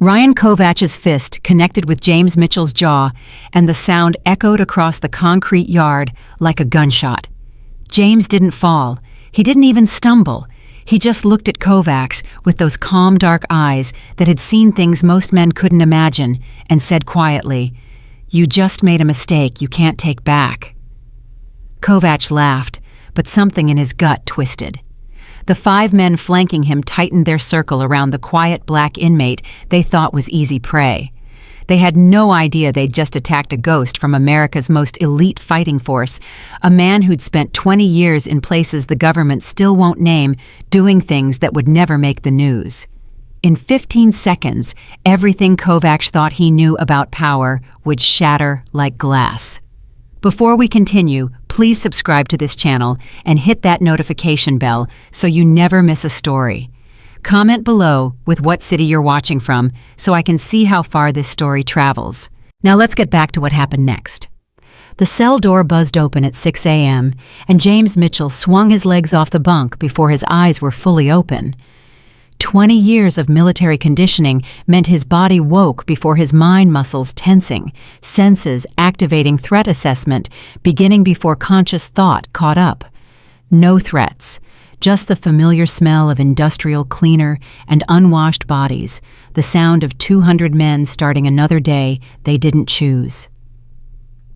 Ryan Kovach's fist connected with James Mitchell's jaw, and the sound echoed across the concrete yard like a gunshot. James didn't fall. He didn't even stumble. He just looked at Kovach with those calm, dark eyes that had seen things most men couldn't imagine, and said quietly, "You just made a mistake you can't take back." Kovach laughed, but something in his gut twisted. The 5 men flanking him tightened their circle around the quiet black inmate they thought was easy prey. They had no idea they'd just attacked a ghost from America's most elite fighting force, a man who'd spent 20 years in places the government still won't name, doing things that would never make the news. In 15 seconds, everything Kovach thought he knew about power would shatter like glass. Before we continue, please subscribe to this channel and hit that notification bell so you never miss a story. Comment below with what city you're watching from so I can see how far this story travels. Now let's get back to what happened next. The cell door buzzed open at 6 a.m., and James Mitchell swung his legs off the bunk before his eyes were fully open. 20 years of military conditioning meant his body woke before his mind muscles tensing, senses activating threat assessment, beginning before conscious thought caught up. No threats, just the familiar smell of industrial cleaner and unwashed bodies, the sound of 200 men starting another day they didn't choose.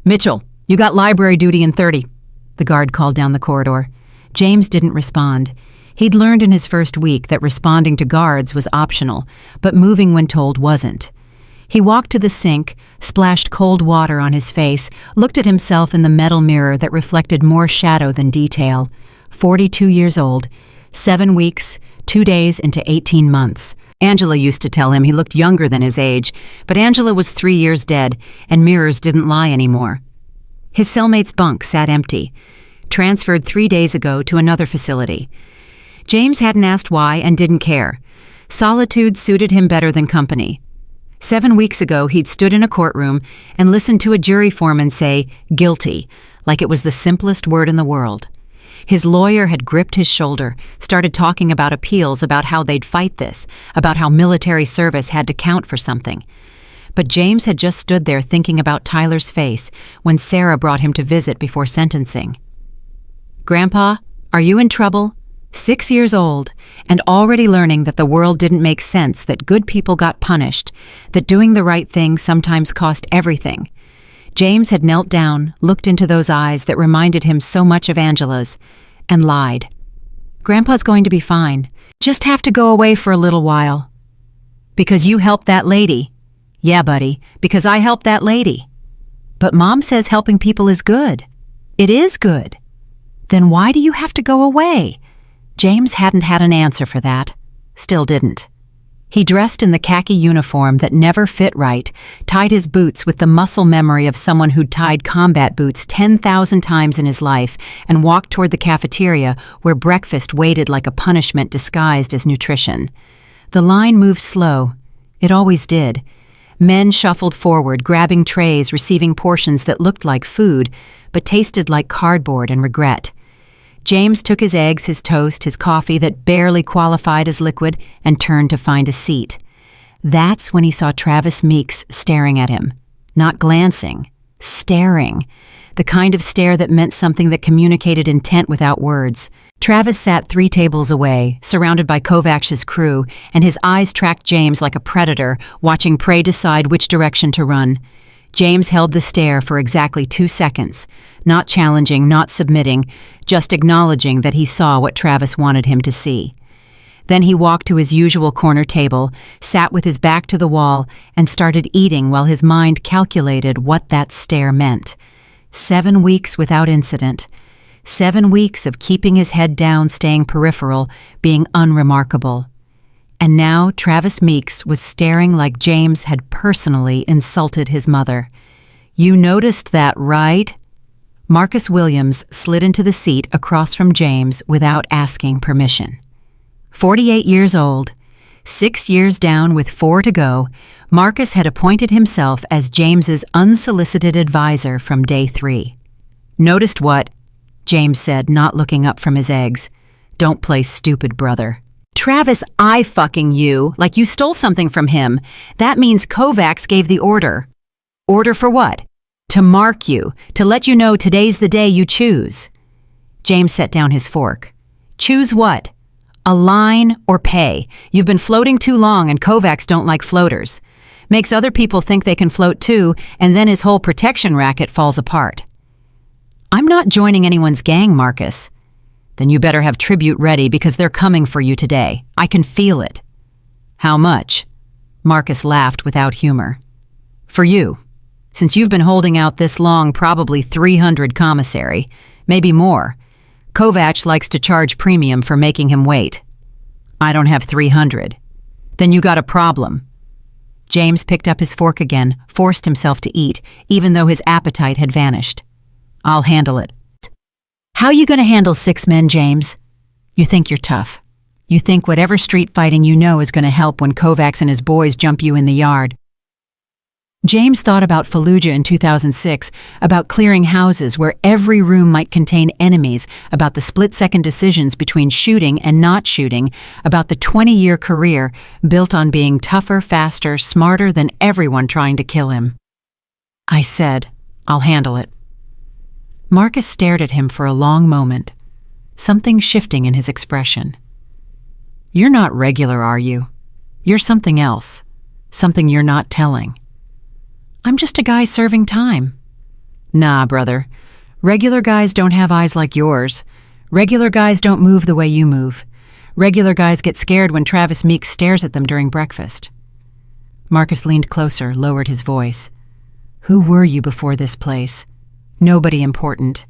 "Mitchell, you got library duty in 30, the guard called down the corridor. James didn't respond. He'd learned in his first week that responding to guards was optional, but moving when told wasn't. He walked to the sink, splashed cold water on his face, looked at himself in the metal mirror that reflected more shadow than detail. 42 years old, 7 weeks, 2 days into 18 months. Angela used to tell him he looked younger than his age, but Angela was 3 years dead, and mirrors didn't lie anymore. His cellmate's bunk sat empty, transferred 3 days ago to another facility. James hadn't asked why and didn't care. Solitude suited him better than company. 7 weeks ago, he'd stood in a courtroom and listened to a jury foreman say, "guilty," like it was the simplest word in the world. His lawyer had gripped his shoulder, started talking about appeals, about how they'd fight this, about how military service had to count for something. But James had just stood there thinking about Tyler's face when Sarah brought him to visit before sentencing. "Grandpa, are you in trouble?" 6 years old, and already learning that the world didn't make sense, that good people got punished, that doing the right thing sometimes cost everything. James had knelt down, looked into those eyes that reminded him so much of Angela's, and lied. "Grandpa's going to be fine. Just have to go away for a little while." "Because you helped that lady." "Yeah, buddy, because I helped that lady." "But Mom says helping people is good." "It is good." "Then why do you have to go away?" James hadn't had an answer for that. Still didn't. He dressed in the khaki uniform that never fit right, tied his boots with the muscle memory of someone who'd tied combat boots 10,000 times in his life, and walked toward the cafeteria where breakfast waited like a punishment disguised as nutrition. The line moved slow. It always did. Men shuffled forward, grabbing trays, receiving portions that looked like food, but tasted like cardboard and regret. James took his eggs, his toast, his coffee that barely qualified as liquid, and turned to find a seat. That's when he saw Travis Meeks staring at him. Not glancing, staring. The kind of stare that meant something, that communicated intent without words. Travis sat 3 tables away, surrounded by Kovach's crew, and his eyes tracked James like a predator, watching prey decide which direction to run. James held the stare for exactly 2 seconds, not challenging, not submitting, just acknowledging that he saw what Travis wanted him to see. Then he walked to his usual corner table, sat with his back to the wall, and started eating while his mind calculated what that stare meant. 7 weeks without incident. 7 weeks of keeping his head down, staying peripheral, being unremarkable. And now Travis Meeks was staring like James had personally insulted his mother. "You noticed that, right?" Marcus Williams slid into the seat across from James without asking permission. 48 years old, 6 years down with 4 to go, Marcus had appointed himself as James's unsolicited advisor from day 3. "Noticed what?" James said, not looking up from his eggs. "Don't play stupid, brother." Travis, I fucking you, like you stole something from him. That means Kovacs gave the order. Order for what? To mark you, to let you know today's the day you choose. James set down his fork. Choose what? A line or pay. You've been floating too long and Kovacs don't like floaters. Makes other people think they can float too, and then his whole protection racket falls apart. I'm not joining anyone's gang, Marcus. Then you better have tribute ready because they're coming for you today. I can feel it. How much? Marcus laughed without humor. For you. Since you've been holding out this long, probably 300 commissary. Maybe more. Kovacs likes to charge premium for making him wait. I don't have 300. Then you got a problem. James picked up his fork again, forced himself to eat, even though his appetite had vanished. I'll handle it. How you gonna handle 6 men, James? You think you're tough. You think whatever street fighting you know is gonna help when Kovacs and his boys jump you in the yard. James thought about Fallujah in 2006, about clearing houses where every room might contain enemies, about the split-second decisions between shooting and not shooting, about the 20-year career built on being tougher, faster, smarter than everyone trying to kill him. I said, I'll handle it. Marcus stared at him for a long moment, something shifting in his expression. You're not regular, are you? You're something else, something you're not telling. I'm just a guy serving time. Nah, brother. Regular guys don't have eyes like yours. Regular guys don't move the way you move. Regular guys get scared when Travis Meeks stares at them during breakfast. Marcus leaned closer, lowered his voice. Who were you before this place? Nobody important.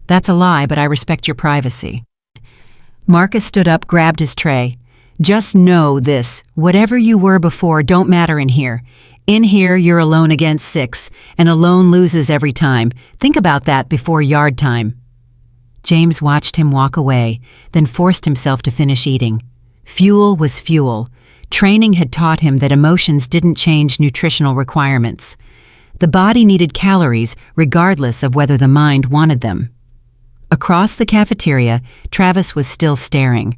That's a lie, but I respect your privacy. Marcus stood up, grabbed his tray. Just know this, whatever you were before don't matter in here. In here, you're alone against 6, and alone loses every time. Think about that before yard time. James watched him walk away, then forced himself to finish eating. Fuel was fuel. Training had taught him that emotions didn't change nutritional requirements. The body needed calories regardless of whether the mind wanted them. Across the cafeteria, Travis was still staring.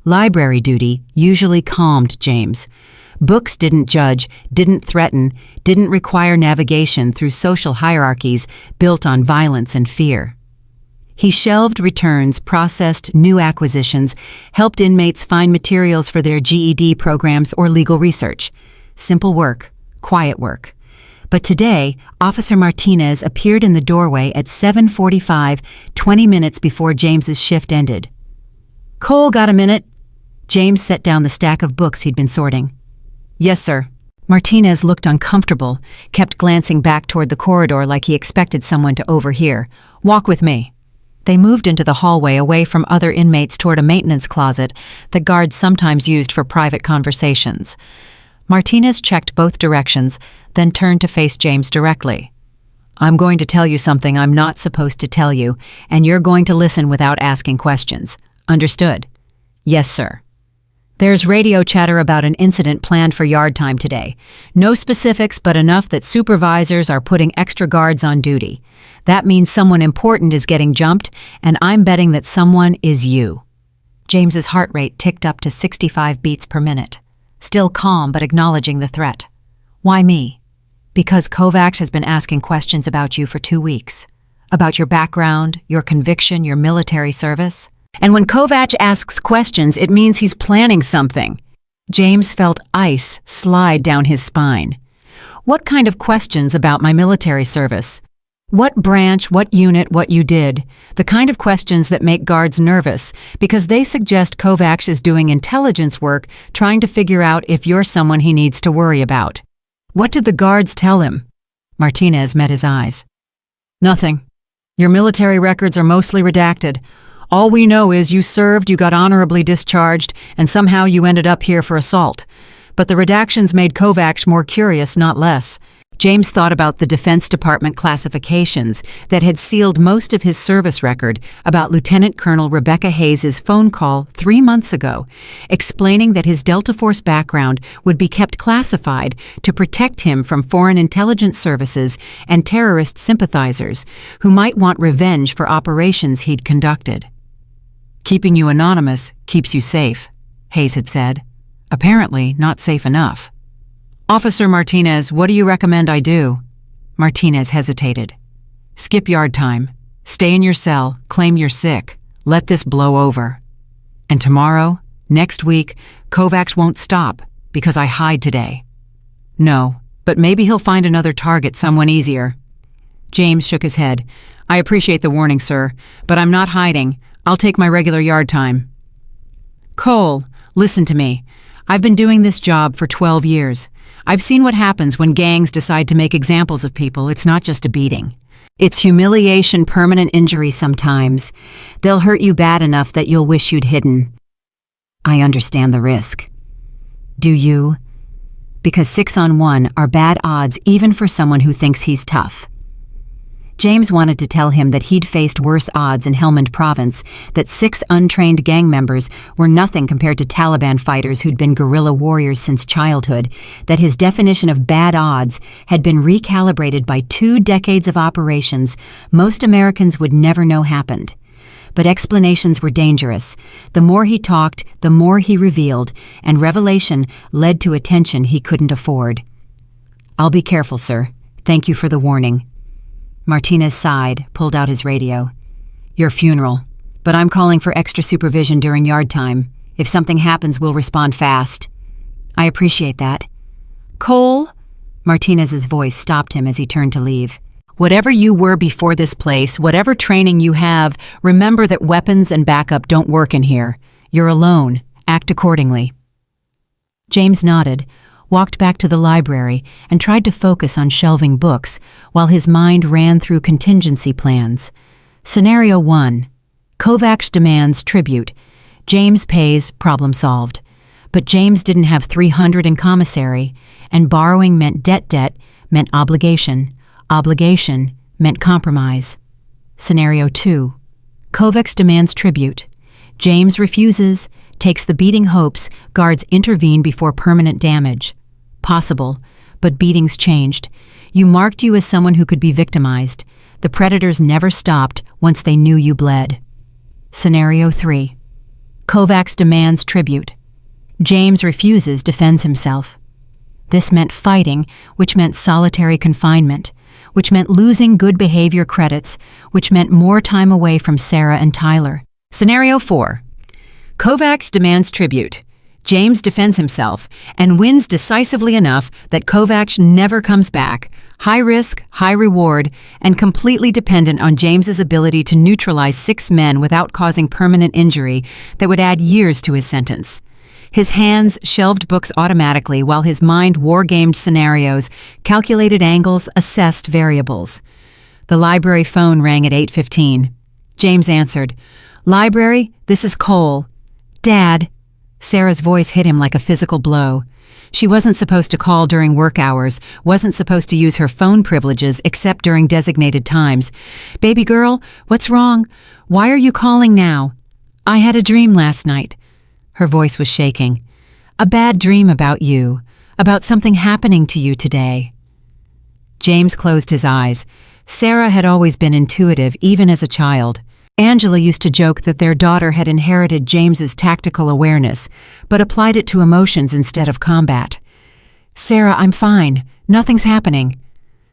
Library duty usually calmed James. Books didn't judge, didn't threaten, didn't require navigation through social hierarchies built on violence and fear. He shelved returns, processed new acquisitions, helped inmates find materials for their GED programs or legal research. Simple work, quiet work. But today, Officer Martinez appeared in the doorway at 7:45, 20 minutes before James's shift ended. Cole, got a minute? James set down the stack of books he'd been sorting. Yes, sir. Martinez looked uncomfortable, kept glancing back toward the corridor like he expected someone to overhear. Walk with me. They moved into the hallway away from other inmates toward a maintenance closet that guards sometimes used for private conversations. Martinez checked both directions, then turned to face James directly. I'm going to tell you something I'm not supposed to tell you, and you're going to listen without asking questions. Understood? Yes, sir. There's radio chatter about an incident planned for yard time today. No specifics, but enough that supervisors are putting extra guards on duty. That means someone important is getting jumped, and I'm betting that someone is you. James's heart rate ticked up to 65 beats per minute. Still calm, but acknowledging the threat. Why me? Because Kovacs has been asking questions about you for 2 weeks. About your background, your conviction, your military service. And when Kovacs asks questions, it means he's planning something. James felt ice slide down his spine. What kind of questions about my military service? What branch, what unit, what you did? The kind of questions that make guards nervous because they suggest Kovacs is doing intelligence work trying to figure out if you're someone he needs to worry about. What did the guards tell him? Martinez met his eyes. Nothing. Your military records are mostly redacted. All we know is you served, you got honorably discharged, and somehow you ended up here for assault. But the redactions made Kovacs more curious, not less. James thought about the Defense Department classifications that had sealed most of his service record about Lieutenant Colonel Rebecca Hayes' phone call 3 months ago, explaining that his Delta Force background would be kept classified to protect him from foreign intelligence services and terrorist sympathizers who might want revenge for operations he'd conducted. Keeping you anonymous keeps you safe, Hayes had said. Apparently not safe enough. Officer Martinez, what do you recommend I do? Martinez hesitated. Skip yard time. Stay in your cell, claim you're sick. Let this blow over. And tomorrow, next week, Kovacs won't stop because I hide today. No, but maybe he'll find another target, someone easier. James shook his head. I appreciate the warning, sir, but I'm not hiding. I'll take my regular yard time. Cole, listen to me. I've been doing this job for 12 years. I've seen what happens when gangs decide to make examples of people. It's not just a beating. It's humiliation, permanent injury sometimes. They'll hurt you bad enough that you'll wish you'd hidden. I understand the risk. Do you? Because 6-on-1 are bad odds even for someone who thinks he's tough. James wanted to tell him that he'd faced worse odds in Helmand Province, that 6 untrained gang members were nothing compared to Taliban fighters who'd been guerrilla warriors since childhood, that his definition of bad odds had been recalibrated by 2 decades of operations most Americans would never know happened. But explanations were dangerous. The more he talked, the more he revealed, and revelation led to attention he couldn't afford. I'll be careful, sir. Thank you for the warning. Martinez sighed, pulled out his radio. Your funeral, but I'm calling for extra supervision during yard time. If something happens, we'll respond fast. I appreciate that. Cole? Martinez's voice stopped him as he turned to leave. Whatever you were before this place, whatever training you have, remember that weapons and backup don't work in here. You're alone. Act accordingly. James nodded, walked back to the library, and tried to focus on shelving books while his mind ran through contingency plans. Scenario 1. Kovacs demands tribute. James pays, problem solved. But James didn't have 300 in commissary, and borrowing meant debt meant obligation. Obligation meant compromise. Scenario 2. Kovacs demands tribute. James refuses, takes the beating hopes guards intervene before permanent damage. Possible, but beatings changed. You marked you as someone who could be victimized. The predators never stopped once they knew you bled. Scenario 3. Kovacs demands tribute. James refuses, defends himself. This meant fighting, which meant solitary confinement, which meant losing good behavior credits, which meant more time away from Sarah and Tyler. Scenario 4. Kovacs demands tribute. James defends himself and wins decisively enough that Kovacs never comes back. High risk, high reward, and completely dependent on James's ability to neutralize 6 men without causing permanent injury that would add years to his sentence. His hands shelved books automatically while his mind war-gamed scenarios, calculated angles, assessed variables. The library phone rang at 8:15. James answered. Library, this is Cole. Dad. Sarah's voice hit him like a physical blow. She wasn't supposed to call during work hours, wasn't supposed to use her phone privileges except during designated times. Baby girl, what's wrong? Why are you calling now? I had a dream last night. Her voice was shaking. A bad dream about you, about something happening to you today. James closed his eyes. Sarah had always been intuitive, even as a child. Angela used to joke that their daughter had inherited James's tactical awareness, but applied it to emotions instead of combat. Sarah, I'm fine. Nothing's happening.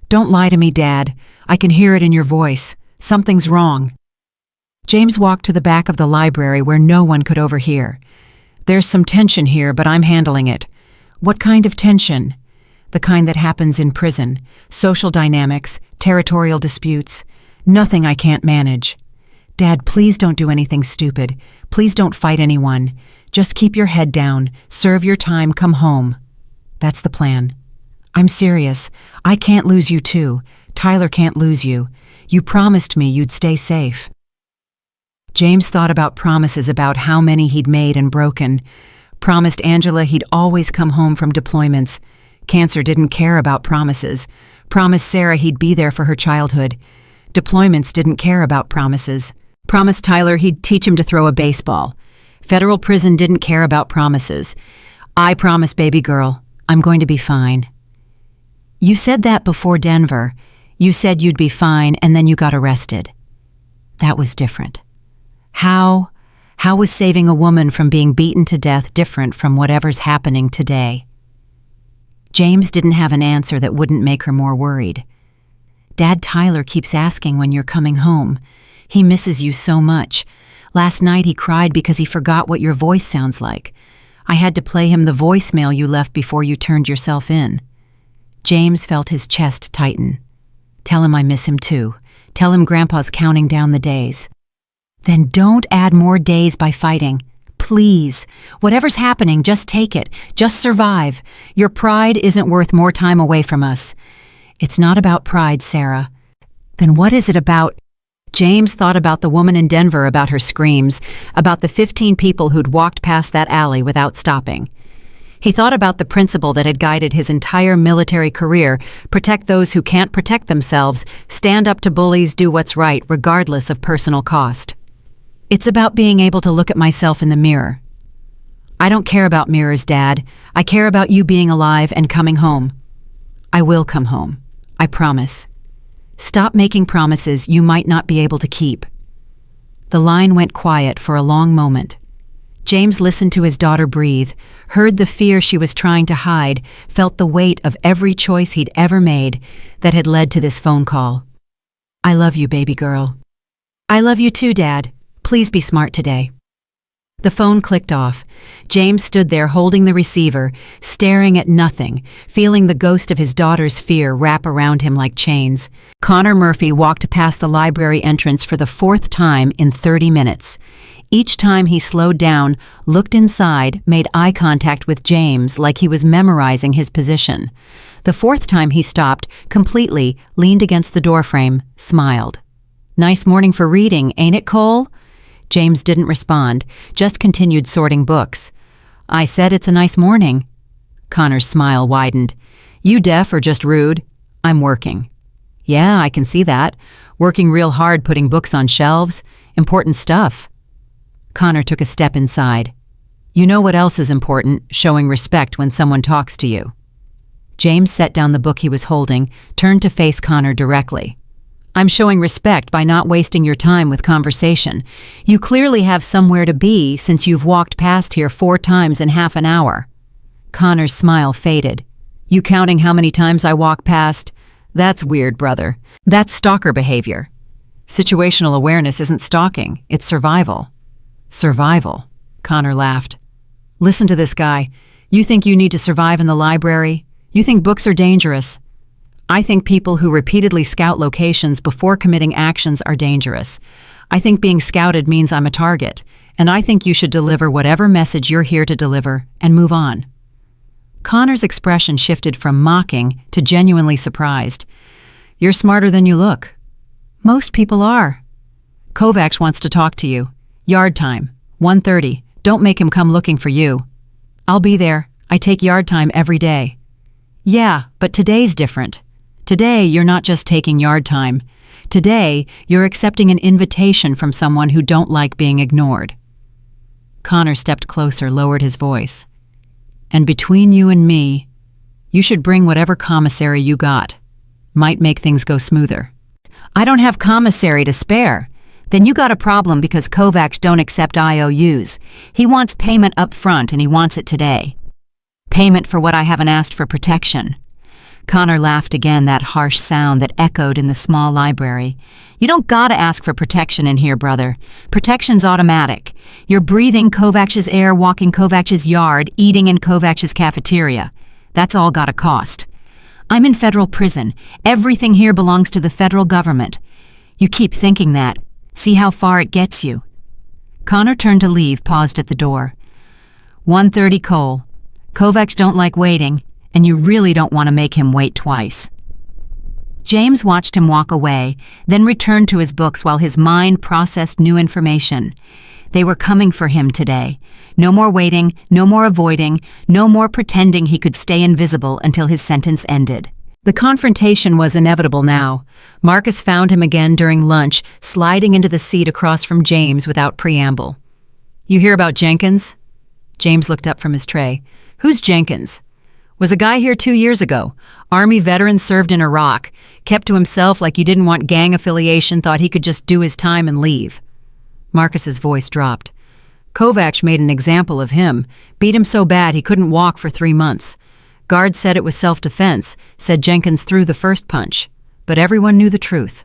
Don't lie to me, Dad. I can hear it in your voice. Something's wrong. James walked to the back of the library where no one could overhear. There's some tension here, but I'm handling it. What kind of tension? The kind that happens in prison. Social dynamics, territorial disputes. Nothing I can't manage. Dad, please don't do anything stupid. Please don't fight anyone. Just keep your head down, serve your time, come home. That's the plan. I'm serious. I can't lose you too. Tyler can't lose you. You promised me you'd stay safe. James thought about promises about how many he'd made and broken. Promised Angela he'd always come home from deployments. Cancer didn't care about promises. Promised Sarah he'd be there for her childhood. Deployments didn't care about promises. Promised Tyler he'd teach him to throw a baseball. Federal prison didn't care about promises. I promise, baby girl, I'm going to be fine. You said that before Denver. You said you'd be fine, and then you got arrested. That was different. How How was saving a woman from being beaten to death different from whatever's happening today? James didn't have an answer that wouldn't make her more worried. Dad Tyler keeps asking when you're coming home. He misses you so much. Last night he cried because he forgot what your voice sounds like. I had to play him the voicemail you left before you turned yourself in. James felt his chest tighten. Tell him I miss him too. Tell him Grandpa's counting down the days. Then don't add more days by fighting. Please. Whatever's happening, just take it. Just survive. Your pride isn't worth more time away from us. It's not about pride, Sarah. Then what is it about? James thought about the woman in Denver, about her screams, about the 15 people who'd walked past that alley without stopping. He thought about the principle that had guided his entire military career: protect those who can't protect themselves, stand up to bullies, do what's right, regardless of personal cost. It's about being able to look at myself in the mirror. I don't care about mirrors, Dad. I care about you being alive and coming home. I will come home. I promise. Stop making promises you might not be able to keep. The line went quiet for a long moment. James listened to his daughter breathe, heard the fear she was trying to hide, felt the weight of every choice he'd ever made that had led to this phone call. I love you, baby girl. I love you too, Dad. Please be smart today. The phone clicked off. James stood there holding the receiver, staring at nothing, feeling the ghost of his daughter's fear wrap around him like chains. Connor Murphy walked past the library entrance for the 4th time in 30 minutes. Each time he slowed down, looked inside, made eye contact with James like he was memorizing his position. The 4th time he stopped, completely, leaned against the doorframe, smiled. Nice morning for reading, ain't it, Cole? James didn't respond, just continued sorting books. I said it's a nice morning. Connor's smile widened. You deaf or just rude? I'm working. Yeah, I can see that. Working real hard putting books on shelves. Important stuff. Connor took a step inside. You know what else is important? Showing respect when someone talks to you. James set down the book he was holding, turned to face Connor directly. I'm showing respect by not wasting your time with conversation. You clearly have somewhere to be since you've walked past here 4 times in half an hour. Connor's smile faded. You counting how many times I walk past? That's weird, brother. That's stalker behavior. Situational awareness isn't stalking, it's survival. Survival, Connor laughed. Listen to this guy. You think you need to survive in the library? You think books are dangerous? I think people who repeatedly scout locations before committing actions are dangerous. I think being scouted means I'm a target, and I think you should deliver whatever message you're here to deliver and move on. Connor's expression shifted from mocking to genuinely surprised. You're smarter than you look. Most people are. Kovacs wants to talk to you. Yard time, 1:30. Don't make him come looking for you. I'll be there. I take yard time every day. Yeah, but today's different. Today, you're not just taking yard time. Today, you're accepting an invitation from someone who don't like being ignored. Connor stepped closer, lowered his voice. And between you and me, you should bring whatever commissary you got. Might make things go smoother. I don't have commissary to spare. Then you got a problem because Kovacs don't accept IOUs. He wants payment up front and he wants it today. Payment for what I haven't asked for protection. Connor laughed again, that harsh sound that echoed in the small library. You don't gotta ask for protection in here, brother. Protection's automatic. You're breathing Kovacs' air, walking Kovacs' yard, eating in Kovacs' cafeteria. That's all gotta cost. I'm in federal prison. Everything here belongs to the federal government. You keep thinking that. See how far it gets you. Connor turned to leave, paused at the door. 1:30 Cole. Kovacs don't like waiting, and you really don't want to make him wait twice. James watched him walk away, then returned to his books while his mind processed new information. They were coming for him today. No more waiting, no more avoiding, no more pretending he could stay invisible until his sentence ended. The confrontation was inevitable now. Marcus found him again during lunch, sliding into the seat across from James without preamble. You hear about Jenkins? James looked up from his tray. Who's Jenkins? Was a guy here 2 years ago. Army veteran, served in Iraq. Kept to himself like you didn't want gang affiliation, thought he could just do his time and leave. Marcus's voice dropped. Kovacs made an example of him, beat him so bad he couldn't walk for 3 months. Guards said it was self-defense, said Jenkins threw the first punch, but everyone knew the truth.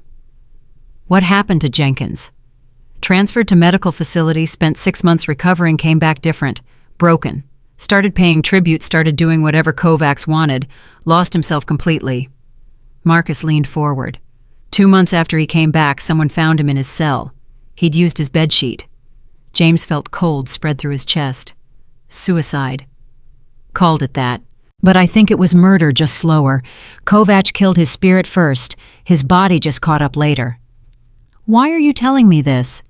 What happened to Jenkins? Transferred to medical facility, spent 6 months recovering, came back different, broken. Started paying tribute, started doing whatever Kovacs wanted, lost himself completely. Marcus leaned forward. 2 months after he came back, someone found him in his cell. He'd used his bedsheet. James felt cold spread through his chest. Suicide. Called it that. But I think it was murder, just slower. Kovacs killed his spirit first. His body just caught up later. Why are you telling me this?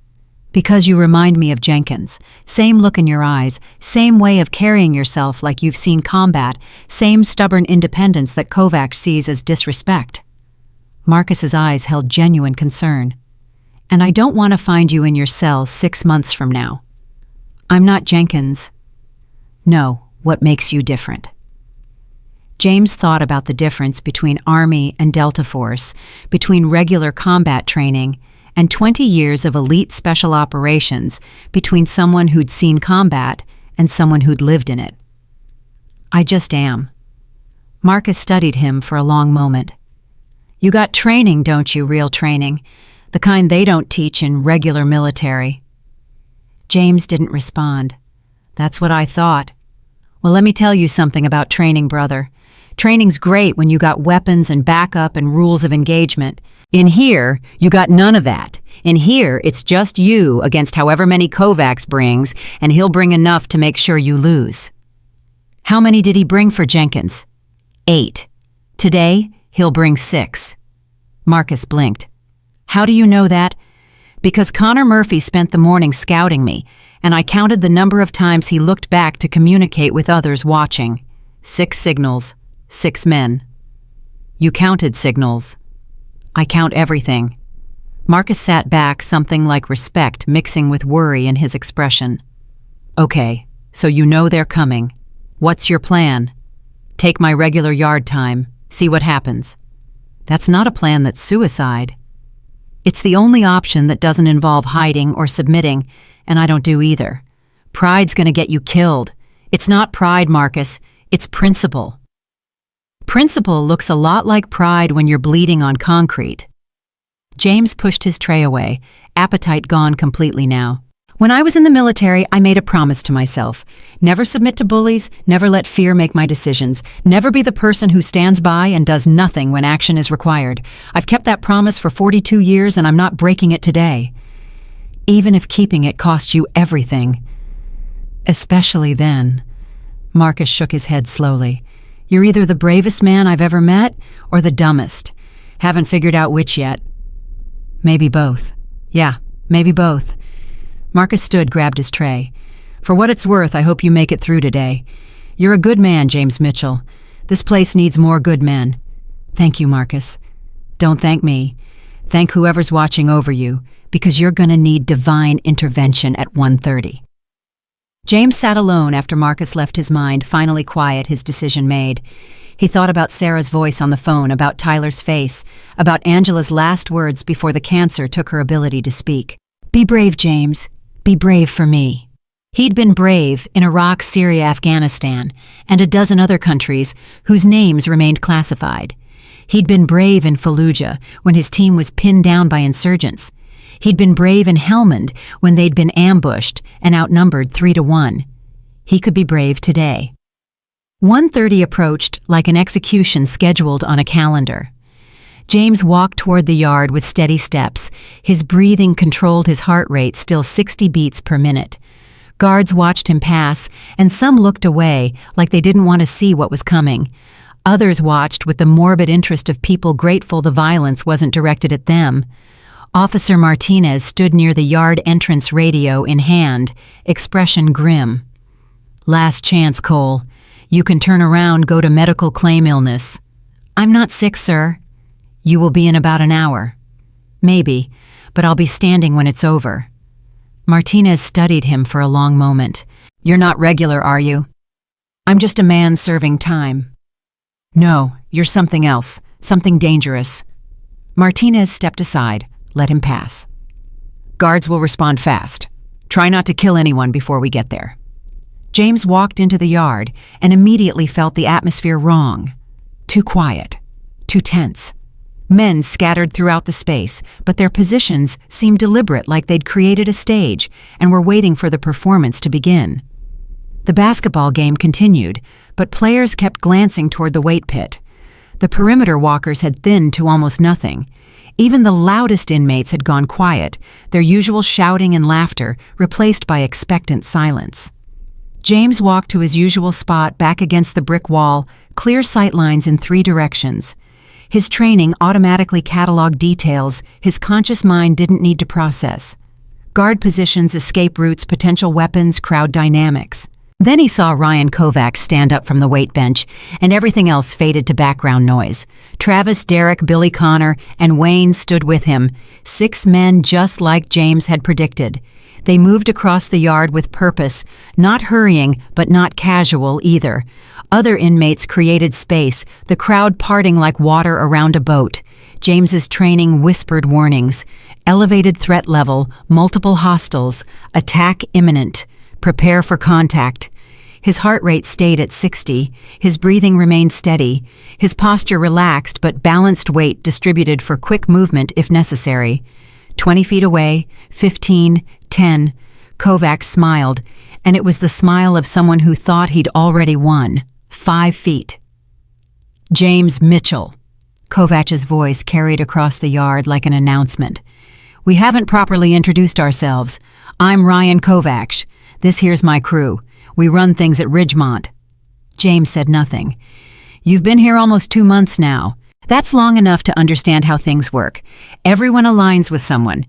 Because you remind me of Jenkins. Same look in your eyes, same way of carrying yourself like you've seen combat, same stubborn independence that Kovacs sees as disrespect. Marcus's eyes held genuine concern. And I don't want to find you in your cell 6 months from now. I'm not Jenkins. No, what makes you different? James thought about the difference between Army and Delta Force, between regular combat training and 20 years of elite special operations, between someone who'd seen combat and someone who'd lived in it. I just am. Marcus studied him for a long moment. You got training, don't you? Real training. The kind they don't teach in regular military. James didn't respond. That's what I thought. Well, let me tell you something about training, brother. Training's great when you got weapons and backup and rules of engagement. In here, you got none of that. In here, it's just you against however many Kovacs brings, and he'll bring enough to make sure you lose. How many did he bring for Jenkins? 8. Today, he'll bring 6. Marcus blinked. How do you know that? Because Connor Murphy spent the morning scouting me, and I counted the number of times he looked back to communicate with others watching. 6 signals, 6 men. You counted signals. I count everything. Marcus sat back, something like respect mixing with worry in his expression. Okay, so you know they're coming. What's your plan? Take my regular yard time, see what happens. That's not a plan that's suicide. It's the only option that doesn't involve hiding or submitting, and I don't do either. Pride's gonna get you killed. It's not pride, Marcus, it's principle. Principle looks a lot like pride when you're bleeding on concrete. James pushed his tray away, appetite gone completely now. When I was in the military, I made a promise to myself. Never submit to bullies, never let fear make my decisions, never be the person who stands by and does nothing when action is required. I've kept that promise for 42 years and I'm not breaking it today. Even if keeping it cost you everything. Especially then. Marcus shook his head slowly. You're either the bravest man I've ever met or the dumbest. Haven't figured out which yet. Maybe both. Yeah, maybe both. Marcus stood, grabbed his tray. For what it's worth, I hope you make it through today. You're a good man, James Mitchell. This place needs more good men. Thank you, Marcus. Don't thank me. Thank whoever's watching over you, because you're gonna need divine intervention at 1:30. James sat alone after Marcus left his mind, finally quiet, his decision made. He thought about Sarah's voice on the phone, about Tyler's face, about Angela's last words before the cancer took her ability to speak. Be brave, James. Be brave for me. He'd been brave in Iraq, Syria, Afghanistan, and a dozen other countries whose names remained classified. He'd been brave in Fallujah when his team was pinned down by insurgents. He'd been brave in Helmand when they'd been ambushed and outnumbered 3-1. He could be brave today. 1:30 approached like an execution scheduled on a calendar. James walked toward the yard with steady steps. His breathing controlled his heart rate, still 60 beats per minute. Guards watched him pass, and some looked away like they didn't want to see what was coming. Others watched with the morbid interest of people grateful the violence wasn't directed at them. Officer Martinez stood near the yard entrance, radio in hand, expression grim. Last chance, Cole. You can turn around, go to medical, claim illness. I'm not sick, sir. You will be in about an hour. Maybe, but I'll be standing when it's over. Martinez studied him for a long moment. You're not regular, are you? I'm just a man serving time. No, you're something else, something dangerous. Martinez stepped aside. Let him pass. Guards will respond fast. Try not to kill anyone before we get there. James walked into the yard and immediately felt the atmosphere wrong. Too quiet. Too tense. Men scattered throughout the space, but their positions seemed deliberate, like they'd created a stage and were waiting for the performance to begin. The basketball game continued, but players kept glancing toward the weight pit. The perimeter walkers had thinned to almost nothing. Even the loudest inmates had gone quiet, their usual shouting and laughter replaced by expectant silence. James walked to his usual spot back against the brick wall, clear sight lines in 3 directions. His training automatically cataloged details his conscious mind didn't need to process. Guard positions, escape routes, potential weapons, crowd dynamics. Then he saw Ryan Kovacs stand up from the weight bench, and everything else faded to background noise. Travis, Derek, Billy Connor, and Wayne stood with him, 6 men just like James had predicted. They moved across the yard with purpose, not hurrying, but not casual either. Other inmates created space, the crowd parting like water around a boat. James's training whispered warnings. Elevated threat level, multiple hostiles, attack imminent. Prepare for contact. His heart rate stayed at 60. His breathing remained steady. His posture relaxed but balanced, weight distributed for quick movement if necessary. 20 feet away, 15, 10. Kovacs smiled, and it was the smile of someone who thought he'd already won. 5 feet. James Mitchell. Kovacs' voice carried across the yard like an announcement. We haven't properly introduced ourselves. I'm Ryan Kovacs. This here's my crew. We run things at Ridgemont. James said nothing. You've been here almost 2 months now. That's long enough to understand how things work. Everyone aligns with someone.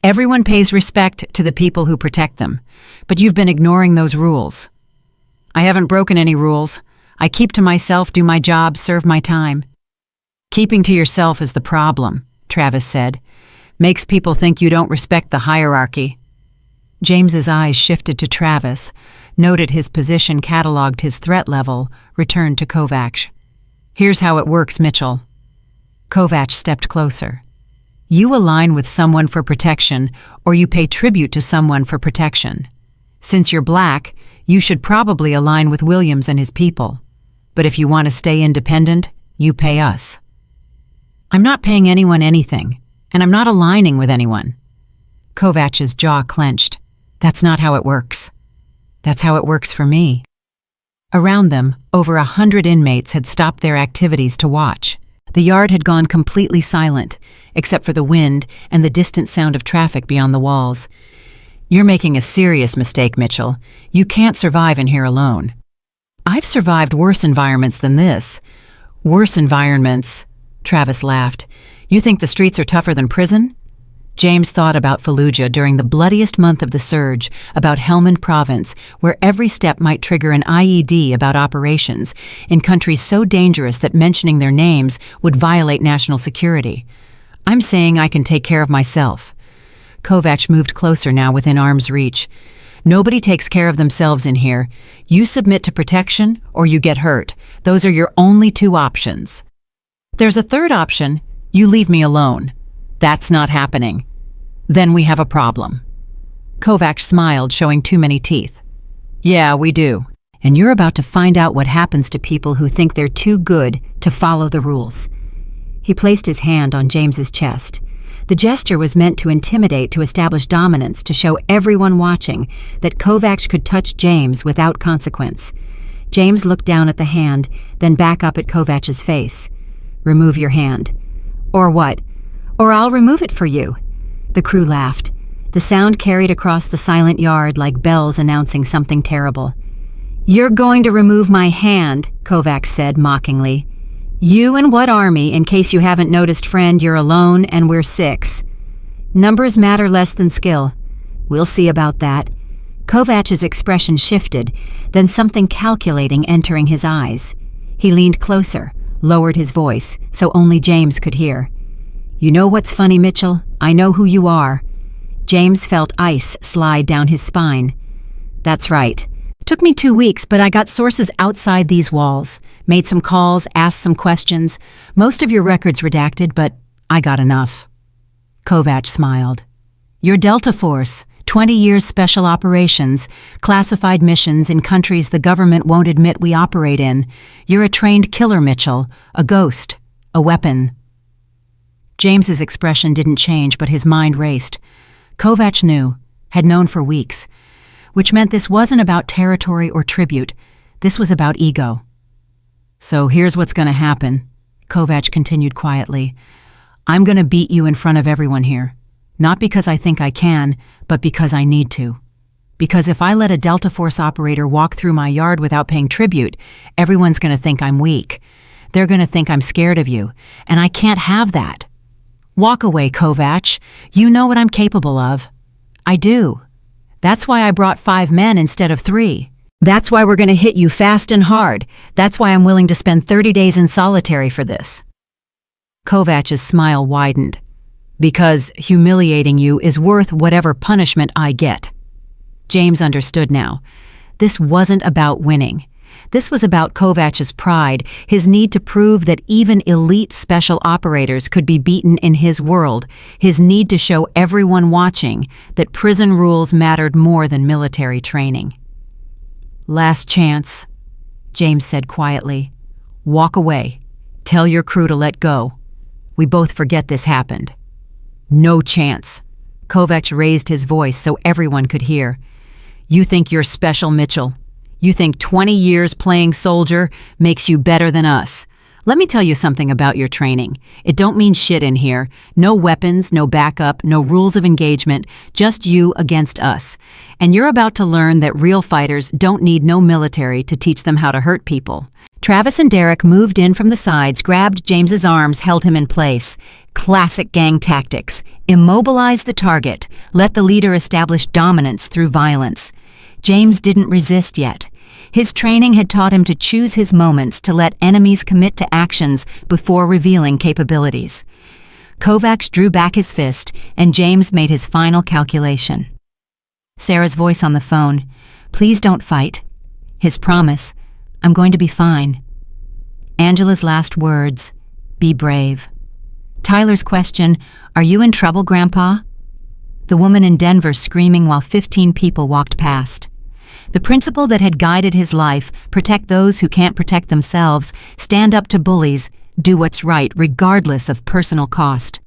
Everyone pays respect to the people who protect them. But you've been ignoring those rules. I haven't broken any rules. I keep to myself, do my job, serve my time. Keeping to yourself is the problem, Travis said. Makes people think you don't respect the hierarchy. James's eyes shifted to Travis, noted his position, cataloged his threat level, returned to Kovacs. Here's how it works, Mitchell. Kovacs stepped closer. You align with someone for protection, or you pay tribute to someone for protection. Since you're black, you should probably align with Williams and his people. But if you want to stay independent, you pay us. I'm not paying anyone anything, and I'm not aligning with anyone. Kovacs' jaw clenched. That's not how it works. That's how it works for me. Around them, over 100 inmates had stopped their activities to watch. The yard had gone completely silent, except for the wind and the distant sound of traffic beyond the walls. You're making a serious mistake, Mitchell. You can't survive in here alone. I've survived worse environments than this. Worse environments, Travis laughed. You think the streets are tougher than prison? James thought about Fallujah during the bloodiest month of the surge, about Helmand Province, where every step might trigger an IED about operations, in countries so dangerous that mentioning their names would violate national security. I'm saying I can take care of myself. Kovacs moved closer now, within arm's reach. Nobody takes care of themselves in here. You submit to protection or you get hurt. Those are your only 2 options. There's a third option. You leave me alone. That's not happening. Then we have a problem. Kovacs smiled, showing too many teeth. Yeah, we do. And you're about to find out what happens to people who think they're too good to follow the rules. He placed his hand on James's chest. The gesture was meant to intimidate, to establish dominance, to show everyone watching that Kovacs could touch James without consequence. James looked down at the hand, then back up at Kovacs' face. Remove your hand. Or what? Or I'll remove it for you. The crew laughed. The sound carried across the silent yard like bells announcing something terrible. You're going to remove my hand, Kovacs said mockingly. You and what army, in case you haven't noticed, friend? You're alone and we're 6. Numbers matter less than skill. We'll see about that. Kovacs' expression shifted, then something calculating entering his eyes. He leaned closer, lowered his voice so only James could hear. You know what's funny, Mitchell? I know who you are. James felt ice slide down his spine. That's right. Took me 2 weeks, but I got sources outside these walls. Made some calls, asked some questions. Most of your records redacted, but I got enough. Kovacs smiled. You're Delta Force, 20 years special operations, classified missions in countries the government won't admit we operate in. You're a trained killer, Mitchell, a ghost, a weapon. James's expression didn't change, but his mind raced. Kovacs knew, had known for weeks, which meant this wasn't about territory or tribute. This was about ego. So here's what's going to happen, Kovacs continued quietly. I'm going to beat you in front of everyone here. Not because I think I can, but because I need to. Because if I let a Delta Force operator walk through my yard without paying tribute, everyone's going to think I'm weak. They're going to think I'm scared of you, and I can't have that. Walk away, Kovacs. You know what I'm capable of. I do. That's why I brought 5 men instead of 3. That's why we're going to hit you fast and hard. That's why I'm willing to spend 30 days in solitary for this. Kovacs' smile widened. Because humiliating you is worth whatever punishment I get. James understood now. This wasn't about winning. This was about Kovacs' pride, his need to prove that even elite special operators could be beaten in his world, his need to show everyone watching that prison rules mattered more than military training. Last chance, James said quietly. Walk away. Tell your crew to let go. We both forget this happened. No chance. Kovacs raised his voice so everyone could hear. You think you're special, Mitchell. You think 20 years playing soldier makes you better than us. Let me tell you something about your training. It don't mean shit in here. No weapons, no backup, no rules of engagement, just you against us. And you're about to learn that real fighters don't need no military to teach them how to hurt people. Travis and Derek moved in from the sides, grabbed James's arms, held him in place. Classic gang tactics. Immobilize the target. Let the leader establish dominance through violence. James didn't resist yet. His training had taught him to choose his moments to let enemies commit to actions before revealing capabilities. Kovacs drew back his fist, and James made his final calculation. Sarah's voice on the phone. Please don't fight. His promise. I'm going to be fine. Angela's last words. Be brave. Tyler's question. Are you in trouble, Grandpa? The woman in Denver screaming while 15 people walked past. The principle that had guided his life, protect those who can't protect themselves, stand up to bullies, do what's right regardless of personal cost.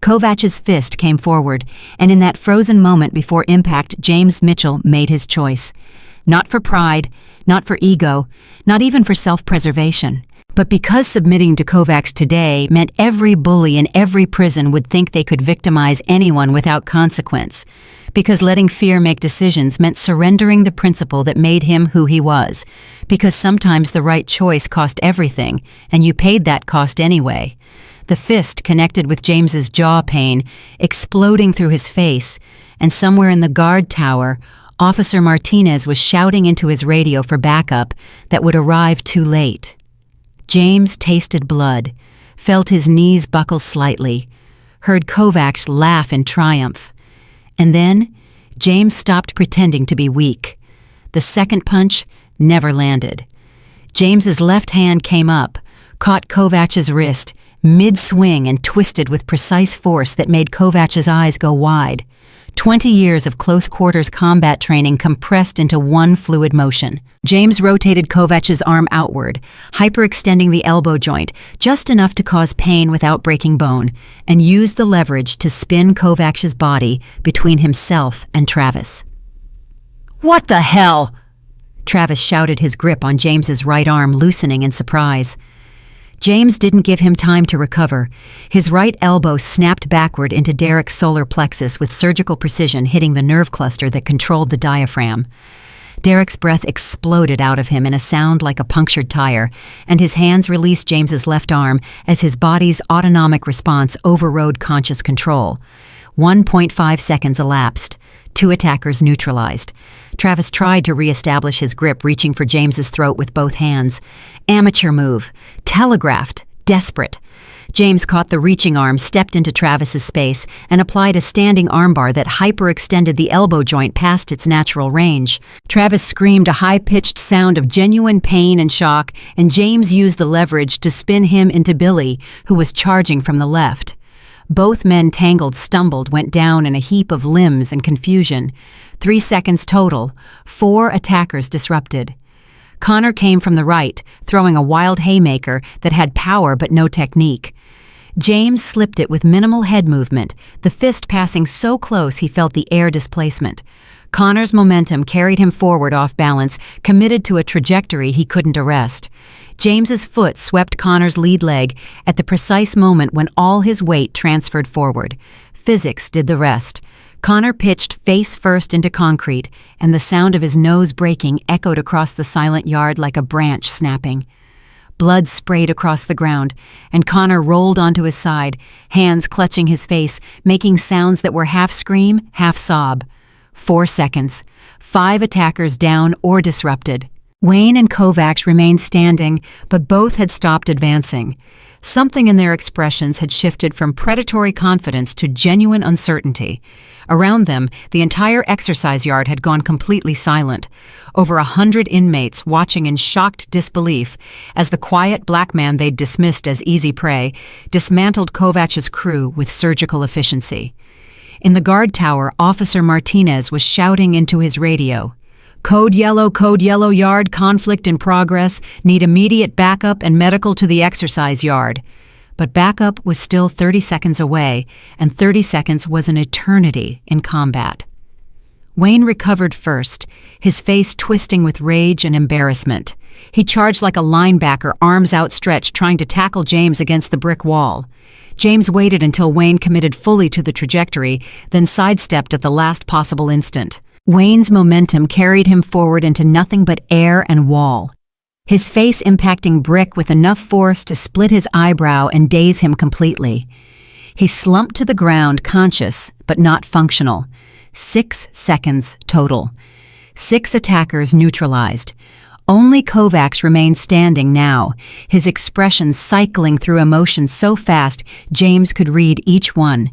Kovacs' fist came forward, and in that frozen moment before impact, James Mitchell made his choice. Not for pride, not for ego, not even for self-preservation. But because submitting to Kovacs today meant every bully in every prison would think they could victimize anyone without consequence. Because letting fear make decisions meant surrendering the principle that made him who he was. Because sometimes the right choice cost everything, and you paid that cost anyway. The fist connected with James's jaw pain, exploding through his face, and somewhere in the guard tower, Officer Martinez was shouting into his radio for backup that would arrive too late. James tasted blood, felt his knees buckle slightly, heard Kovacs laugh in triumph. And then, James stopped pretending to be weak. The second punch never landed. James's left hand came up, caught Kovacs' wrist, mid-swing and twisted with precise force that made Kovacs' eyes go wide. 20 years of close-quarters combat training compressed into one fluid motion. James rotated Kovacs' arm outward, hyperextending the elbow joint, just enough to cause pain without breaking bone, and used the leverage to spin Kovacs' body between himself and Travis. "What the hell?" Travis shouted, his grip on James's right arm loosening in surprise. James didn't give him time to recover. His right elbow snapped backward into Derek's solar plexus with surgical precision, hitting the nerve cluster that controlled the diaphragm. Derek's breath exploded out of him in a sound like a punctured tire, and his hands released James's left arm as his body's autonomic response overrode conscious control. 1.5 seconds elapsed. 2 attackers neutralized. Travis tried to reestablish his grip, reaching for James's throat with both hands. Amateur move. Telegraphed. Desperate. James caught the reaching arm, stepped into Travis's space, and applied a standing armbar that hyperextended the elbow joint past its natural range. Travis screamed a high-pitched sound of genuine pain and shock, and James used the leverage to spin him into Billy, who was charging from the left. Both men tangled, stumbled, went down in a heap of limbs and confusion. 3 seconds total, 4 attackers disrupted. Connor came from the right, throwing a wild haymaker that had power but no technique. James slipped it with minimal head movement, the fist passing so close he felt the air displacement. Connor's momentum carried him forward off balance, committed to a trajectory he couldn't arrest. James's foot swept Connor's lead leg at the precise moment when all his weight transferred forward. Physics did the rest. Connor pitched face first into concrete, and the sound of his nose breaking echoed across the silent yard like a branch snapping. Blood sprayed across the ground, and Connor rolled onto his side, hands clutching his face, making sounds that were half scream, half sob. 4 seconds. 5 attackers down or disrupted. Wayne and Kovacs remained standing, but both had stopped advancing. Something in their expressions had shifted from predatory confidence to genuine uncertainty. Around them, the entire exercise yard had gone completely silent. Over 100 inmates watching in shocked disbelief as the quiet black man they'd dismissed as easy prey dismantled Kovac's crew with surgical efficiency. In the guard tower, Officer Martinez was shouting into his radio. Code yellow yard, conflict in progress, need immediate backup and medical to the exercise yard. But backup was still 30 seconds away, and 30 seconds was an eternity in combat. Wayne recovered first, his face twisting with rage and embarrassment. He charged like a linebacker, arms outstretched, trying to tackle James against the brick wall. James waited until Wayne committed fully to the trajectory, then sidestepped at the last possible instant. Wayne's momentum carried him forward into nothing but air and wall, his face impacting brick with enough force to split his eyebrow and daze him completely. He slumped to the ground, conscious but not functional. 6 seconds total. 6 attackers neutralized. Only Kovacs remained standing now, his expressions cycling through emotions so fast James could read each one.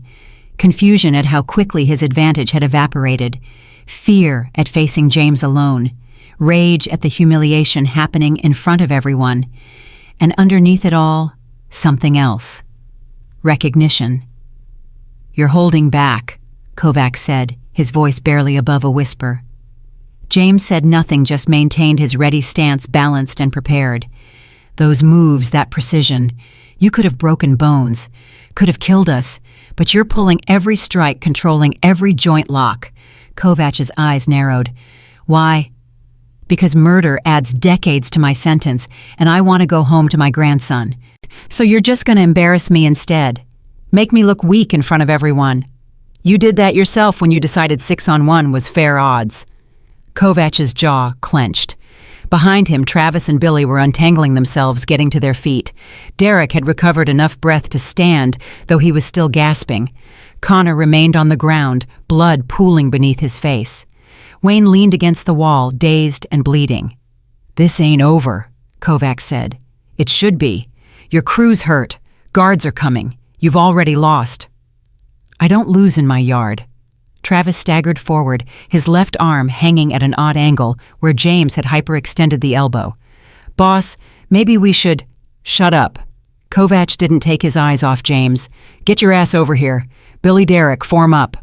Confusion at how quickly his advantage had evaporated. Fear at facing James alone. Rage at the humiliation happening in front of everyone. And underneath it all, something else. Recognition. "You're holding back," Kovacs said, his voice barely above a whisper. James said nothing, just maintained his ready stance, balanced and prepared. Those moves, that precision. You could have broken bones, could have killed us, but you're pulling every strike, controlling every joint lock. Kovac's eyes narrowed. Why? Because murder adds decades to my sentence, and I want to go home to my grandson. So you're just going to embarrass me instead. Make me look weak in front of everyone. You did that yourself when you decided 6-on-1 was fair odds. Kovac's jaw clenched. Behind him, Travis and Billy were untangling themselves, getting to their feet. Derek had recovered enough breath to stand, though he was still gasping. Connor remained on the ground, blood pooling beneath his face. Wayne leaned against the wall, dazed and bleeding. "This ain't over," Kovacs said. "It should be. Your crew's hurt. Guards are coming. You've already lost." "I don't lose in my yard." Travis staggered forward, his left arm hanging at an odd angle where James had hyperextended the elbow. "Boss, maybe we should—" "Shut up." Kovacs didn't take his eyes off James. "Get your ass over here. Billy, Derek, form up."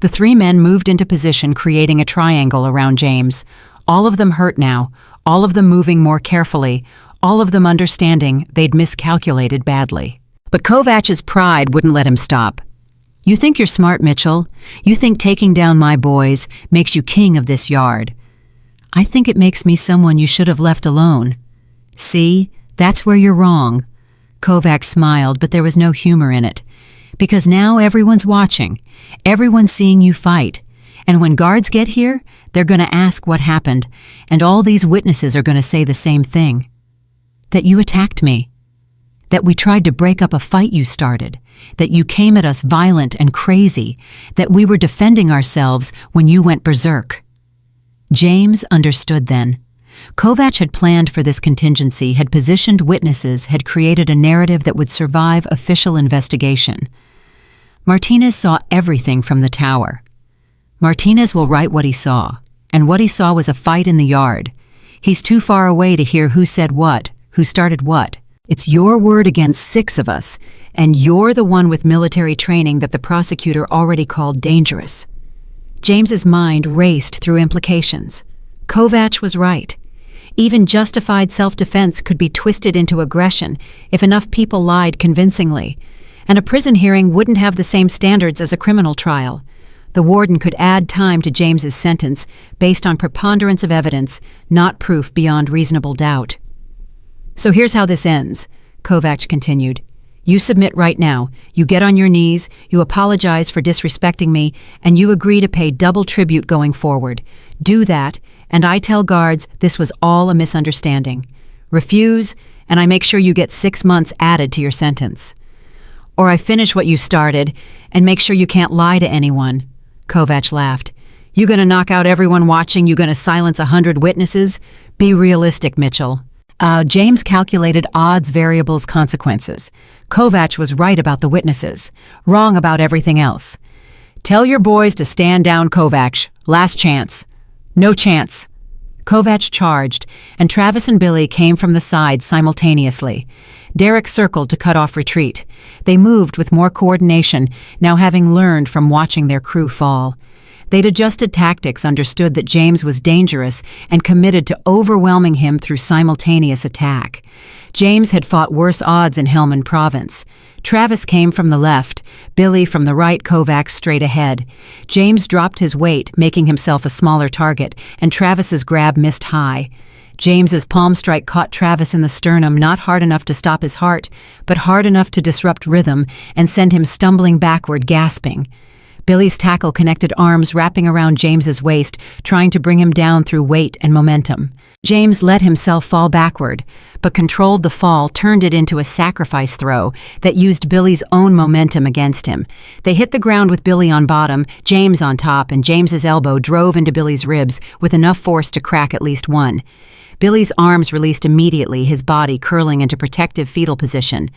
The 3 men moved into position, creating a triangle around James. All of them hurt now, all of them moving more carefully, all of them understanding they'd miscalculated badly. But Kovac's pride wouldn't let him stop. "You think you're smart, Mitchell. You think taking down my boys makes you king of this yard. I think it makes me someone you should have left alone. See, that's where you're wrong." Kovacs smiled, but there was no humor in it. "Because now everyone's watching. Everyone's seeing you fight. And when guards get here, they're going to ask what happened, and all these witnesses are going to say the same thing. That you attacked me. That we tried to break up a fight you started. That you came at us violent and crazy. That we were defending ourselves when you went berserk." James understood then. Kovac had planned for this contingency, had positioned witnesses, had created a narrative that would survive official investigation. Martinez saw everything from the tower. Martinez will write what he saw, and what he saw was a fight in the yard. He's too far away to hear who said what, who started what. It's your word against 6 of us, and you're the one with military training that the prosecutor already called dangerous. James's mind raced through implications. Kovacs was right. Even justified self-defense could be twisted into aggression if enough people lied convincingly, and a prison hearing wouldn't have the same standards as a criminal trial. The warden could add time to James's sentence based on preponderance of evidence, not proof beyond reasonable doubt. "So here's how this ends," Kovacs continued. "You submit right now. You get on your knees, you apologize for disrespecting me, and you agree to pay double tribute going forward. Do that, and I tell guards this was all a misunderstanding. Refuse, and I make sure you get 6 months added to your sentence. Or I finish what you started and make sure you can't lie to anyone." Kovacs laughed. "You gonna knock out everyone watching? You gonna silence 100 witnesses? Be realistic, Mitchell." James calculated odds, variables, consequences. Kovacs was right about the witnesses, wrong about everything else. "Tell your boys to stand down, Kovacs. Last chance." "No chance." Kovacs charged, and Travis and Billy came from the side simultaneously. Derek circled to cut off retreat. They moved with more coordination, now having learned from watching their crew fall. They'd adjusted tactics, understood that James was dangerous, and committed to overwhelming him through simultaneous attack. James had fought worse odds in Helmand Province. Travis came from the left, Billy from the right, Kovacs straight ahead. James dropped his weight, making himself a smaller target, and Travis's grab missed high. James's palm strike caught Travis in the sternum, not hard enough to stop his heart, but hard enough to disrupt rhythm and send him stumbling backward, gasping. Billy's tackle connected arms wrapping around James's waist, trying to bring him down through weight and momentum. James let himself fall backward, but controlled the fall, turned it into a sacrifice throw that used Billy's own momentum against him. They hit the ground with Billy on bottom, James on top, and James's elbow drove into Billy's ribs with enough force to crack at least one. Billy's arms released immediately, his body curling into protective fetal position.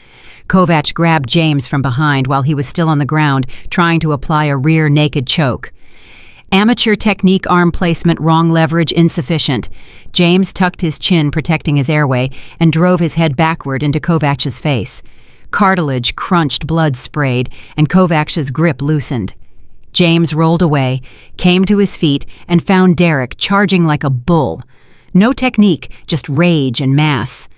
Kovacs grabbed James from behind while he was still on the ground, trying to apply a rear naked choke. Amateur technique, arm placement, wrong leverage, insufficient. James tucked his chin, protecting his airway, and drove his head backward into Kovacs's face. Cartilage crunched, blood sprayed, and Kovacs's grip loosened. James rolled away, came to his feet, and found Derek charging like a bull. No technique, just rage and mass.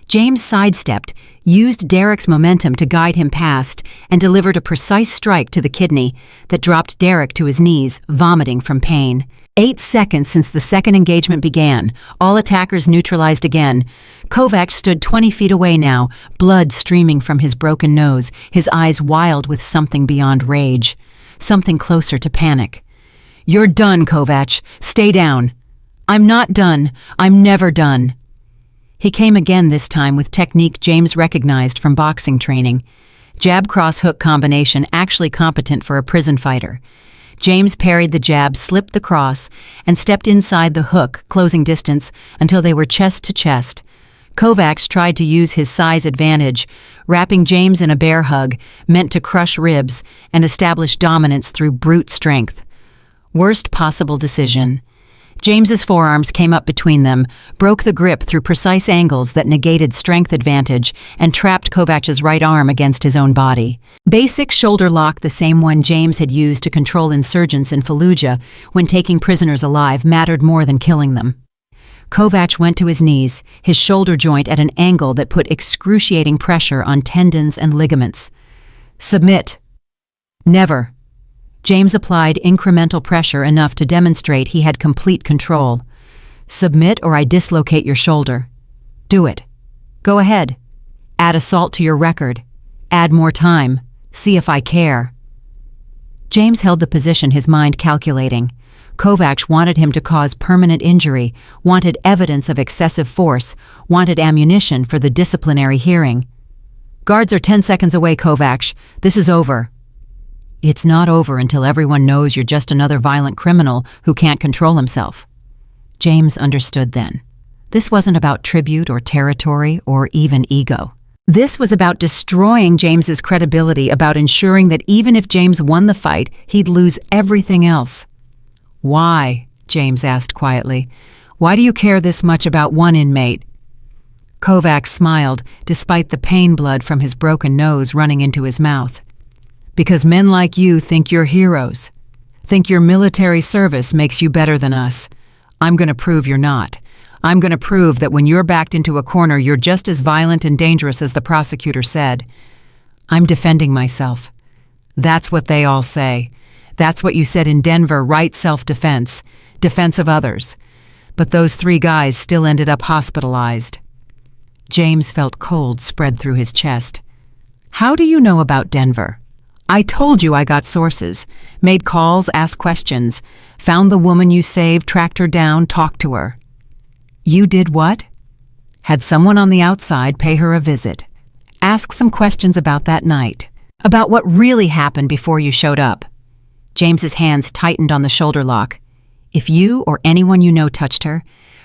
James sidestepped, used Derek's momentum to guide him past, and delivered a precise strike to the kidney that dropped Derek to his knees, vomiting from pain. 8 seconds since the second engagement began, all attackers neutralized again. Kovacs stood 20 feet away now, blood streaming from his broken nose, his eyes wild with something beyond rage, something closer to panic. "You're done, Kovacs. Stay down." "I'm not done. I'm never done." He came again, this time with technique James recognized from boxing training. Jab-cross-hook combination, actually competent for a prison fighter. James parried the jab, slipped the cross, and stepped inside the hook, closing distance, until they were chest to chest. Kovacs tried to use his size advantage, wrapping James in a bear hug, meant to crush ribs and establish dominance through brute strength. Worst possible decision. James's forearms came up between them, broke the grip through precise angles that negated strength advantage, and trapped Kovacs's right arm against his own body. Basic shoulder lock, the same one James had used to control insurgents in Fallujah when taking prisoners alive, mattered more than killing them. Kovacs went to his knees, his shoulder joint at an angle that put excruciating pressure on tendons and ligaments. "Submit." "Never." James applied incremental pressure enough to demonstrate he had complete control. "Submit or I dislocate your shoulder." "Do it." "Go ahead. Add assault to your record. Add more time. See if I care." James held the position, his mind calculating. Kovacs wanted him to cause permanent injury, wanted evidence of excessive force, wanted ammunition for the disciplinary hearing. "Guards are 10 seconds away, Kovacs. This is over." "It's not over until everyone knows you're just another violent criminal who can't control himself." James understood then. This wasn't about tribute or territory or even ego. This was about destroying James's credibility, about ensuring that even if James won the fight, he'd lose everything else. "Why?" James asked quietly. "Why do you care this much about one inmate?" Kovacs smiled, despite the pain blood from his broken nose running into his mouth. Because men like you think you're heroes. Think your military service makes you better than us. I'm going to prove you're not. I'm going to prove that when you're backed into a corner, you're just as violent and dangerous as the prosecutor said. I'm defending myself. That's what they all say. That's what you said in Denver, right? Self-defense. Defense of others. But those 3 guys still ended up hospitalized. James felt cold spread through his chest. How do you know about Denver? I told you I got sources. Made calls, asked questions. Found the woman you saved, tracked her down, talked to her. You did what? Had someone on the outside pay her a visit. Ask some questions about that night. About what really happened before you showed up. James's hands tightened on the shoulder lock. If you or anyone you know touched her,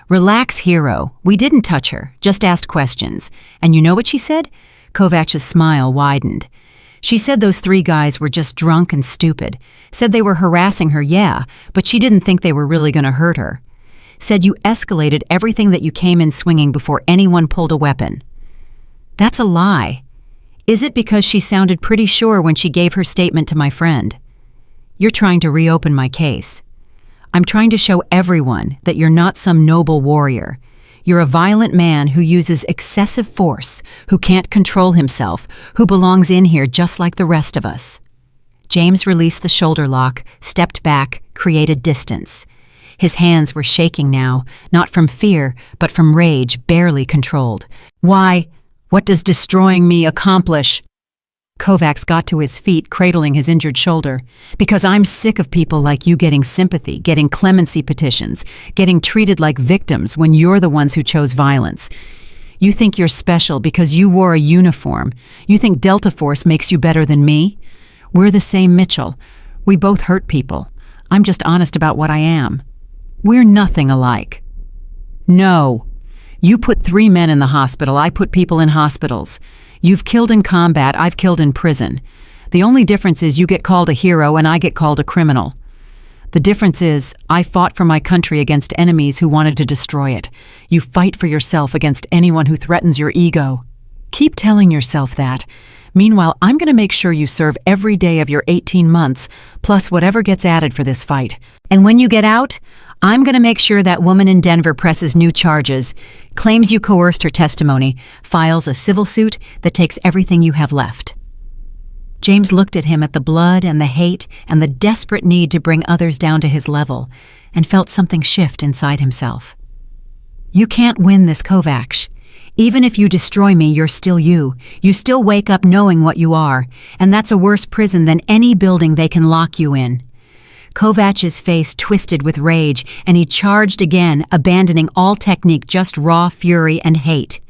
relax, hero. We didn't touch her, just asked questions. And you know what she said? Kovacs' smile widened. She said those 3 guys were just drunk and stupid. Said they were harassing her, yeah, but she didn't think they were really going to hurt her. Said you escalated everything that you came in swinging before anyone pulled a weapon. That's a lie. Is it because she sounded pretty sure when she gave her statement to my friend? You're trying to reopen my case. I'm trying to show everyone that you're not some noble warrior. You're a violent man who uses excessive force, who can't control himself, who belongs in here just like the rest of us. James released the shoulder lock, stepped back, created distance. His hands were shaking now, not from fear, but from rage, barely controlled. Why? What does destroying me accomplish? Kovacs got to his feet, cradling his injured shoulder. Because I'm sick of people like you getting sympathy, getting clemency petitions, getting treated like victims when you're the ones who chose violence. You think you're special because you wore a uniform. You think Delta Force makes you better than me? We're the same Mitchell. We both hurt people. I'm just honest about what I am. We're nothing alike. No. You put 3 men in the hospital, I put people in hospitals. You've killed in combat, I've killed in prison. The only difference is you get called a hero and I get called a criminal. The difference is I fought for my country against enemies who wanted to destroy it. You fight for yourself against anyone who threatens your ego. Keep telling yourself that. Meanwhile, I'm going to make sure you serve every day of your 18 months, plus whatever gets added for this fight. And when you get out, I'm going to make sure that woman in Denver presses new charges, claims you coerced her testimony, files a civil suit that takes everything you have left. James looked at him at the blood and the hate and the desperate need to bring others down to his level, and felt something shift inside himself. You can't win this, Kovacs. Even if you destroy me, you're still you. You still wake up knowing what you are, and that's a worse prison than any building they can lock you in. Kovacs' face twisted with rage, and he charged again, abandoning all technique, just raw fury and hate.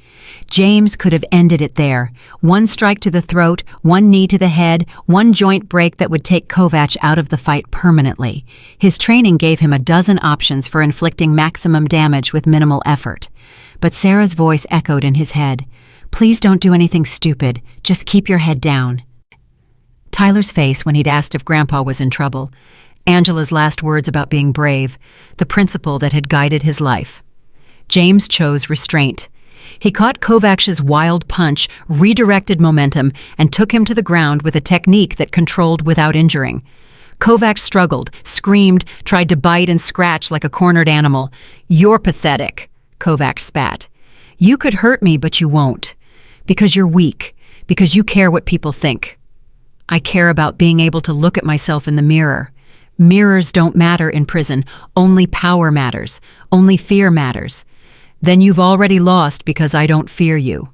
James could have ended it there. 1 strike to the throat, 1 knee to the head, 1 joint break that would take Kovacs out of the fight permanently. His training gave him a dozen options for inflicting maximum damage with minimal effort. But Sarah's voice echoed in his head. Please don't do anything stupid. Just keep your head down. Tyler's face when he'd asked if Grandpa was in trouble. Angela's last words about being brave, the principle that had guided his life. James chose restraint. He caught Kovacs' wild punch, redirected momentum, and took him to the ground with a technique that controlled without injuring. Kovacs struggled, screamed, tried to bite and scratch like a cornered animal. You're pathetic, Kovacs spat. You could hurt me, but you won't. Because you're weak. Because you care what people think. I care about being able to look at myself in the mirror. Mirrors don't matter in prison. Only power matters. Only fear matters. Then you've already lost because I don't fear you.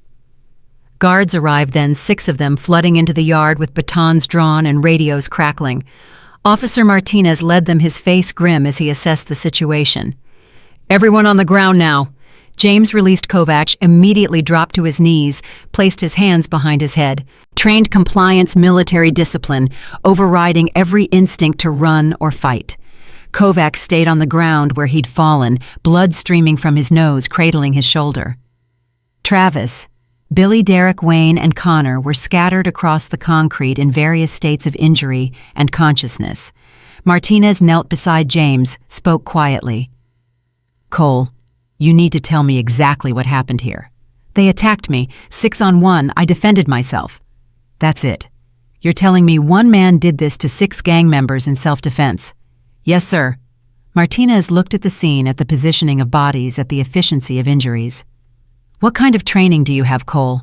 Guards arrived then, 6 of them flooding into the yard with batons drawn and radios crackling. Officer Martinez led them, his face grim as he assessed the situation. Everyone on the ground now. James released Kovacs, immediately dropped to his knees, placed his hands behind his head. Trained compliance, military discipline, overriding every instinct to run or fight. Kovacs stayed on the ground where he'd fallen, blood streaming from his nose, cradling his shoulder. Travis, Billy, Derek, Wayne, and Connor were scattered across the concrete in various states of injury and consciousness. Martinez knelt beside James, spoke quietly. Cole, you need to tell me exactly what happened here. They attacked me, 6-on-1, I defended myself. That's it. You're telling me one man did this to 6 gang members in self-defense? Yes, sir. Martinez looked at the scene, at the positioning of bodies, at the efficiency of injuries. What kind of training do you have, Cole?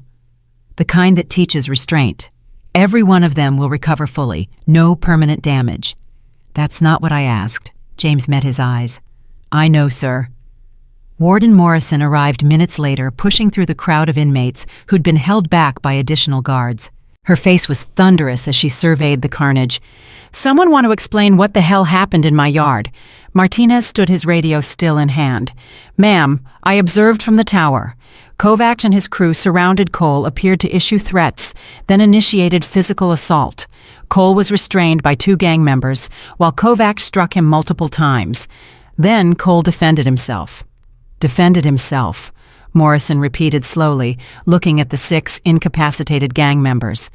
The kind that teaches restraint. Every one of them will recover fully, no permanent damage. That's not what I asked. James met his eyes. I know, sir. Warden Morrison arrived minutes later, pushing through the crowd of inmates who'd been held back by additional guards. Her face was thunderous as she surveyed the carnage. Someone want to explain what the hell happened in my yard? Martinez stood, his radio still in hand. Ma'am, I observed from the tower. Kovacs and his crew surrounded Cole, appeared to issue threats, then initiated physical assault. Cole was restrained by 2 gang members, while Kovacs struck him multiple times. Then Cole defended himself. Defended himself, Morrison repeated slowly, looking at the 6 incapacitated gang members.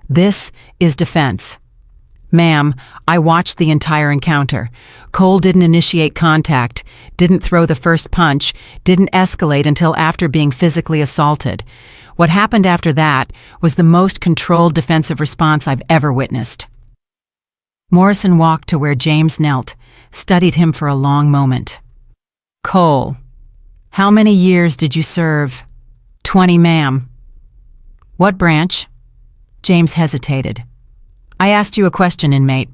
This is defense. Ma'am, I watched the entire encounter. Cole didn't initiate contact, didn't throw the first punch, didn't escalate until after being physically assaulted. What happened after that was the most controlled defensive response I've ever witnessed. Morrison walked to where James knelt, studied him for a long moment. Cole, how many years did you serve? 20, ma'am. What branch? James hesitated. I asked you a question, inmate.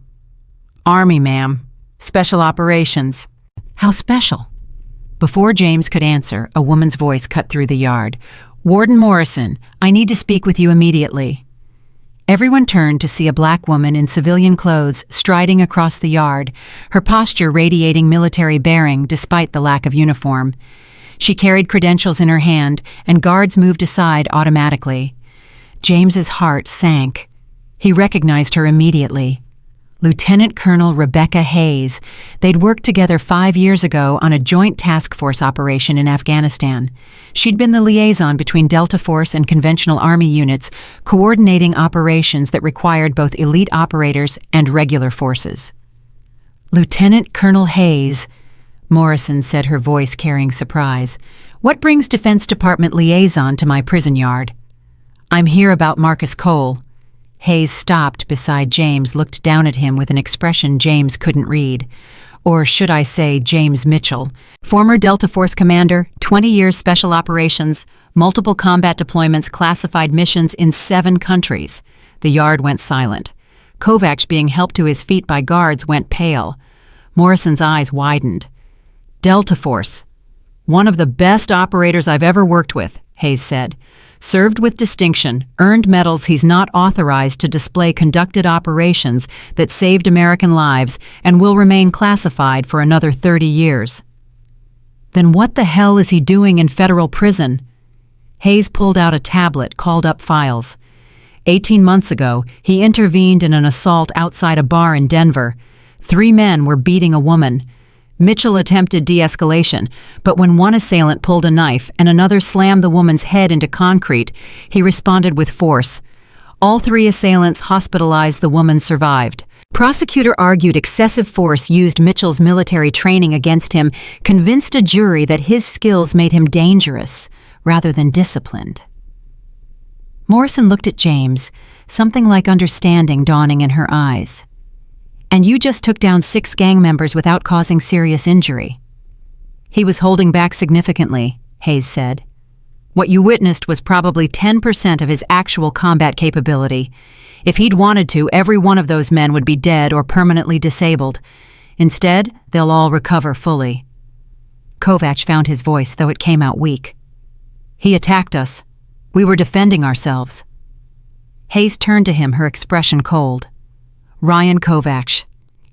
Army, ma'am. Special operations. How special? Before James could answer, a woman's voice cut through the yard. Warden Morrison, I need to speak with you immediately. Everyone turned to see a black woman in civilian clothes striding across the yard, her posture radiating military bearing despite the lack of uniform. She carried credentials in her hand, and guards moved aside automatically. James's heart sank. He recognized her immediately. Lieutenant Colonel Rebecca Hayes. They'd worked together 5 years ago on a joint task force operation in Afghanistan. She'd been the liaison between Delta Force and conventional Army units, coordinating operations that required both elite operators and regular forces. Lieutenant Colonel Hayes, Morrison said, her voice carrying surprise. What brings Defense Department liaison to my prison yard? I'm here about Marcus Cole. Hayes stopped beside James, looked down at him with an expression James couldn't read. Or should I say James Mitchell, former Delta Force commander, 20 years special operations, multiple combat deployments, classified missions in 7 countries. The yard went silent. Kovacs, being helped to his feet by guards, went pale. Morrison's eyes widened. Delta Force. One of the best operators I've ever worked with, Hayes said. Served with distinction, earned medals he's not authorized to display, conducted operations that saved American lives, and will remain classified for another 30 years. Then what the hell is he doing in federal prison? Hayes pulled out a tablet, called up files. 18 months ago, he intervened in an assault outside a bar in Denver. 3 men were beating a woman. Mitchell attempted de-escalation, but when one assailant pulled a knife and another slammed the woman's head into concrete, he responded with force. All 3 assailants hospitalized. The woman survived. Prosecutor argued excessive force used Mitchell's military training against him, convinced a jury that his skills made him dangerous rather than disciplined. Morrison looked at James, something like understanding dawning in her eyes. And you just took down 6 gang members without causing serious injury. He was holding back significantly, Hayes said. What you witnessed was probably 10% of his actual combat capability. If he'd wanted to, every one of those men would be dead or permanently disabled. Instead, they'll all recover fully. Kovacs found his voice, though it came out weak. He attacked us. We were defending ourselves. Hayes turned to him, her expression cold. Ryan Kovacs,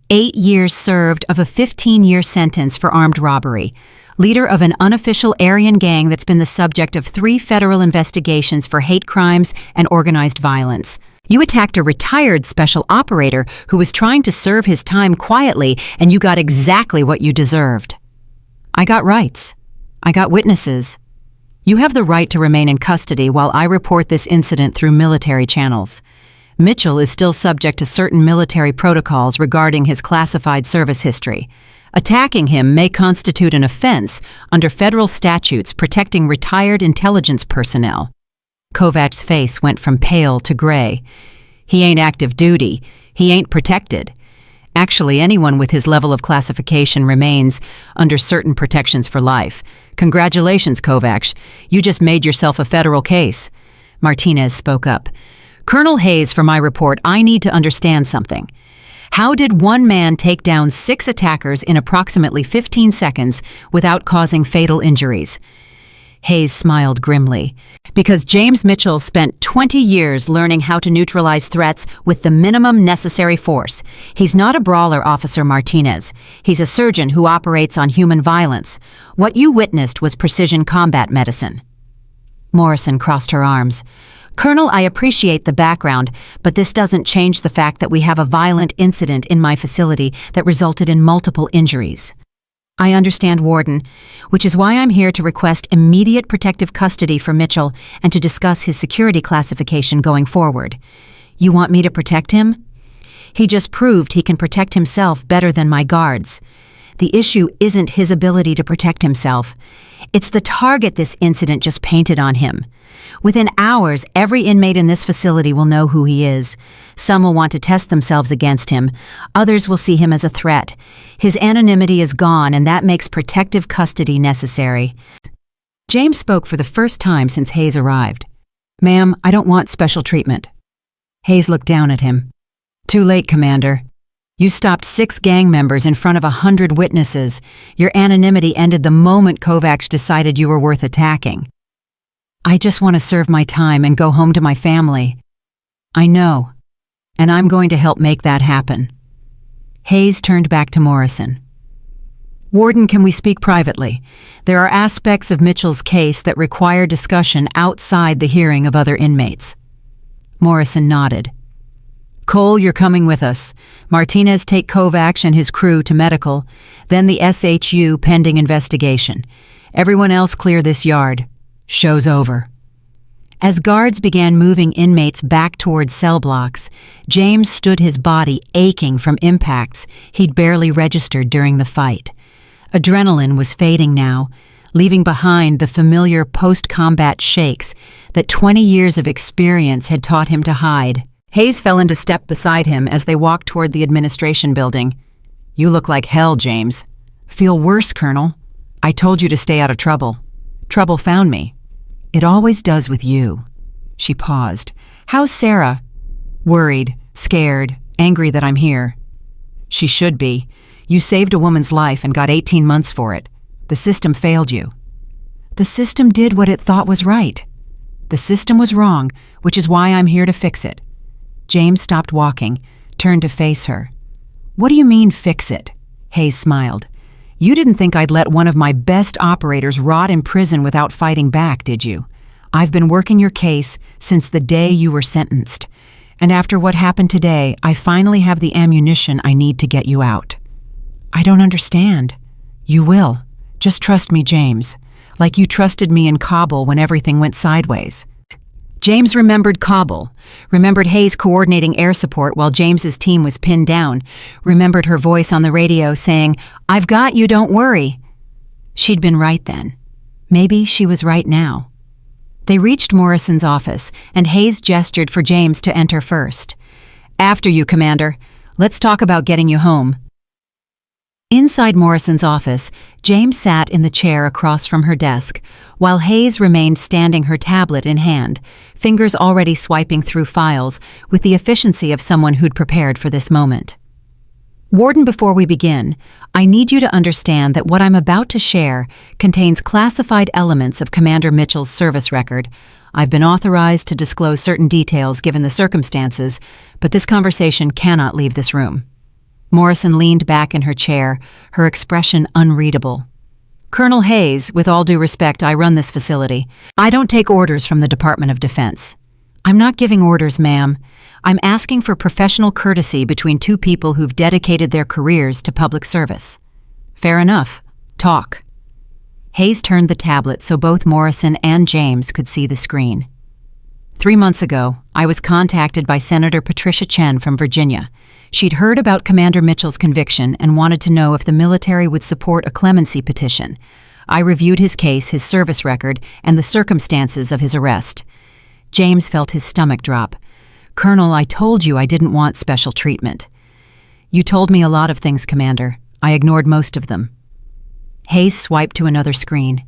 8 years served of a 15-year sentence for armed robbery, leader of an unofficial Aryan gang that's been the subject of 3 federal investigations for hate crimes and organized violence. You attacked a retired special operator who was trying to serve his time quietly, and you got exactly what you deserved. I got rights. I got witnesses. You have the right to remain in custody while I report this incident through military channels. Mitchell is still subject to certain military protocols regarding his classified service history. Attacking him may constitute an offense under federal statutes protecting retired intelligence personnel. Kovach's face went from pale to gray. He ain't active duty. He ain't protected. Actually, anyone with his level of classification remains under certain protections for life. Congratulations, Kovach. You just made yourself a federal case. Martinez spoke up. Colonel Hayes, for my report, I need to understand something. How did one man take down 6 attackers in approximately 15 seconds without causing fatal injuries? Hayes smiled grimly. Because James Mitchell spent 20 years learning how to neutralize threats with the minimum necessary force. He's not a brawler, Officer Martinez. He's a surgeon who operates on human violence. What you witnessed was precision combat medicine. Morrison crossed her arms. Colonel, I appreciate the background, but this doesn't change the fact that we have a violent incident in my facility that resulted in multiple injuries. I understand, Warden, which is why I'm here to request immediate protective custody for Mitchell and to discuss his security classification going forward. You want me to protect him? He just proved he can protect himself better than my guards. The issue isn't his ability to protect himself. It's the target this incident just painted on him. Within hours, every inmate in this facility will know who he is. Some will want to test themselves against him. Others will see him as a threat. His anonymity is gone, and that makes protective custody necessary. James spoke for the first time since Hayes arrived. Ma'am, I don't want special treatment. Hayes looked down at him. Too late, Commander. You stopped 6 gang members in front of 100 witnesses. Your anonymity ended the moment Kovach decided you were worth attacking. I just want to serve my time and go home to my family. I know, and I'm going to help make that happen. Hayes turned back to Morrison. Warden, can we speak privately? There are aspects of Mitchell's case that require discussion outside the hearing of other inmates. Morrison nodded. Cole, you're coming with us. Martinez, take Kovach and his crew to medical, then the SHU pending investigation. Everyone else clear this yard. Show's over. As guards began moving inmates back toward cell blocks, James stood his body aching from impacts he'd barely registered during the fight. Adrenaline was fading now, leaving behind the familiar post-combat shakes that 20 years of experience had taught him to hide. Hayes fell into step beside him as they walked toward the administration building. You look like hell, James. Feel worse, Colonel. I told you to stay out of trouble. Trouble found me. It always does with you. She paused. How's Sarah? Worried, scared, angry that I'm here. She should be. You saved a woman's life and got 18 months for it. The system failed you. The system did what it thought was right. The system was wrong, which is why I'm here to fix it. James stopped walking, turned to face her. What do you mean, fix it? Hayes smiled. You didn't think I'd let one of my best operators rot in prison without fighting back, did you? I've been working your case since the day you were sentenced. And after what happened today, I finally have the ammunition I need to get you out. I don't understand. You will. Just trust me, James. Like you trusted me in Kabul when everything went sideways. James remembered Kabul, remembered Hayes coordinating air support while James's team was pinned down, remembered her voice on the radio saying, I've got you, don't worry. She'd been right then. Maybe she was right now. They reached Morrison's office, and Hayes gestured for James to enter first. After you, Commander. Let's talk about getting you home. Inside Morrison's office, James sat in the chair across from her desk, while Hayes remained standing, her tablet in hand, fingers already swiping through files with the efficiency of someone who'd prepared for this moment. Warden, before we begin, I need you to understand that what I'm about to share contains classified elements of Commander Mitchell's service record. I've been authorized to disclose certain details given the circumstances, but this conversation cannot leave this room. Morrison leaned back in her chair, her expression unreadable. Colonel Hayes, with all due respect, I run this facility. I don't take orders from the Department of Defense. I'm not giving orders, ma'am. I'm asking for professional courtesy between two people who've dedicated their careers to public service. Fair enough. Talk. Hayes turned the tablet so both Morrison and James could see the screen. 3 months ago, I was contacted by Senator Patricia Chen from Virginia. She'd heard about Commander Mitchell's conviction and wanted to know if the military would support a clemency petition. I reviewed his case, his service record, and the circumstances of his arrest. James felt his stomach drop. "Colonel, I told you I didn't want special treatment." "You told me a lot of things, Commander. I ignored most of them." Hayes swiped to another screen.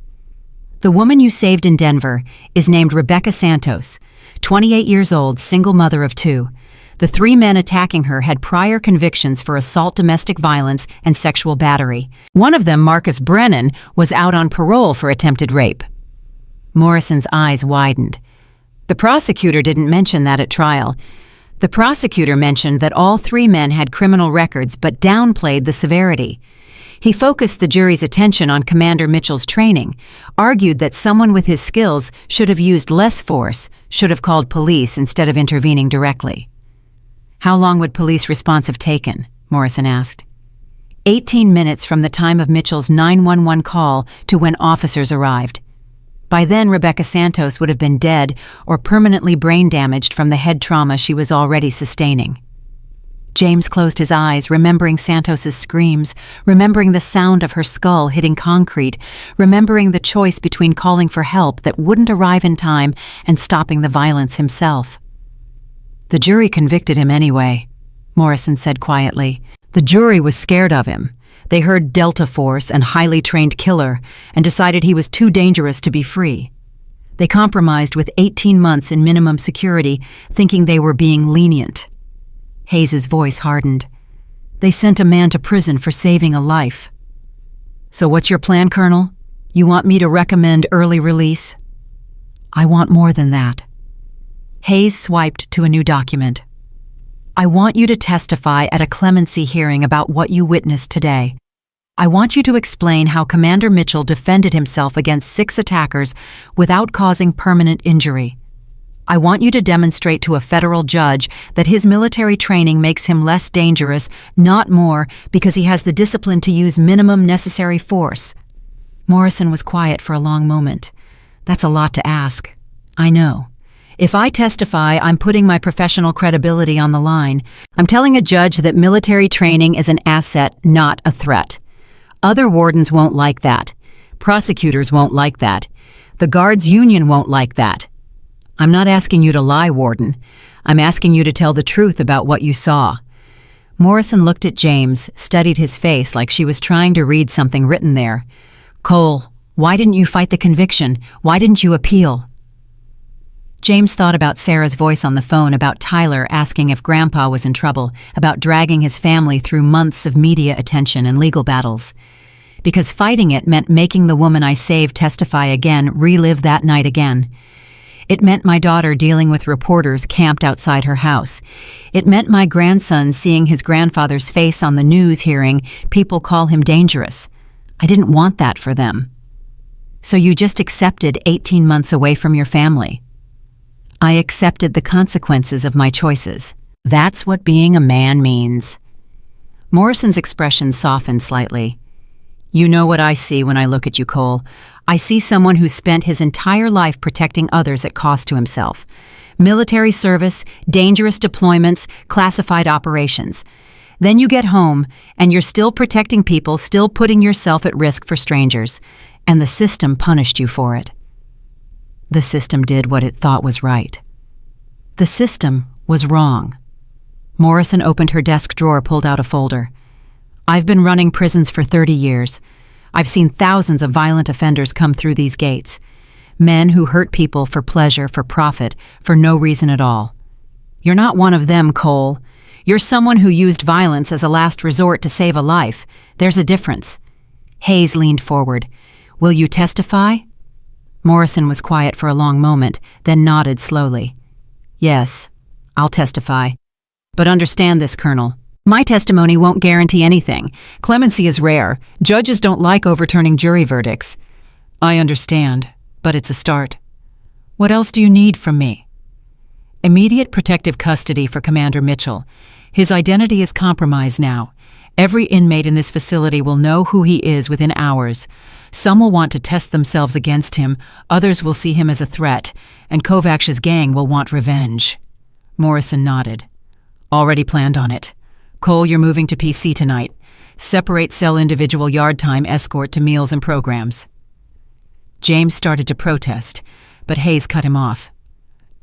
"The woman you saved in Denver is named Rebecca Santos, 28 years old, single mother of 2. The 3 men attacking her had prior convictions for assault, domestic violence, and sexual battery. One of them, Marcus Brennan, was out on parole for attempted rape." Morrison's eyes widened. "The prosecutor didn't mention that at trial. The prosecutor mentioned that all 3 men had criminal records but downplayed the severity. He focused the jury's attention on Commander Mitchell's training, argued that someone with his skills should have used less force, should have called police instead of intervening directly." "How long would police response have taken?" Morrison asked. 18 minutes from the time of Mitchell's 911 call to when officers arrived. By then, Rebecca Santos would have been dead or permanently brain damaged from the head trauma she was already sustaining. James closed his eyes, remembering Santos's screams, remembering the sound of her skull hitting concrete, remembering the choice between calling for help that wouldn't arrive in time and stopping the violence himself. "The jury convicted him anyway," Morrison said quietly. "The jury was scared of him. They heard Delta Force and highly trained killer and decided he was too dangerous to be free. They compromised with 18 months in minimum security, thinking they were being lenient." Hayes's voice hardened. "They sent a man to prison for saving a life." "So what's your plan, Colonel? You want me to recommend early release?" "I want more than that." Hayes swiped to a new document. "I want you to testify at a clemency hearing about what you witnessed today. I want you to explain how Commander Mitchell defended himself against 6 attackers without causing permanent injury. I want you to demonstrate to a federal judge that his military training makes him less dangerous, not more, because he has the discipline to use minimum necessary force." Morrison was quiet for a long moment. "That's a lot to ask." "I know. If I testify, I'm putting my professional credibility on the line. I'm telling a judge that military training is an asset, not a threat. Other wardens won't like that. Prosecutors won't like that. The guards union won't like that. I'm not asking you to lie, Warden. I'm asking you to tell the truth about what you saw." Morrison looked at James, studied his face like she was trying to read something written there. "Cole, why didn't you fight the conviction? Why didn't you appeal?" James thought about Sarah's voice on the phone, about Tyler asking if Grandpa was in trouble, about dragging his family through months of media attention and legal battles. Because fighting it meant making the woman I saved testify again, relive that night again. It meant my daughter dealing with reporters camped outside her house. It meant my grandson seeing his grandfather's face on the news, hearing people call him dangerous. I didn't want that for them. "So you just accepted 18 months away from your family?" "I accepted the consequences of my choices. That's what being a man means." Morrison's expression softened slightly. "You know what I see when I look at you, Cole. I see someone who spent his entire life protecting others at cost to himself. Military service, dangerous deployments, classified operations. Then you get home, and you're still protecting people, still putting yourself at risk for strangers. And the system punished you for it." "The system did what it thought was right." "The system was wrong." Morrison opened her desk drawer, pulled out a folder. "I've been running prisons for 30 years. I've seen thousands of violent offenders come through these gates. Men who hurt people for pleasure, for profit, for no reason at all. You're not one of them, Cole. You're someone who used violence as a last resort to save a life. There's a difference." Hayes leaned forward. "Will you testify?" Morrison was quiet for a long moment, then nodded slowly. "Yes, I'll testify. But understand this, Colonel. My testimony won't guarantee anything. Clemency is rare. Judges don't like overturning jury verdicts." "I understand, but it's a start. What else do you need from me?" "Immediate protective custody for Commander Mitchell. His identity is compromised now, Every inmate in this facility will know who he is within hours. Some will want to test themselves against him, others will see him as a threat, and Kovacs's gang will want revenge. Morrison nodded. Already planned on it. Cole, you're moving to PC tonight. Separate cell individual yard time escort to meals and programs. James started to protest, but Hayes cut him off.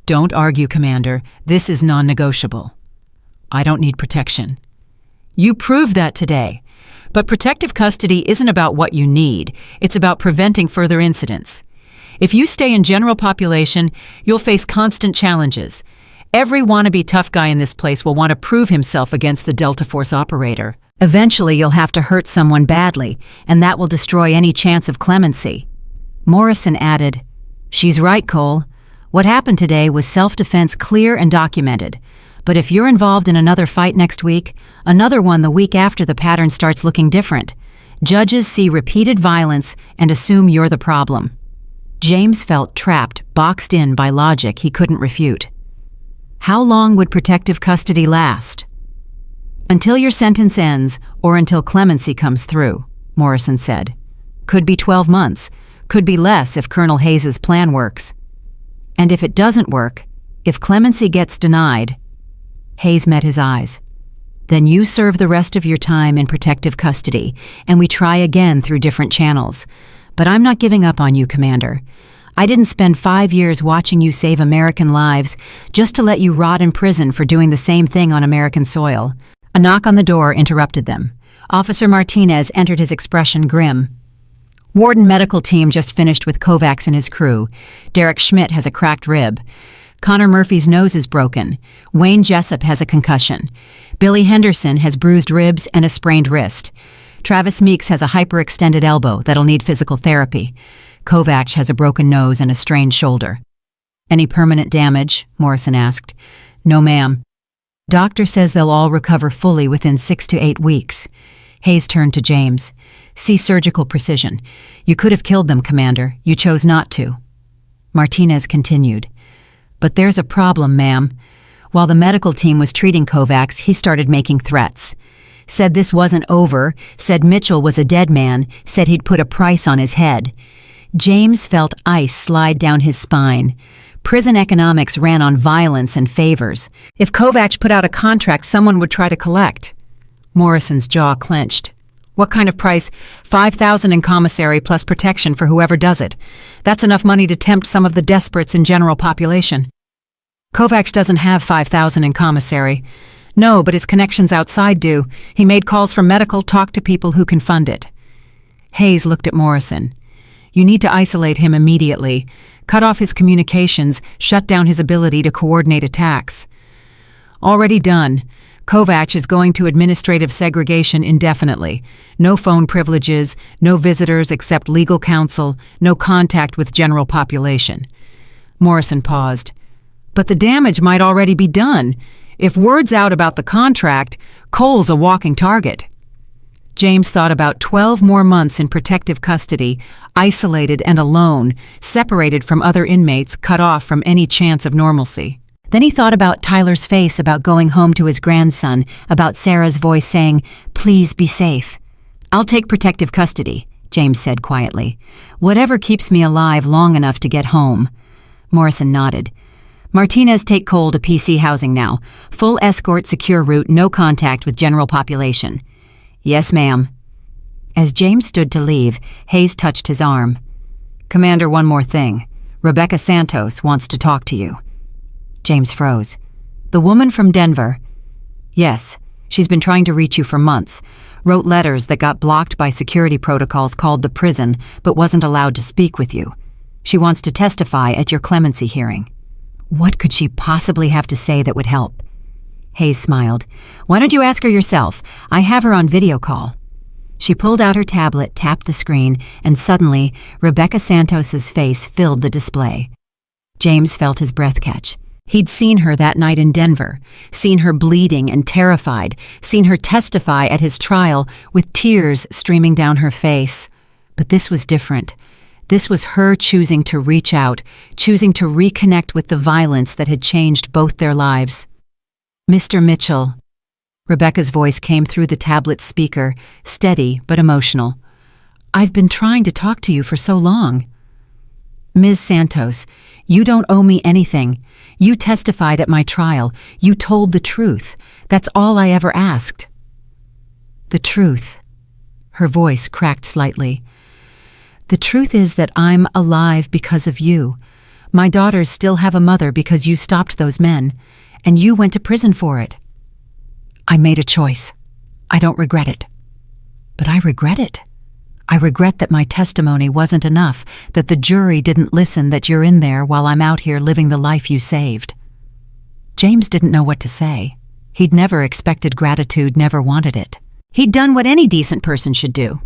Don't argue, Commander. This is non-negotiable. I don't need protection. You proved that today. But protective custody isn't about what you need. It's about preventing further incidents. If you stay in general population, you'll face constant challenges. Every wannabe tough guy in this place will want to prove himself against the Delta Force operator. Eventually, you'll have to hurt someone badly, and that will destroy any chance of clemency. Morrison added, She's right, Cole. What happened today was self-defense, clear and documented. But if you're involved in another fight next week, another one the week after, the pattern starts looking different. Judges see repeated violence and assume you're the problem. James felt trapped, boxed in by logic he couldn't refute. How long would protective custody last? Until your sentence ends or until clemency comes through, Morrison said. Could be 12 months, could be less if Colonel Hayes's plan works. And if it doesn't work, if clemency gets denied, Hayes met his eyes. Then you serve the rest of your time in protective custody, and we try again through different channels. But I'm not giving up on you, Commander. I didn't spend 5 years watching you save American lives just to let you rot in prison for doing the same thing on American soil. A knock on the door interrupted them. Officer Martinez entered, his expression grim. Warden medical team just finished with Kovacs and his crew. Derek Schmidt has a cracked rib. Connor Murphy's nose is broken. Wayne Jessup has a concussion. Billy Henderson has bruised ribs and a sprained wrist. Travis Meeks has a hyperextended elbow that'll need physical therapy. Kovacs has a broken nose and a strained shoulder. Any permanent damage? Morrison asked. No, ma'am. Doctor says they'll all recover fully within 6 to 8 weeks. Hayes turned to James. See surgical precision. You could have killed them, Commander. You chose not to. Martinez continued. But there's a problem, ma'am. While the medical team was treating Kovacs, he started making threats. Said this wasn't over, said Mitchell was a dead man, said he'd put a price on his head. James felt ice slide down his spine. Prison economics ran on violence and favors. If Kovacs put out a contract, someone would try to collect. Morrison's jaw clenched. What kind of price? $5,000 in commissary plus protection for whoever does it. That's enough money to tempt some of the desperates in general population. Kovacs doesn't have $5,000 in commissary. No, but his connections outside do. He made calls for medical, talked to people who can fund it. Hayes looked at Morrison. You need to isolate him immediately. Cut off his communications, shut down his ability to coordinate attacks. Already done. Kovacs is going to administrative segregation indefinitely. No phone privileges, no visitors except legal counsel, no contact with general population. Morrison paused. But the damage might already be done. If word's out about the contract, Cole's a walking target. James thought about 12 more months in protective custody, isolated and alone, separated from other inmates, cut off from any chance of normalcy. Then he thought about Tyler's face, about going home to his grandson, about Sarah's voice saying, "Please be safe." "I'll take protective custody," James said quietly. "Whatever keeps me alive long enough to get home." Morrison nodded. "Martinez, take Cole to PC housing now. Full escort, secure route, no contact with general population." "Yes, ma'am." As James stood to leave, Hayes touched his arm. "Commander, one more thing. Rebecca Santos wants to talk to you." James froze. "The woman from Denver?" "Yes. She's been trying to reach you for months. Wrote letters that got blocked by security protocols called the prison, but wasn't allowed to speak with you. She wants to testify at your clemency hearing." What could she possibly have to say that would help? Hayes smiled. "Why don't you ask her yourself? I have her on video call." She pulled out her tablet, tapped the screen, and suddenly, Rebecca Santos's face filled the display. James felt his breath catch. He'd seen her that night in Denver, seen her bleeding and terrified, seen her testify at his trial with tears streaming down her face. But this was different. This was her choosing to reach out, choosing to reconnect with the violence that had changed both their lives. "Mr. Mitchell." Rebecca's voice came through the tablet speaker, steady but emotional. "I've been trying to talk to you for so long." "Ms. Santos, you don't owe me anything. You testified at my trial. You told the truth. That's all I ever asked." "The truth." Her voice cracked slightly. "The truth is that I'm alive because of you. My daughters still have a mother because you stopped those men, and you went to prison for it." "I made a choice. I don't regret it." "But I regret it. I regret that my testimony wasn't enough, that the jury didn't listen, that you're in there while I'm out here living the life you saved." James didn't know what to say. He'd never expected gratitude, never wanted it. He'd done what any decent person should do.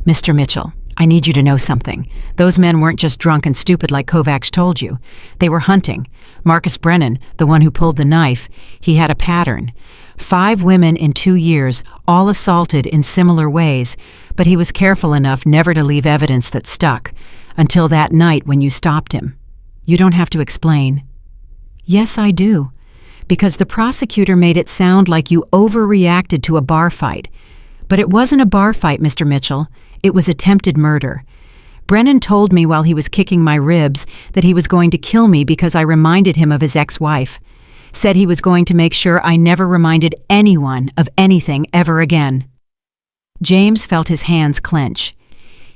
"Mr. Mitchell, I need you to know something. Those men weren't just drunk and stupid like Kovacs told you. They were hunting. Marcus Brennan, the one who pulled the knife, he had a pattern. 5 women in 2 years, all assaulted in similar ways, but he was careful enough never to leave evidence that stuck, until that night when you stopped him. You don't have to explain." "Yes, I do. Because the prosecutor made it sound like you overreacted to a bar fight. But it wasn't a bar fight, Mr. Mitchell. It was attempted murder. Brennan told me while he was kicking my ribs that he was going to kill me because I reminded him of his ex-wife. Said he was going to make sure I never reminded anyone of anything ever again." James felt his hands clench.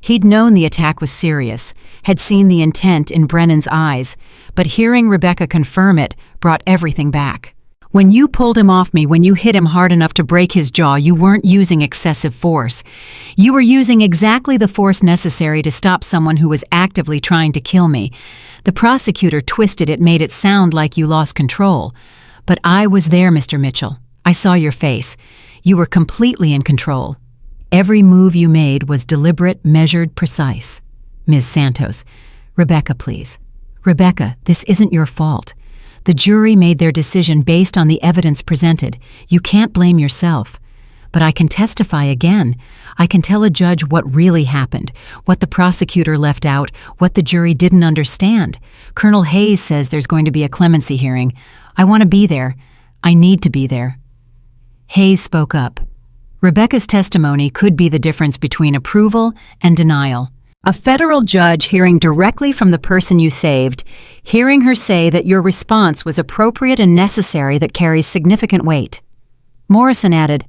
He'd known the attack was serious, had seen the intent in Brennan's eyes, but hearing Rebecca confirm it brought everything back. "When you pulled him off me, when you hit him hard enough to break his jaw, you weren't using excessive force. You were using exactly the force necessary to stop someone who was actively trying to kill me. The prosecutor twisted it, made it sound like you lost control. But I was there, Mr. Mitchell. I saw your face. You were completely in control. Every move you made was deliberate, measured, precise." "Ms. Santos." "Rebecca, please." "Rebecca, this isn't your fault. The jury made their decision based on the evidence presented. You can't blame yourself. But I can testify again. I can tell a judge what really happened, what the prosecutor left out, what the jury didn't understand. Colonel Hayes says there's going to be a clemency hearing. I want to be there. I need to be there." Hayes spoke up. Rebecca's testimony could be the difference between approval and denial. A federal judge hearing directly from the person you saved, hearing her say that your response was appropriate and necessary, that carries significant weight. Morrison added,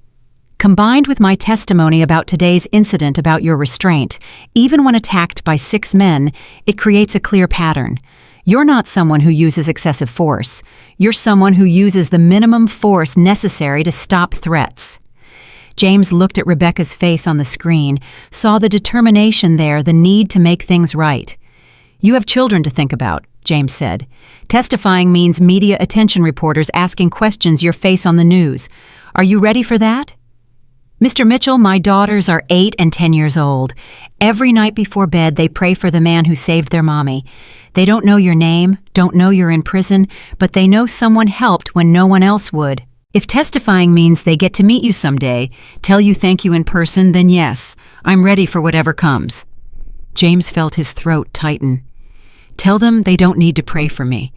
"Combined with my testimony about today's incident about your restraint, even when attacked by 6 men, it creates a clear pattern. You're not someone who uses excessive force. You're someone who uses the minimum force necessary to stop threats." James looked at Rebecca's face on the screen, saw the determination there, the need to make things right. "You have children to think about," James said. "Testifying means media attention reporters asking questions your face on the news. Are you ready for that?" "Mr. Mitchell, my daughters are 8 and 10 years old. Every night before bed, they pray for the man who saved their mommy. They don't know your name, don't know you're in prison, but they know someone helped when no one else would. If testifying means they get to meet you someday, tell you thank you in person, then yes, I'm ready for whatever comes." James felt his throat tighten. "Tell them they don't need to pray for me.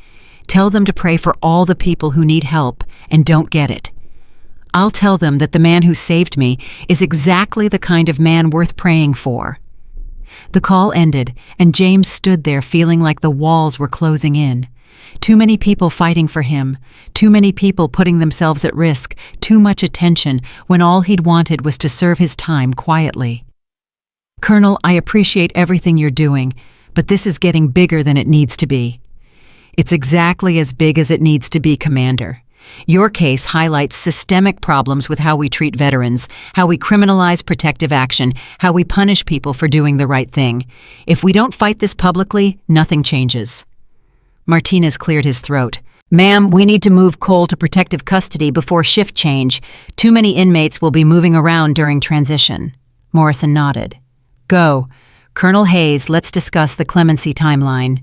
Tell them to pray for all the people who need help and don't get it. I'll tell them that the man who saved me is exactly the kind of man worth praying for." The call ended, and James stood there feeling like the walls were closing in. Too many people fighting for him, too many people putting themselves at risk, too much attention when all he'd wanted was to serve his time quietly. "Colonel, I appreciate everything you're doing, but this is getting bigger than it needs to be." "It's exactly as big as it needs to be, Commander. Your case highlights systemic problems with how we treat veterans, how we criminalize protective action, how we punish people for doing the right thing. If we don't fight this publicly, nothing changes." Martinez cleared his throat. "Ma'am, we need to move Cole to protective custody before shift change. Too many inmates will be moving around during transition." Morrison nodded. "Go. Colonel Hayes, let's discuss the clemency timeline."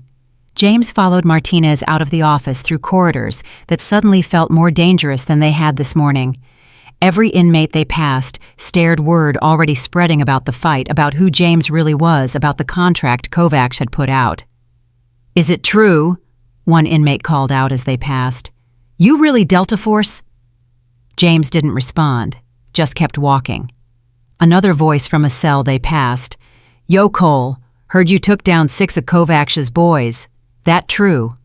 James followed Martinez out of the office through corridors that suddenly felt more dangerous than they had this morning. Every inmate they passed stared, word already spreading about the fight, about who James really was, about the contract Kovacs had put out. "Is it true?" one inmate called out as they passed. "You really Delta Force?" James didn't respond, just kept walking. Another voice from a cell they passed. "Yo, Cole, heard you took down 6 of Kovacs's boys. That true?"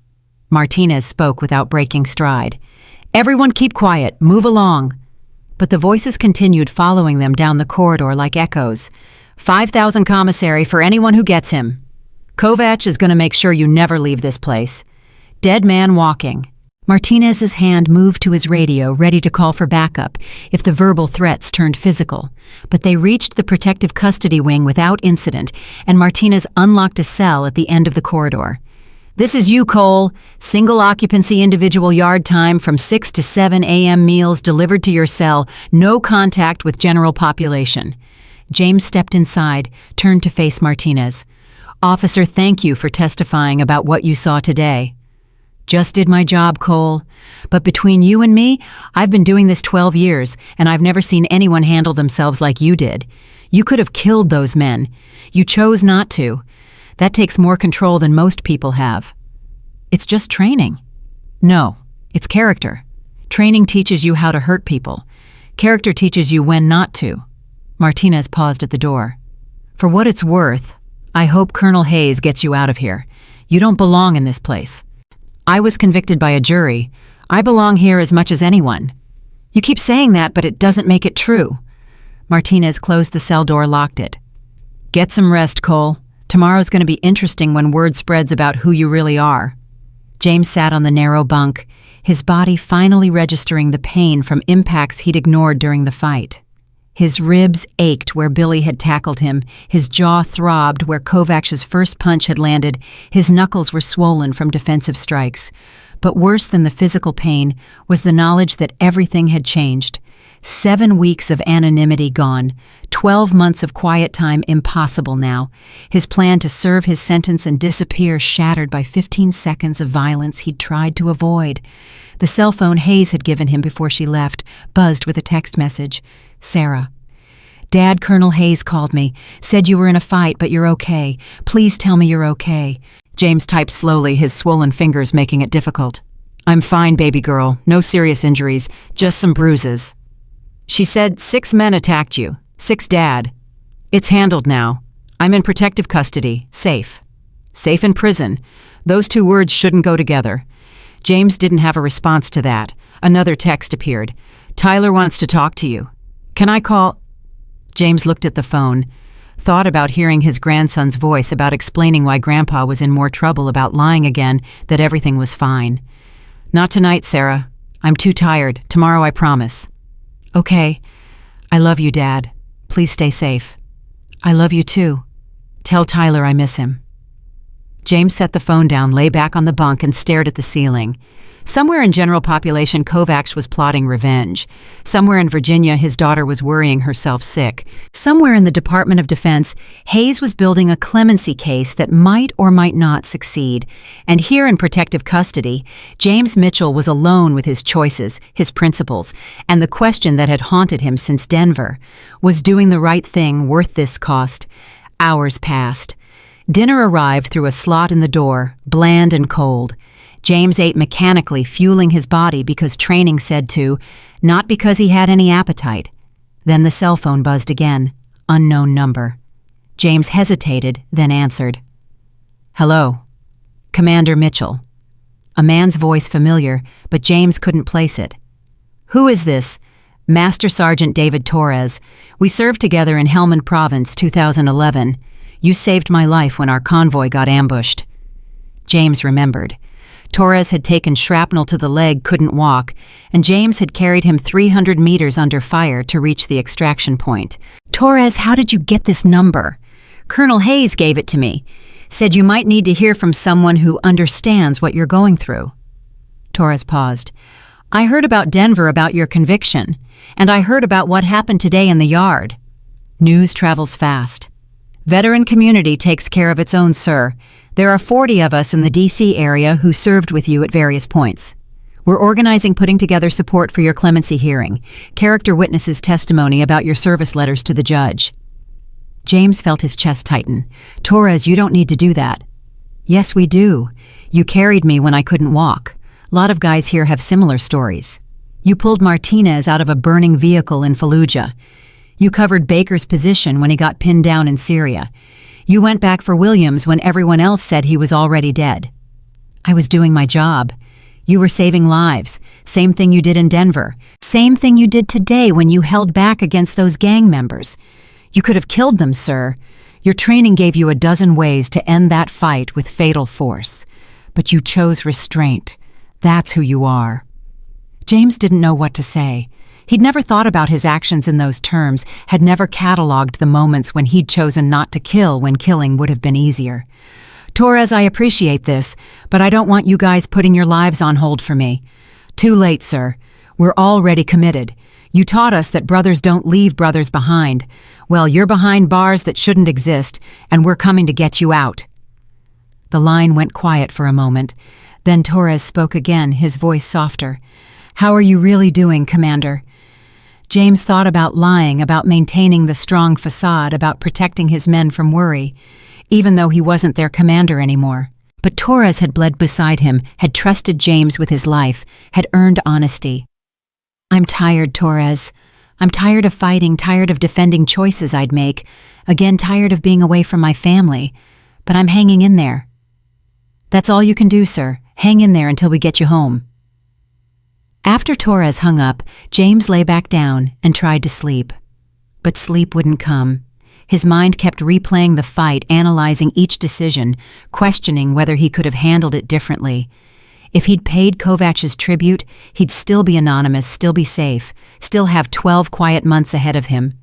Martinez spoke without breaking stride. "Everyone keep quiet, move along." But the voices continued following them down the corridor like echoes. 5,000 commissary for anyone who gets him. Kovacs is going to make sure you never leave this place. Dead man walking. Martinez's hand moved to his radio, ready to call for backup if the verbal threats turned physical. But they reached the protective custody wing without incident, and Martinez unlocked a cell at the end of the corridor. "This is you, Cole. Single occupancy individual yard time from 6 to 7 a.m. meals delivered to your cell. No contact with general population." James stepped inside, turned to face Martinez. "Officer, thank you for testifying about what you saw today." "Just did my job, Cole. But between you and me, I've been doing this 12 years, and I've never seen anyone handle themselves like you did. You could have killed those men. You chose not to. That takes more control than most people have." "It's just training." "No, it's character. Training teaches you how to hurt people. Character teaches you when not to." Martinez paused at the door. "For what it's worth, I hope Colonel Hayes gets you out of here. You don't belong in this place. I was convicted by a jury. I belong here as much as anyone." "You keep saying that, but it doesn't make it true." Martinez closed the cell door, locked it. "Get some rest, Cole. Tomorrow's going to be interesting when word spreads about who you really are." James sat on the narrow bunk, his body finally registering the pain from impacts he'd ignored during the fight. His ribs ached where Billy had tackled him, his jaw throbbed where Kovacs's first punch had landed, his knuckles were swollen from defensive strikes. But worse than the physical pain was the knowledge that everything had changed. 7 weeks of anonymity gone, 12 months of quiet time impossible now, his plan to serve his sentence and disappear shattered by 15 seconds of violence he'd tried to avoid. The cell phone Hayes had given him before she left buzzed with a text message. "Sarah. Dad, Colonel Hayes called me, said you were in a fight, but you're okay. Please tell me you're okay." James typed slowly, his swollen fingers making it difficult. "I'm fine, baby girl. No serious injuries, just some bruises." She said 6 men attacked you. 6 Dad. "It's handled now. I'm in protective custody. Safe. Safe in prison. Those 2 words shouldn't go together." James didn't have a response to that. Another text appeared. "Tyler wants to talk to you. Can I call?" James looked at the phone, thought about hearing his grandson's voice about explaining why Grandpa was in more trouble about lying again, that everything was fine. "Not tonight, Sarah. I'm too tired. Tomorrow, I promise." "Okay. I love you, Dad. Please stay safe." "I love you too. Tell Tyler I miss him." James set the phone down, lay back on the bunk, and stared at the ceiling. Somewhere in general population, Kovacs was plotting revenge. Somewhere in Virginia, his daughter was worrying herself sick. Somewhere in the Department of Defense, Hayes was building a clemency case that might or might not succeed. And here in protective custody, James Mitchell was alone with his choices, his principles, and the question that had haunted him since Denver. Was doing the right thing worth this cost? Hours passed. Dinner arrived through a slot in the door, bland and cold. James ate mechanically, fueling his body because training said to, not because he had any appetite. Then the cell phone buzzed again. Unknown number. James hesitated, then answered. "Hello. Commander Mitchell." A man's voice familiar, but James couldn't place it. "Who is this?" "Master Sergeant David Torres. We served together in Helmand Province, 2011. You saved my life when our convoy got ambushed." James remembered. Torres had taken shrapnel to the leg, couldn't walk, and James had carried him 300 meters under fire to reach the extraction point. "Torres, how did you get this number?" "Colonel Hayes gave it to me. Said you might need to hear from someone who understands what you're going through." Torres paused. "I heard about Denver, about your conviction, and I heard about what happened today in the yard." "News travels fast." "Veteran community takes care of its own, sir. There are 40 of us in the D.C. area who served with you at various points. We're organizing putting together support for your clemency hearing, character witnesses' testimony about your service letters to the judge." James felt his chest tighten. "Torres, you don't need to do that." "Yes, we do. You carried me when I couldn't walk. A lot of guys here have similar stories." You pulled Martinez out of a burning vehicle in Fallujah. You covered Baker's position when he got pinned down in Syria. You went back for Williams when everyone else said he was already dead. I was doing my job. You were saving lives. Same thing you did in Denver. Same thing you did today when you held back against those gang members. You could have killed them, sir. Your training gave you a dozen ways to end that fight with fatal force. But you chose restraint. That's who you are. James didn't know what to say. He'd never thought about his actions in those terms, had never cataloged the moments when he'd chosen not to kill when killing would have been easier. Torres, I appreciate this, but I don't want you guys putting your lives on hold for me. Too late, sir. We're already committed. You taught us that brothers don't leave brothers behind. Well, you're behind bars that shouldn't exist, and we're coming to get you out. The line went quiet for a moment. Then Torres spoke again, his voice softer. How are you really doing, Commander? James thought about lying, about maintaining the strong facade, about protecting his men from worry, even though he wasn't their commander anymore. But Torres had bled beside him, had trusted James with his life, had earned honesty. I'm tired, Torres. I'm tired of fighting, tired of defending choices I'd make, again tired of being away from my family, but I'm hanging in there. That's all you can do, sir. Hang in there until we get you home. After Torres hung up, James lay back down and tried to sleep. But sleep wouldn't come. His mind kept replaying the fight, analyzing each decision, questioning whether he could have handled it differently. If he'd paid Kovach's tribute, he'd still be anonymous, still be safe, still have 12 quiet months ahead of him.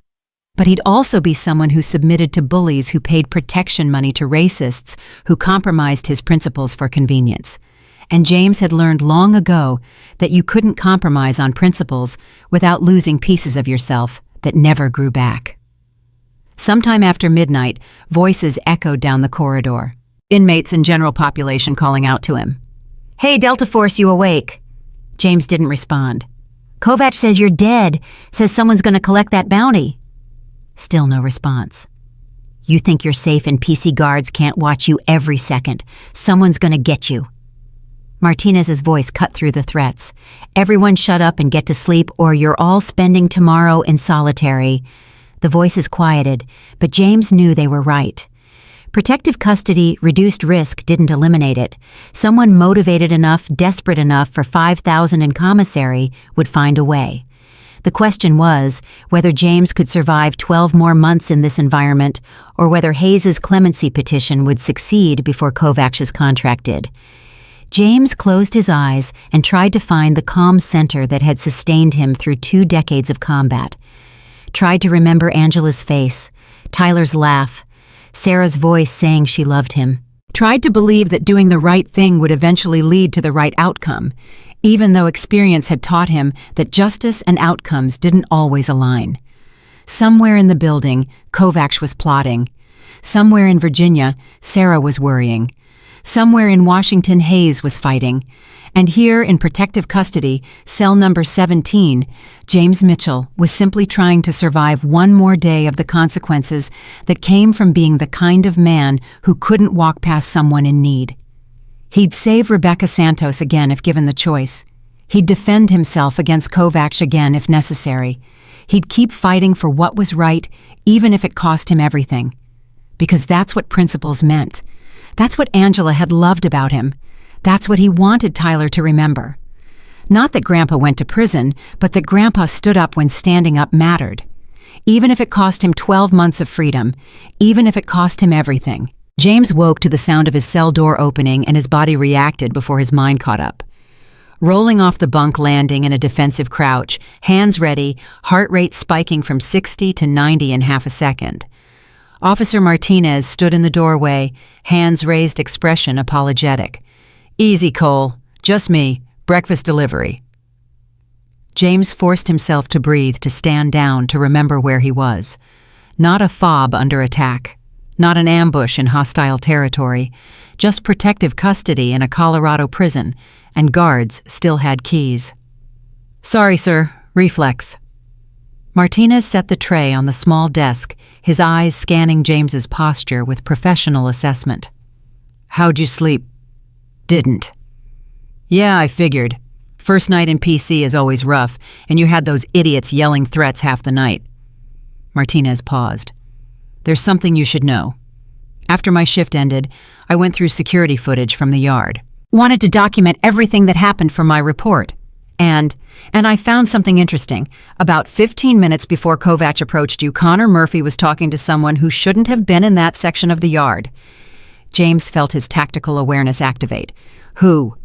But he'd also be someone who submitted to bullies who paid protection money to racists who compromised his principles for convenience. And James had learned long ago that you couldn't compromise on principles without losing pieces of yourself that never grew back. Sometime after midnight, voices echoed down the corridor. Inmates and general population calling out to him. Hey, Delta Force, you awake? James didn't respond. Kovach says you're dead, says someone's going to collect that bounty. Still no response. You think you're safe and PC guards can't watch you every second. Someone's going to get you. Martinez's voice cut through the threats. Everyone shut up and get to sleep, or you're all spending tomorrow in solitary. The voices quieted, but James knew they were right. Protective custody, reduced risk didn't eliminate it. Someone motivated enough, desperate enough for 5,000 in commissary would find a way. The question was whether James could survive 12 more months in this environment, or whether Hayes's clemency petition would succeed before Kovach's contract did. James closed his eyes and tried to find the calm center that had sustained him through 2 decades of combat. Tried to remember Angela's face, Tyler's laugh, Sarah's voice saying she loved him. Tried to believe that doing the right thing would eventually lead to the right outcome, even though experience had taught him that justice and outcomes didn't always align. Somewhere in the building, Kovach was plotting. Somewhere in Virginia, Sarah was worrying. Somewhere in Washington, Hayes was fighting. And here in protective custody, cell number 17, James Mitchell was simply trying to survive one more day of the consequences that came from being the kind of man who couldn't walk past someone in need. He'd save Rebecca Santos again if given the choice. He'd defend himself against Kovach again if necessary. He'd keep fighting for what was right, even if it cost him everything. Because that's what principles meant. That's what Angela had loved about him. That's what he wanted Tyler to remember. Not that Grandpa went to prison, but that Grandpa stood up when standing up mattered. Even if it cost him 12 months of freedom, even if it cost him everything. James woke to the sound of his cell door opening and his body reacted before his mind caught up. Rolling off the bunk landing in a defensive crouch, hands ready, heart rate spiking from 60 to 90 in half a second. Officer Martinez stood in the doorway, hands raised, expression apologetic. Easy, Cole. Just me. Breakfast delivery. James forced himself to breathe, to stand down, to remember where he was. Not a fob under attack. Not an ambush in hostile territory. Just protective custody in a Colorado prison, and guards still had keys. Sorry, sir. Reflex. Martinez set the tray on the small desk, his eyes scanning James's posture with professional assessment. How'd you sleep? Didn't. Yeah, I figured. First night in PC is always rough, and you had those idiots yelling threats half the night. Martinez paused. There's something you should know. After my shift ended, I went through security footage from the yard. Wanted to document everything that happened for my report. And I found something interesting. About 15 minutes before Kovac approached you, Connor Murphy was talking to someone who shouldn't have been in that section of the yard. James felt his tactical awareness activate. Who?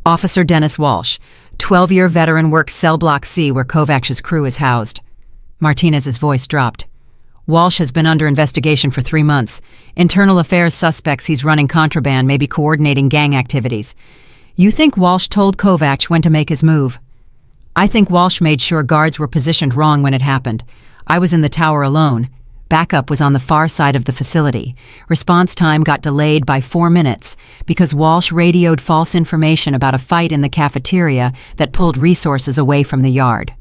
Officer Dennis Walsh, 12-year veteran, works cell block C where Kovac's crew is housed. Martinez's voice dropped. Walsh has been under investigation for 3 months. Internal affairs suspects he's running contraband, maybe coordinating gang activities. You think Walsh told Kovac when to make his move? I think Walsh made sure guards were positioned wrong when it happened. I was in the tower alone. Backup was on the far side of the facility. Response time got delayed by 4 minutes because Walsh radioed false information about a fight in the cafeteria that pulled resources away from the yard.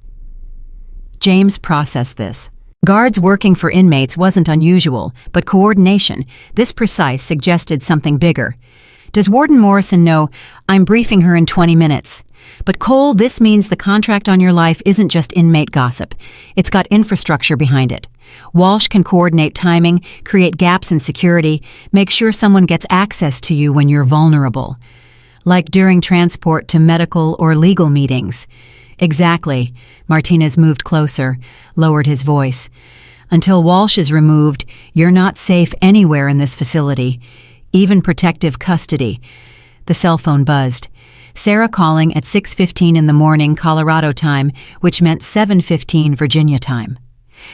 James processed this. Guards working for inmates wasn't unusual, but coordination, this precise, suggested something bigger. Does Warden Morrison know? I'm briefing her in 20 minutes. But Cole, this means the contract on your life isn't just inmate gossip. It's got infrastructure behind it. Walsh can coordinate timing, create gaps in security, make sure someone gets access to you when you're vulnerable. Like during transport to medical or legal meetings. Exactly. Martinez moved closer, lowered his voice. Until Walsh is removed, you're not safe anywhere in this facility. Even protective custody. The cell phone buzzed. Sarah calling at 6:15 in the morning Colorado time, which meant 7:15 Virginia time.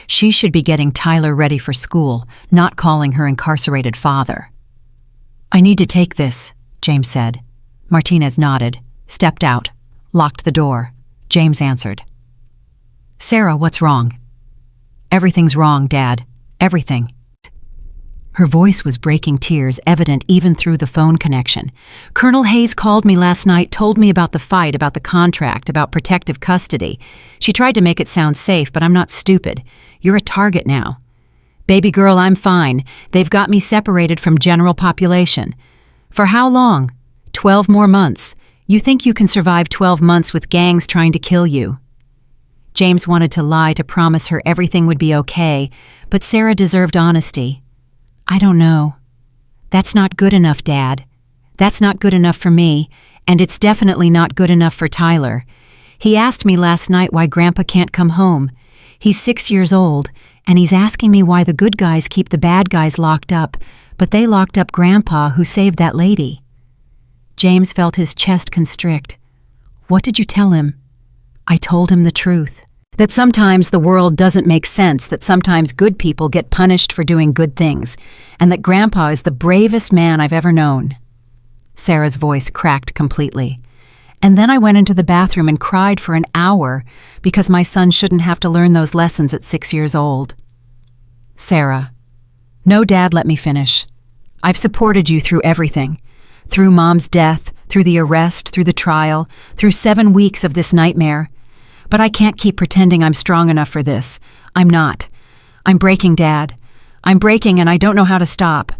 She should be getting Tyler ready for school, not calling her incarcerated father. I need to take this, James said. Martinez nodded, stepped out, locked the door. James answered. Sarah, what's wrong? Everything's wrong, Dad. Everything. Her voice was breaking tears, evident even through the phone connection. Colonel Hayes called me last night, told me about the fight, about the contract, about protective custody. She tried to make it sound safe, but I'm not stupid. You're a target now. Baby girl, I'm fine. They've got me separated from general population. For how long? 12 more months. You think you can survive 12 months with gangs trying to kill you? James wanted to lie to promise her everything would be okay, but Sarah deserved honesty. I don't know. That's not good enough, Dad. That's not good enough for me, and it's definitely not good enough for Tyler. He asked me last night why Grandpa can't come home. He's 6 years old, and he's asking me why the good guys keep the bad guys locked up, but they locked up Grandpa who saved that lady. James felt his chest constrict. What did you tell him? I told him the truth. That sometimes the world doesn't make sense, that sometimes good people get punished for doing good things, and that Grandpa is the bravest man I've ever known. Sarah's voice cracked completely. And then I went into the bathroom and cried for an hour because my son shouldn't have to learn those lessons at 6 years old. Sarah. No, Dad, let me finish. I've supported you through everything. Through Mom's death, through the arrest, through the trial, through 7 weeks of this nightmare. But I can't keep pretending I'm strong enough for this. I'm not. I'm breaking, Dad. I'm breaking and I don't know how to stop.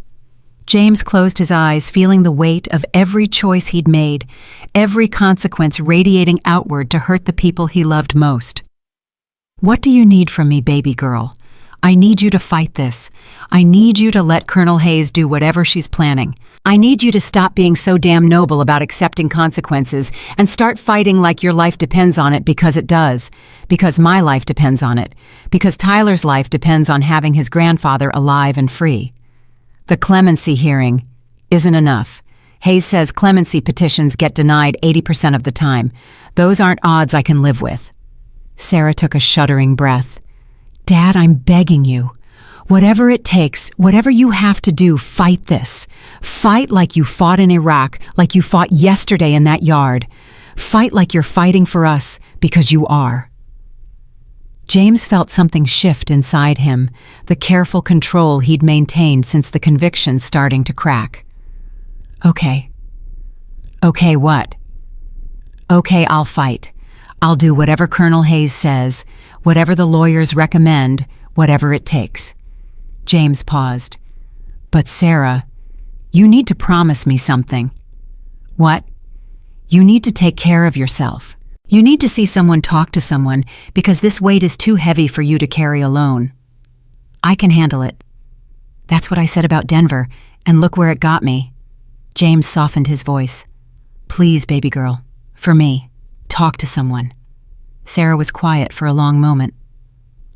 James closed his eyes, feeling the weight of every choice he'd made, every consequence radiating outward to hurt the people he loved most. What do you need from me, baby girl? I need you to fight this. I need you to let Colonel Hayes do whatever she's planning. I need you to stop being so damn noble about accepting consequences and start fighting like your life depends on it, because it does. Because my life depends on it. Because Tyler's life depends on having his grandfather alive and free. The clemency hearing isn't enough. Hayes says clemency petitions get denied 80% of the time. Those aren't odds I can live with. Sarah took a shuddering breath. Dad, I'm begging you. Whatever it takes, whatever you have to do, fight this. Fight like you fought in Iraq, like you fought yesterday in that yard. Fight like you're fighting for us, because you are. James felt something shift inside him, the careful control he'd maintained since the conviction starting to crack. Okay. Okay, what? Okay, I'll fight. I'll do whatever Colonel Hayes says, whatever the lawyers recommend, whatever it takes. James paused. But Sarah, you need to promise me something. What? You need to take care of yourself. You need to see someone talk to someone because this weight is too heavy for you to carry alone. I can handle it. That's what I said about Denver, and look where it got me. James softened his voice. Please, baby girl, for me, talk to someone. Sarah was quiet for a long moment.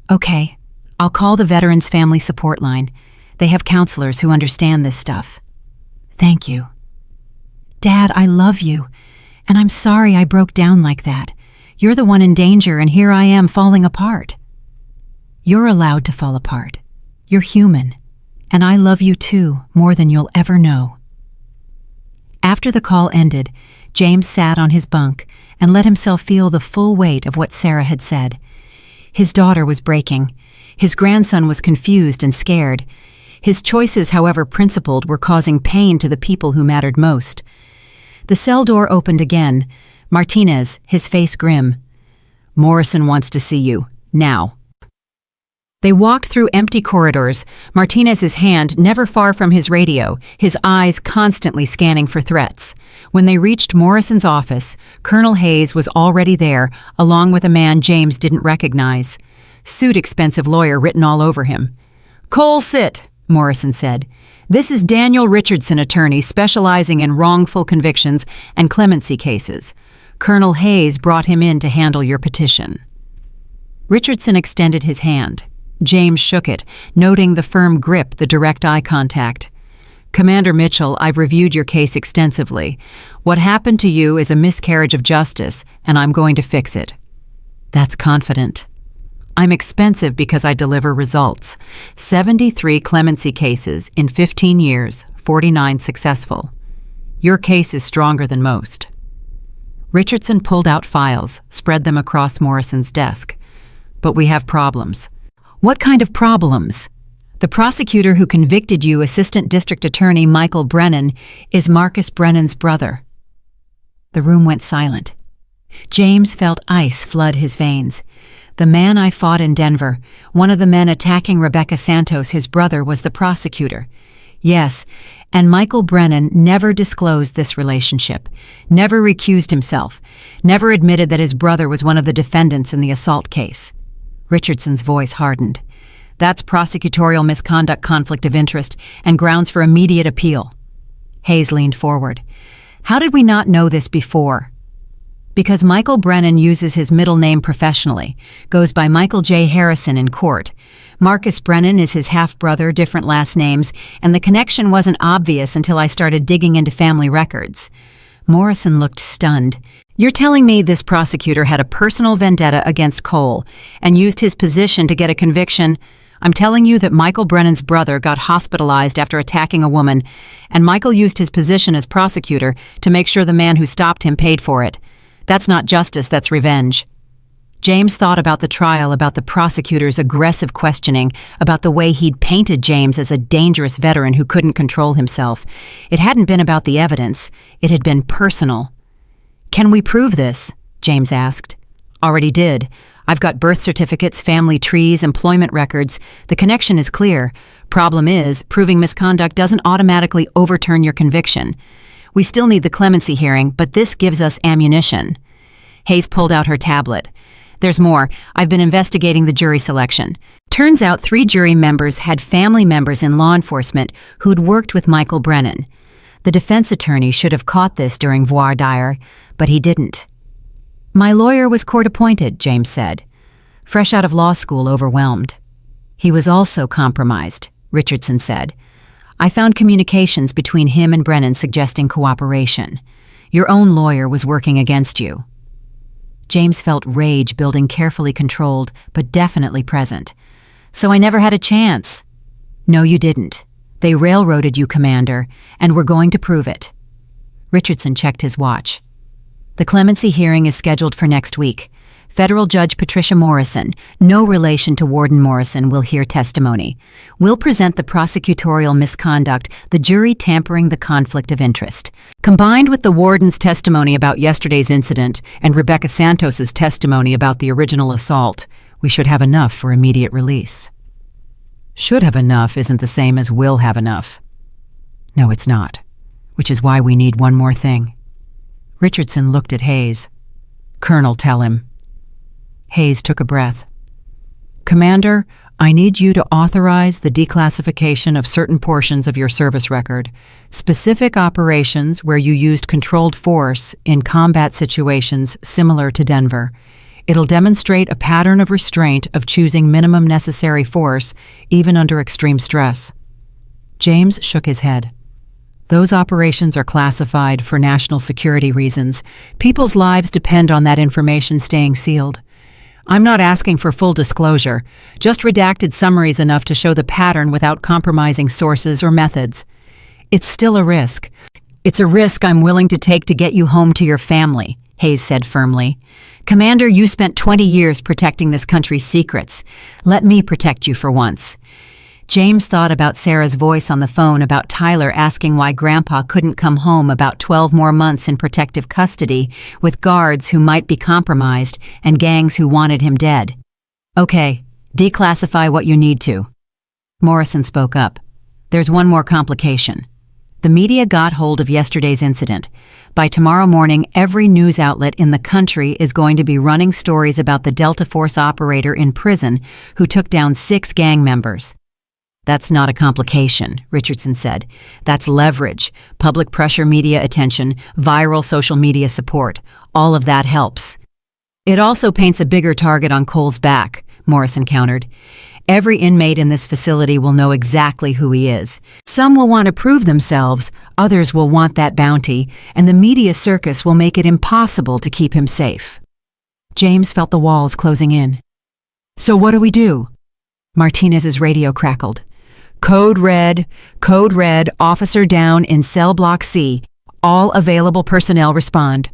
Okay, I'll call the Veterans Family Support Line. They have counselors who understand this stuff. Thank you. Dad, I love you, and I'm sorry I broke down like that. You're the one in danger, and here I am falling apart. You're allowed to fall apart. You're human, and I love you too, more than you'll ever know. After the call ended, James sat on his bunk and let himself feel the full weight of what Sarah had said. His daughter was breaking. His grandson was confused and scared. His choices, however principled, were causing pain to the people who mattered most. The cell door opened again. Martinez, his face grim. Morrison wants to see you, now. They walked through empty corridors, Martinez's hand never far from his radio, his eyes constantly scanning for threats. When they reached Morrison's office, Colonel Hayes was already there, along with a man James didn't recognize. Suit-expensive lawyer written all over him. "Cole, sit," Morrison said. "This is Daniel Richardson, attorney specializing in wrongful convictions and clemency cases. Colonel Hayes brought him in to handle your petition." Richardson extended his hand. James shook it, noting the firm grip, the direct eye contact. "Commander Mitchell, I've reviewed your case extensively. What happened to you is a miscarriage of justice, and I'm going to fix it." That's confident. "I'm expensive because I deliver results. 73 clemency cases in 15 years, 49 successful. Your case is stronger than most." Richardson pulled out files, spread them across Morrison's desk. "But we have problems." "What kind of problems?" "The prosecutor who convicted you, Assistant District Attorney Michael Brennan, is Marcus Brennan's brother." The room went silent. James felt ice flood his veins. "The man I fought in Denver, one of the men attacking Rebecca Santos, his brother, was the prosecutor. Yes, and Michael Brennan never disclosed this relationship, never recused himself, never admitted that his brother was one of the defendants in the assault case." Richardson's voice hardened. "That's prosecutorial misconduct, conflict of interest, and grounds for immediate appeal." Hayes leaned forward. "How did we not know this before?" "Because Michael Brennan uses his middle name professionally, goes by Michael J. Harrison in court. Marcus Brennan is his half-brother, different last names, and the connection wasn't obvious until I started digging into family records." Morrison looked stunned. "You're telling me this prosecutor had a personal vendetta against Cole and used his position to get a conviction? I'm telling you that Michael Brennan's brother got hospitalized after attacking a woman, and Michael used his position as prosecutor to make sure the man who stopped him paid for it. That's not justice, that's revenge." James thought about the trial, about the prosecutor's aggressive questioning, about the way he'd painted James as a dangerous veteran who couldn't control himself. It hadn't been about the evidence, it had been personal. "Can we prove this?" James asked. "Already did. I've got birth certificates, family trees, employment records. The connection is clear. Problem is, proving misconduct doesn't automatically overturn your conviction. We still need the clemency hearing, but this gives us ammunition." Hayes pulled out her tablet. "There's more. I've been investigating the jury selection. Turns out 3 jury members had family members in law enforcement who'd worked with Michael Brennan. The defense attorney should have caught this during voir dire, but he didn't." "My lawyer was court-appointed," James said. "Fresh out of law school, overwhelmed." "He was also compromised," Richardson said. "I found communications between him and Brennan suggesting cooperation. Your own lawyer was working against you." James felt rage building, carefully controlled, but definitely present. "So I never had a chance." "No, you didn't. They railroaded you, Commander, and we're going to prove it." Richardson checked his watch. "The clemency hearing is scheduled for next week. Federal Judge Patricia Morrison, no relation to Warden Morrison, will hear testimony. We'll present the prosecutorial misconduct, the jury tampering the conflict of interest. Combined with the warden's testimony about yesterday's incident and Rebecca Santos's testimony about the original assault, we should have enough for immediate release." "Should have enough" isn't the same as will have enough. "No, it's not. Which is why we need one more thing." Richardson looked at Hayes. Colonel, tell him. Hayes took a breath. Commander, I need you to authorize the declassification of certain portions of your service record, specific operations where you used controlled force in combat situations similar to Denver. It'll demonstrate a pattern of restraint of choosing minimum necessary force, even under extreme stress. James shook his head. Those operations are classified for national security reasons. People's lives depend on that information staying sealed. I'm not asking for full disclosure, just redacted summaries enough to show the pattern without compromising sources or methods. It's still a risk. It's a risk I'm willing to take to get you home to your family, Hayes said firmly. Commander, you spent 20 years protecting this country's secrets. Let me protect you for once. James thought about Sarah's voice on the phone about Tyler asking why Grandpa couldn't come home about 12 more months in protective custody with guards who might be compromised and gangs who wanted him dead. Okay, declassify what you need to. Morrison spoke up. There's one more complication. The media got hold of yesterday's incident. By tomorrow morning, every news outlet in the country is going to be running stories about the Delta Force operator in prison who took down 6 gang members. That's not a complication, Richardson said. That's leverage, public pressure, media attention, viral social media support. All of that helps. It also paints a bigger target on Cole's back, Morrison countered. Every inmate in this facility will know exactly who he is. Some will want to prove themselves, others will want that bounty, and the media circus will make it impossible to keep him safe. James felt the walls closing in. So what do we do? Martinez's radio crackled. Code red, officer down in cell block C. All available personnel respond.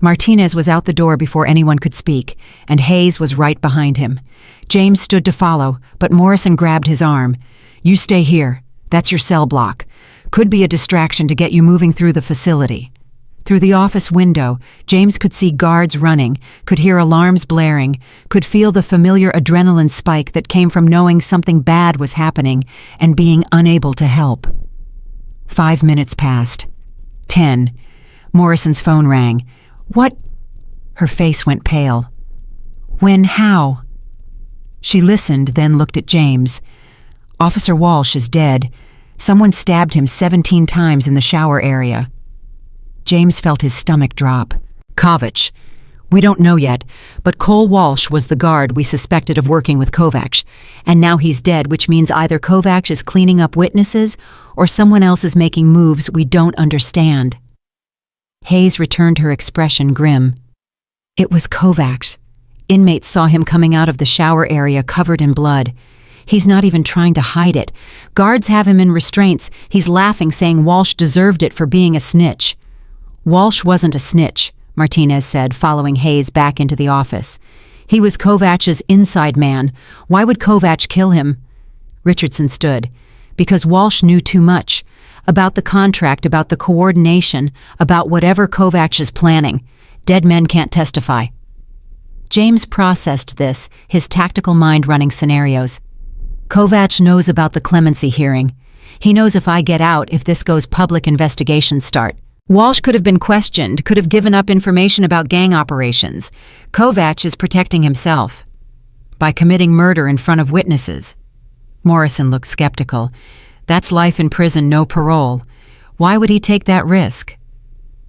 Martinez was out the door before anyone could speak, and Hayes was right behind him. James stood to follow, but Morrison grabbed his arm. You stay here. That's your cell block. Could be a distraction to get you moving through the facility. Through the office window, James could see guards running, could hear alarms blaring, could feel the familiar adrenaline spike that came from knowing something bad was happening and being unable to help. 5 minutes passed. 10. Morrison's phone rang. What? Her face went pale. When? How? She listened, then looked at James. Officer Walsh is dead. Someone stabbed him 17 times in the shower area. James felt his stomach drop. Kovacs. We don't know yet, but Cole Walsh was the guard we suspected of working with Kovacs, and now he's dead, which means either Kovacs is cleaning up witnesses or someone else is making moves we don't understand. Hayes returned her expression grim. It was Kovacs. Inmates saw him coming out of the shower area covered in blood. He's not even trying to hide it. Guards have him in restraints. He's laughing, saying Walsh deserved it for being a snitch. Walsh wasn't a snitch, Martinez said, following Hayes back into the office. He was Kovacs' inside man. Why would Kovacs kill him? Richardson stood. Because Walsh knew too much. About the contract, about the coordination, about whatever Kovacs is planning. Dead men can't testify. James processed this, his tactical mind running scenarios. Kovacs knows about the clemency hearing. He knows if I get out, if this goes public, investigations start. Walsh could have been questioned, could have given up information about gang operations. Kovacs is protecting himself by committing murder in front of witnesses. Morrison looked skeptical. That's life in prison, no parole. Why would he take that risk?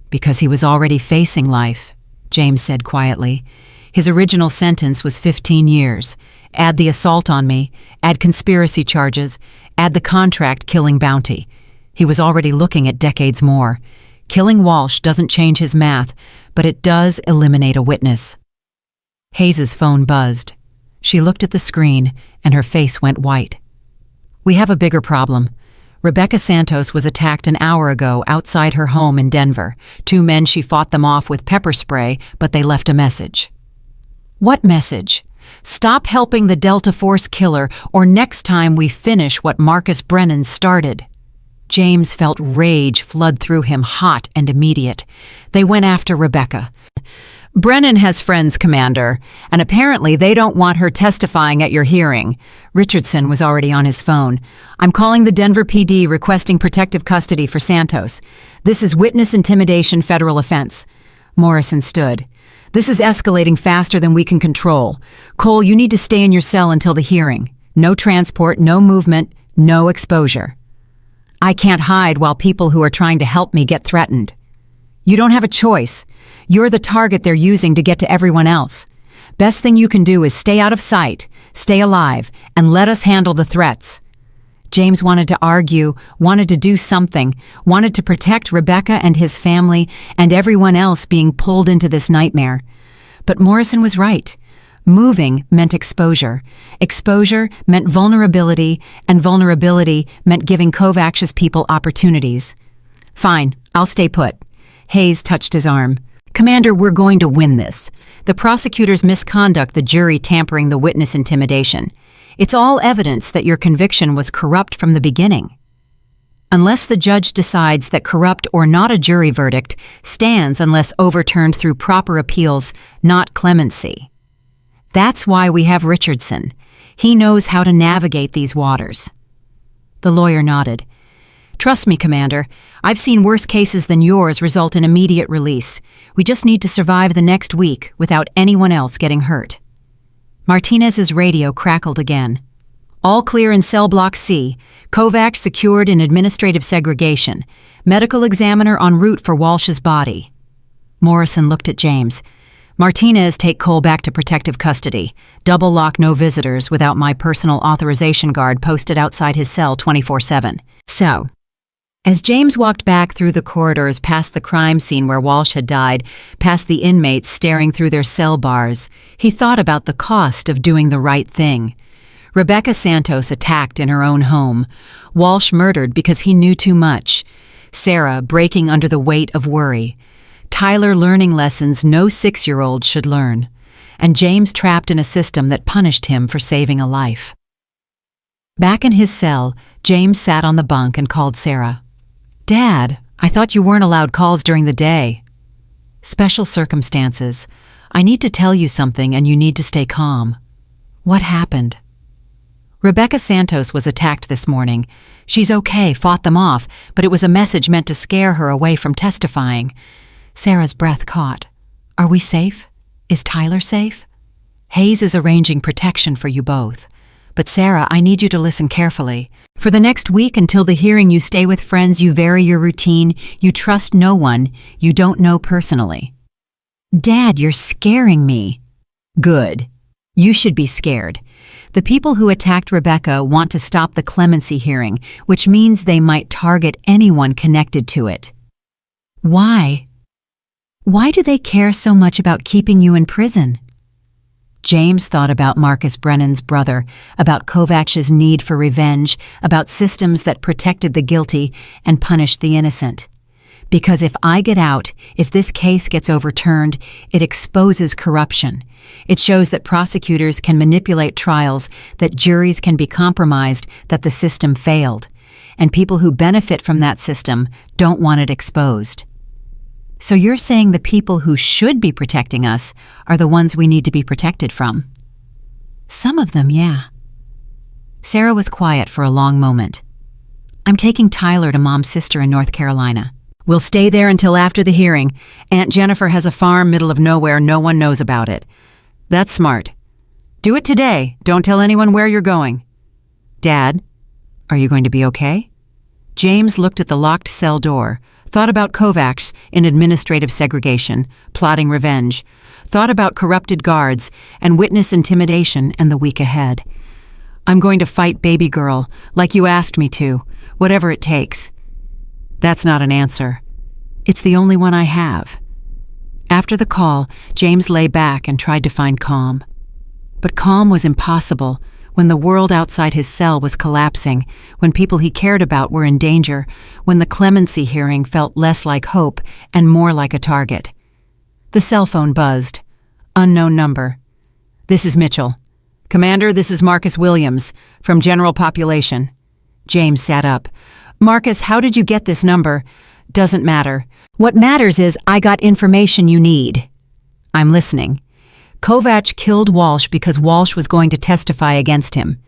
Because he was already facing life, James said quietly. His original sentence was 15 years. Add the assault on me, add conspiracy charges, add the contract killing bounty. He was already looking at decades more. Killing Walsh doesn't change his math, but it does eliminate a witness. Hayes's phone buzzed. She looked at the screen, and her face went white. We have a bigger problem. Rebecca Santos was attacked an hour ago outside her home in Denver. 2 men, she fought them off with pepper spray, but they left a message. What message? Stop helping the Delta Force killer, or next time we finish what Marcus Brennan started. James felt rage flood through him, hot and immediate. They went after Rebecca. Brennan has friends, Commander, and apparently they don't want her testifying at your hearing. Richardson was already on his phone. I'm calling the Denver PD requesting protective custody for Santos. This is witness intimidation federal offense. Morrison stood. This is escalating faster than we can control. Cole, you need to stay in your cell until the hearing. No transport, no movement, no exposure. I can't hide while people who are trying to help me get threatened. You don't have a choice. You're the target they're using to get to everyone else. Best thing you can do is stay out of sight, stay alive, and let us handle the threats. James wanted to argue, wanted to do something, wanted to protect Rebecca and his family and everyone else being pulled into this nightmare. But Morrison was right. Moving meant exposure. Exposure meant vulnerability, and vulnerability meant giving Kovacs's people opportunities. Fine, I'll stay put. Hayes touched his arm. Commander, we're going to win this. The prosecutor's misconduct, the jury tampering, the witness intimidation. It's all evidence that your conviction was corrupt from the beginning. Unless the judge decides that corrupt or not a jury verdict stands unless overturned through proper appeals, not clemency. That's why we have Richardson. He knows how to navigate these waters. The lawyer nodded. Trust me, Commander. I've seen worse cases than yours result in immediate release. We just need to survive the next week without anyone else getting hurt. Martinez's radio crackled again. All clear in cell block C. Kovacs secured in administrative segregation. Medical examiner en route for Walsh's body. Morrison looked at James. Martinez, take Cole back to protective custody. Double lock, no visitors without my personal authorization guard posted outside his cell 24/7. So, as James walked back through the corridors past the crime scene where Walsh had died, past the inmates staring through their cell bars, he thought about the cost of doing the right thing. Rebecca Santos attacked in her own home. Walsh murdered because he knew too much. Sarah breaking under the weight of worry. Tyler learning lessons no 6-year-old should learn. And James trapped in a system that punished him for saving a life. Back in his cell, James sat on the bunk and called Sarah. Dad, I thought you weren't allowed calls during the day. Special circumstances. I need to tell you something and you need to stay calm. What happened? Rebecca Santos was attacked this morning. She's okay, fought them off, but it was a message meant to scare her away from testifying. Sarah's breath caught. Are we safe? Is Tyler safe? Hayes is arranging protection for you both. But Sarah, I need you to listen carefully. For the next week until the hearing, you stay with friends, you vary your routine, you trust no one you don't know personally. Dad, you're scaring me. Good. You should be scared. The people who attacked Rebecca want to stop the clemency hearing, which means they might target anyone connected to it. Why? Why do they care so much about keeping you in prison? James thought about Marcus Brennan's brother, about Kovacs's need for revenge, about systems that protected the guilty and punished the innocent. Because if I get out, if this case gets overturned, it exposes corruption. It shows that prosecutors can manipulate trials, that juries can be compromised, that the system failed. And people who benefit from that system don't want it exposed. So you're saying the people who should be protecting us are the ones we need to be protected from? Some of them, yeah. Sarah was quiet for a long moment. I'm taking Tyler to Mom's sister in North Carolina. We'll stay there until after the hearing. Aunt Jennifer has a farm middle of nowhere, no one knows about it. That's smart. Do it today. Don't tell anyone where you're going. Dad, are you going to be okay? James looked at the locked cell door, thought about Kovacs in administrative segregation, plotting revenge, thought about corrupted guards and witness intimidation and the week ahead. I'm going to fight baby girl, like you asked me to, whatever it takes. That's not an answer. It's the only one I have. After the call, James lay back and tried to find calm. But calm was impossible when the world outside his cell was collapsing, when people he cared about were in danger, when the clemency hearing felt less like hope and more like a target. The cell phone buzzed. Unknown number. This is Mitchell. Commander, this is Marcus Williams, from General Population. James sat up. Marcus, how did you get this number? Doesn't matter. What matters is I got information you need. I'm listening. Kovacs killed Walsh because Walsh was going to testify against him.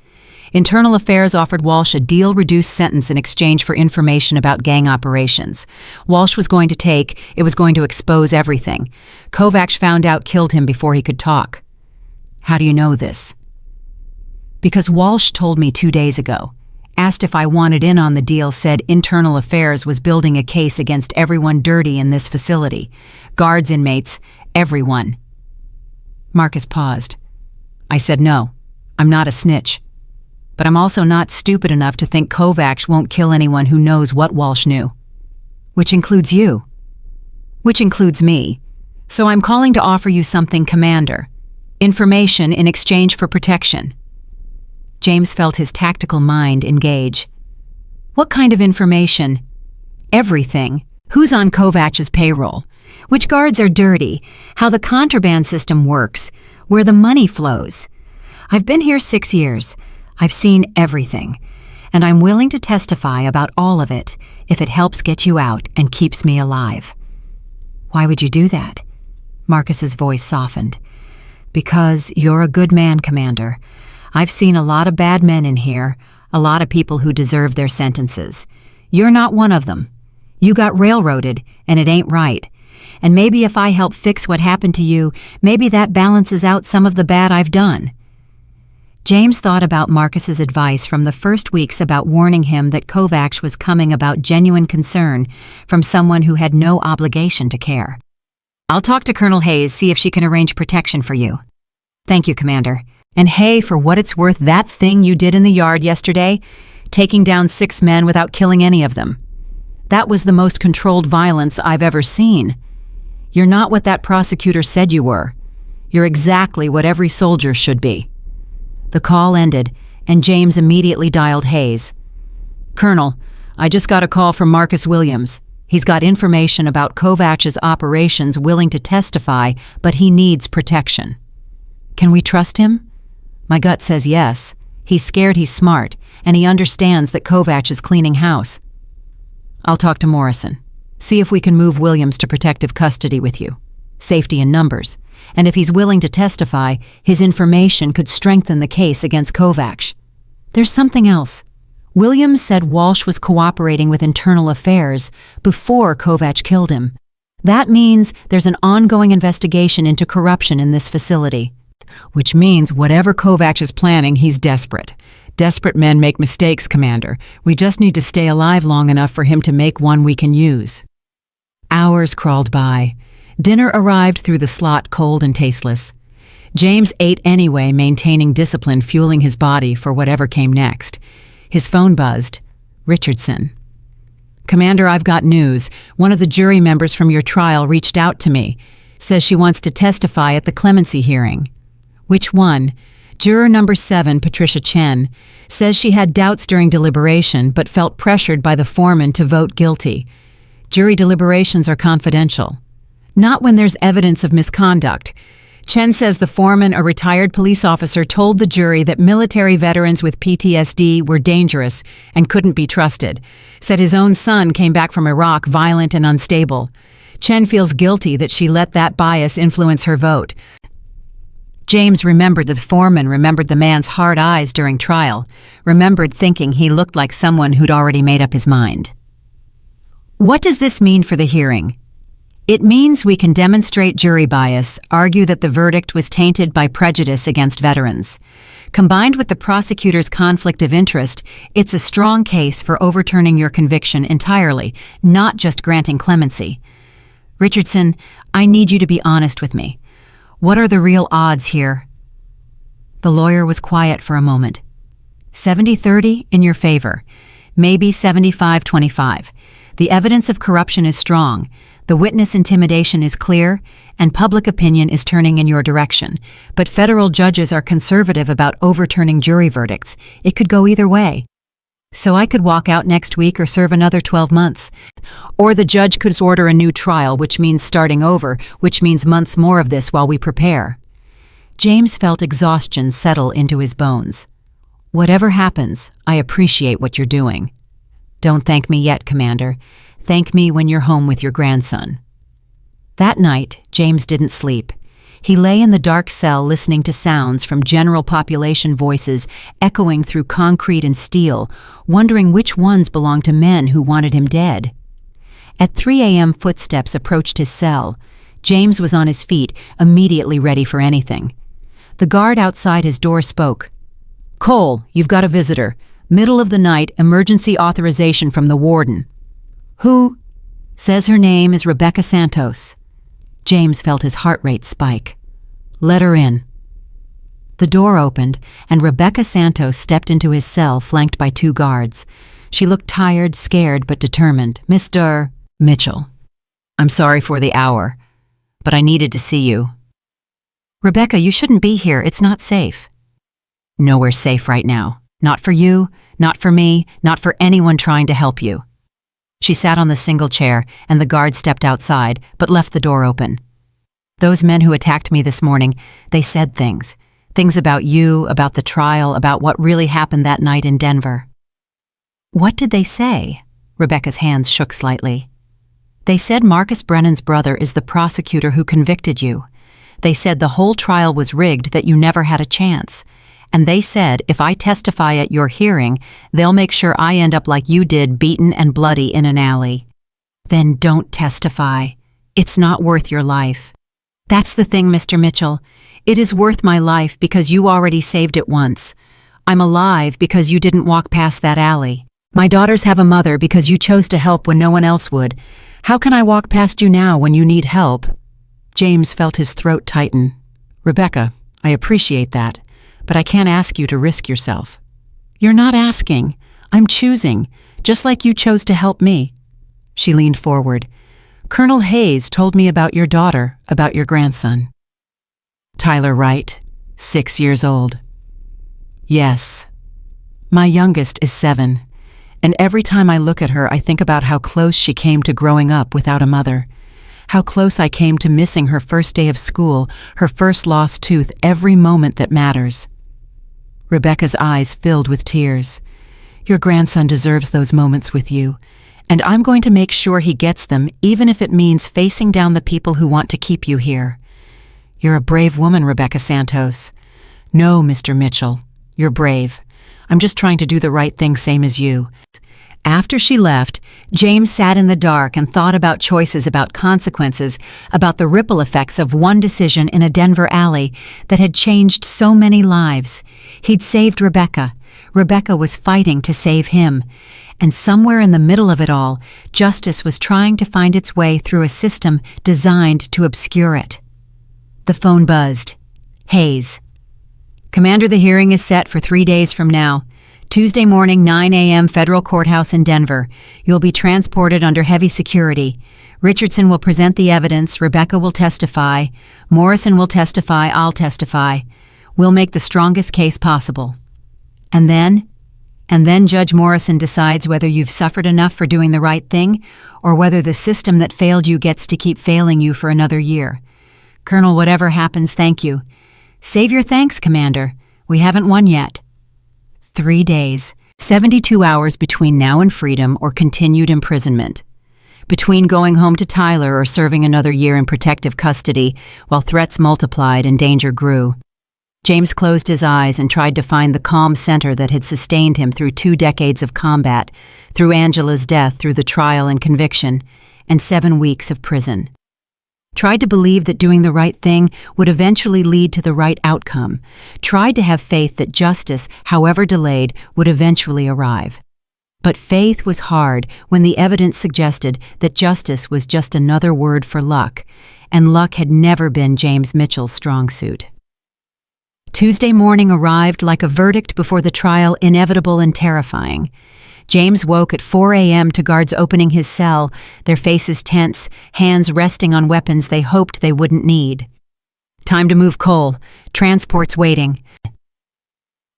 Internal Affairs offered Walsh a deal-reduced sentence in exchange for information about gang operations. Walsh was going to take, it was going to expose everything. Kovacs found out, killed him before he could talk. How do you know this? Because Walsh told me 2 days ago. Asked if I wanted in on the deal, said Internal Affairs was building a case against everyone dirty in this facility. Guards, inmates, everyone. Marcus paused. I said no, I'm not a snitch. But I'm also not stupid enough to think Kovacs won't kill anyone who knows what Walsh knew. Which includes you. Which includes me. So I'm calling to offer you something, Commander. Information in exchange for protection. James felt his tactical mind engage. What kind of information? Everything. Who's on Kovacs' payroll? Which guards are dirty? How the contraband system works? Where the money flows? I've been here 6 years. I've seen everything. And I'm willing to testify about all of it if it helps get you out and keeps me alive. Why would you do that? Marcus's voice softened. Because you're a good man, Commander. I've seen a lot of bad men in here, a lot of people who deserve their sentences. You're not one of them. You got railroaded, and it ain't right. And maybe if I help fix what happened to you, maybe that balances out some of the bad I've done. James thought about Marcus's advice from the first weeks about warning him that Kovacs was coming about genuine concern from someone who had no obligation to care. I'll talk to Colonel Hayes, see if she can arrange protection for you. Thank you, Commander. And hey, for what it's worth, that thing you did in the yard yesterday, taking down 6 men without killing any of them. That was the most controlled violence I've ever seen. You're not what that prosecutor said you were. You're exactly what every soldier should be. The call ended, and James immediately dialed Hayes. Colonel, I just got a call from Marcus Williams. He's got information about Kovacs' operations, willing to testify, but he needs protection. Can we trust him? My gut says yes. He's scared he's smart, and he understands that Kovacs is cleaning house. I'll talk to Morrison. See if we can move Williams to protective custody with you. Safety in numbers. And if he's willing to testify, his information could strengthen the case against Kovacs. There's something else. Williams said Walsh was cooperating with Internal Affairs before Kovacs killed him. That means there's an ongoing investigation into corruption in this facility. Which means whatever Kovacs is planning, he's desperate. Desperate men make mistakes, Commander. We just need to stay alive long enough for him to make one we can use. Hours crawled by. Dinner arrived through the slot, cold and tasteless. James ate anyway, maintaining discipline, fueling his body for whatever came next. His phone buzzed. Richardson. Commander, I've got news. One of the jury members from your trial reached out to me. Says she wants to testify at the clemency hearing. Which one? Juror number 7, Patricia Chen, says she had doubts during deliberation but felt pressured by the foreman to vote guilty. Jury deliberations are confidential. Not when there's evidence of misconduct. Chen says the foreman, a retired police officer, told the jury that military veterans with PTSD were dangerous and couldn't be trusted. Said his own son came back from Iraq violent and unstable. Chen feels guilty that she let that bias influence her vote. James remembered the foreman, remembered the man's hard eyes during trial, remembered thinking he looked like someone who'd already made up his mind. What does this mean for the hearing? It means we can demonstrate jury bias, argue that the verdict was tainted by prejudice against veterans. Combined with the prosecutor's conflict of interest, it's a strong case for overturning your conviction entirely, not just granting clemency. Richardson, I need you to be honest with me. What are the real odds here? The lawyer was quiet for a moment. 70-30 in your favor, maybe 75-25. The evidence of corruption is strong, the witness intimidation is clear, and public opinion is turning in your direction. But federal judges are conservative about overturning jury verdicts. It could go either way. So I could walk out next week or serve another 12 months. Or the judge could order a new trial, which means starting over, which means months more of this while we prepare. James felt exhaustion settle into his bones. Whatever happens, I appreciate what you're doing. Don't thank me yet, Commander. Thank me when you're home with your grandson. That night, James didn't sleep. He lay in the dark cell listening to sounds from general population voices echoing through concrete and steel, wondering which ones belonged to men who wanted him dead. At 3 a.m., footsteps approached his cell. James was on his feet, immediately ready for anything. The guard outside his door spoke. "Cole, you've got a visitor. Middle of the night, emergency authorization from the warden." "Who?" "Says her name is Rebecca Santos." James felt his heart rate spike. "Let her in." The door opened, and Rebecca Santos stepped into his cell, flanked by 2 guards. She looked tired, scared, but determined. "Mr. Mitchell, I'm sorry for the hour, but I needed to see you." "Rebecca, you shouldn't be here. It's not safe." "Nowhere safe right now. Not for you, not for me, not for anyone trying to help you." She sat on the single chair, and the guard stepped outside, but left the door open. "Those men who attacked me this morning, they said things. Things about you, about the trial, about what really happened that night in Denver." "What did they say?" Rebecca's hands shook slightly. "They said Marcus Brennan's brother is the prosecutor who convicted you. They said the whole trial was rigged, that you never had a chance. And they said if I testify at your hearing, they'll make sure I end up like you did, beaten and bloody in an alley." "Then don't testify. It's not worth your life." "That's the thing, Mr. Mitchell. It is worth my life because you already saved it once. I'm alive because you didn't walk past that alley. My daughters have a mother because you chose to help when no one else would. How can I walk past you now when you need help?" James felt his throat tighten. "Rebecca, I appreciate that, but I can't ask you to risk yourself." "You're not asking. I'm choosing, just like you chose to help me." She leaned forward. "Colonel Hayes told me about your daughter, about your grandson." "Tyler Wright, 6 years old." "Yes. My youngest is 7, and every time I look at her, I think about how close she came to growing up without a mother. How close I came to missing her first day of school, her first lost tooth, every moment that matters." Rebecca's eyes filled with tears. "Your grandson deserves those moments with you, and I'm going to make sure he gets them, even if it means facing down the people who want to keep you here. You're a brave woman, Rebecca Santos." "No, Mr. Mitchell, you're brave. I'm just trying to do the right thing, same as you." After she left, James sat in the dark and thought about choices, about consequences, about the ripple effects of one decision in a Denver alley that had changed so many lives. He'd saved Rebecca. Rebecca was fighting to save him. And somewhere in the middle of it all, justice was trying to find its way through a system designed to obscure it. The phone buzzed. Hayes. "Commander, the hearing is set for 3 days from now. Tuesday morning, 9 a.m., Federal Courthouse in Denver. You'll be transported under heavy security. Richardson will present the evidence. Rebecca will testify. Morrison will testify. I'll testify. We'll make the strongest case possible." And then Judge Morrison decides whether you've suffered enough for doing the right thing, or whether the system that failed you gets to keep failing you for another year. Colonel, whatever happens, thank you. Save your thanks, Commander. We haven't won yet. 3 days, 72 hours between now and freedom or continued imprisonment. Between going home to Tyler or serving another year in protective custody while threats multiplied and danger grew. James closed his eyes and tried to find the calm center that had sustained him through 2 decades of combat, through Angela's death, through the trial and conviction, and 7 weeks of prison. Tried to believe that doing the right thing would eventually lead to the right outcome. Tried to have faith that justice, however delayed, would eventually arrive. But faith was hard when the evidence suggested that justice was just another word for luck, and luck had never been James Mitchell's strong suit. Tuesday morning arrived like a verdict before the trial, inevitable and terrifying. James woke at 4 a.m. to guards opening his cell, their faces tense, hands resting on weapons they hoped they wouldn't need. Time to move Cole. Transport's waiting.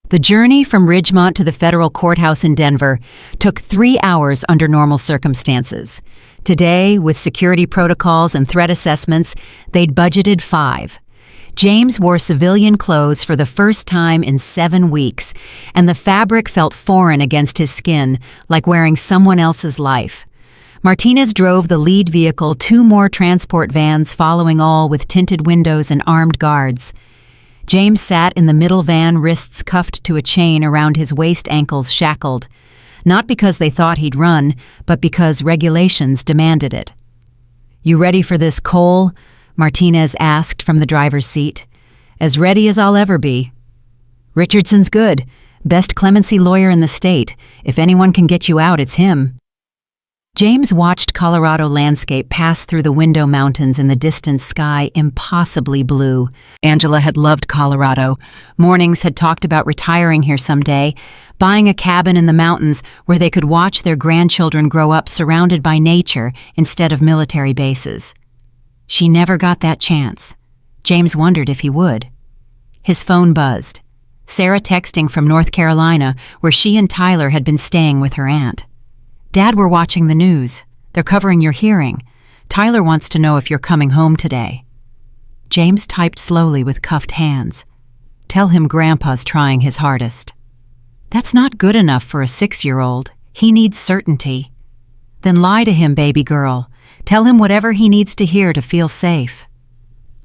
The journey from Ridgemont to the federal courthouse in Denver took 3 hours under normal circumstances. Today, with security protocols and threat assessments, they'd budgeted 5. James wore civilian clothes for the first time in 7 weeks, and the fabric felt foreign against his skin, like wearing someone else's life. Martinez drove the lead vehicle, 2 more transport vans following, all with tinted windows and armed guards. James sat in the middle van, wrists cuffed to a chain around his waist, ankles shackled. Not because they thought he'd run, but because regulations demanded it. "You ready for this, Cole?" Martinez asked from the driver's seat. "As ready as I'll ever be." "Richardson's good. Best clemency lawyer in the state. If anyone can get you out, it's him." James watched Colorado landscape pass through the window, mountains in the distant sky impossibly blue. Angela had loved Colorado. Mornings had talked about retiring here someday, buying a cabin in the mountains where they could watch their grandchildren grow up surrounded by nature instead of military bases. She never got that chance. James wondered if he would. His phone buzzed. Sarah texting from North Carolina, where she and Tyler had been staying with her aunt. "Dad, we're watching the news. They're covering your hearing. Tyler wants to know if you're coming home today." James typed slowly with cuffed hands. "Tell him Grandpa's trying his hardest." That's not good enough for a 6-year-old. He needs certainty. Then lie to him, baby girl. Tell him whatever he needs to hear to feel safe.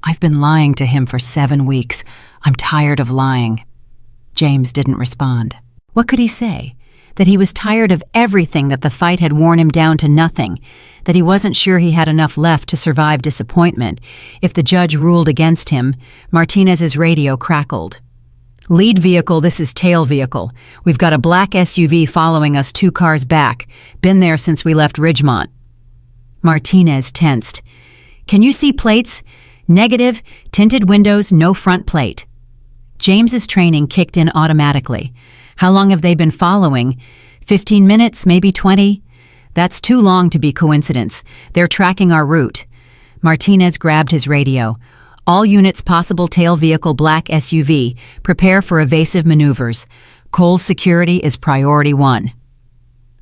"I've been lying to him for 7 weeks. I'm tired of lying." James didn't respond. What could he say? That he was tired of everything, that the fight had worn him down to nothing, that he wasn't sure he had enough left to survive disappointment. If the judge ruled against him, Martinez's radio crackled. "Lead vehicle, this is tail vehicle. We've got a black SUV following us 2 cars back. Been there since we left Ridgemont." Martinez tensed. "Can you see plates? Negative, tinted windows, no front plate." James's training kicked in automatically. "How long have they been following? 15 minutes, maybe 20? That's too long to be coincidence. They're tracking our route." Martinez grabbed his radio. "All units, possible tail vehicle, black SUV. Prepare for evasive maneuvers. Cole's security is priority 1.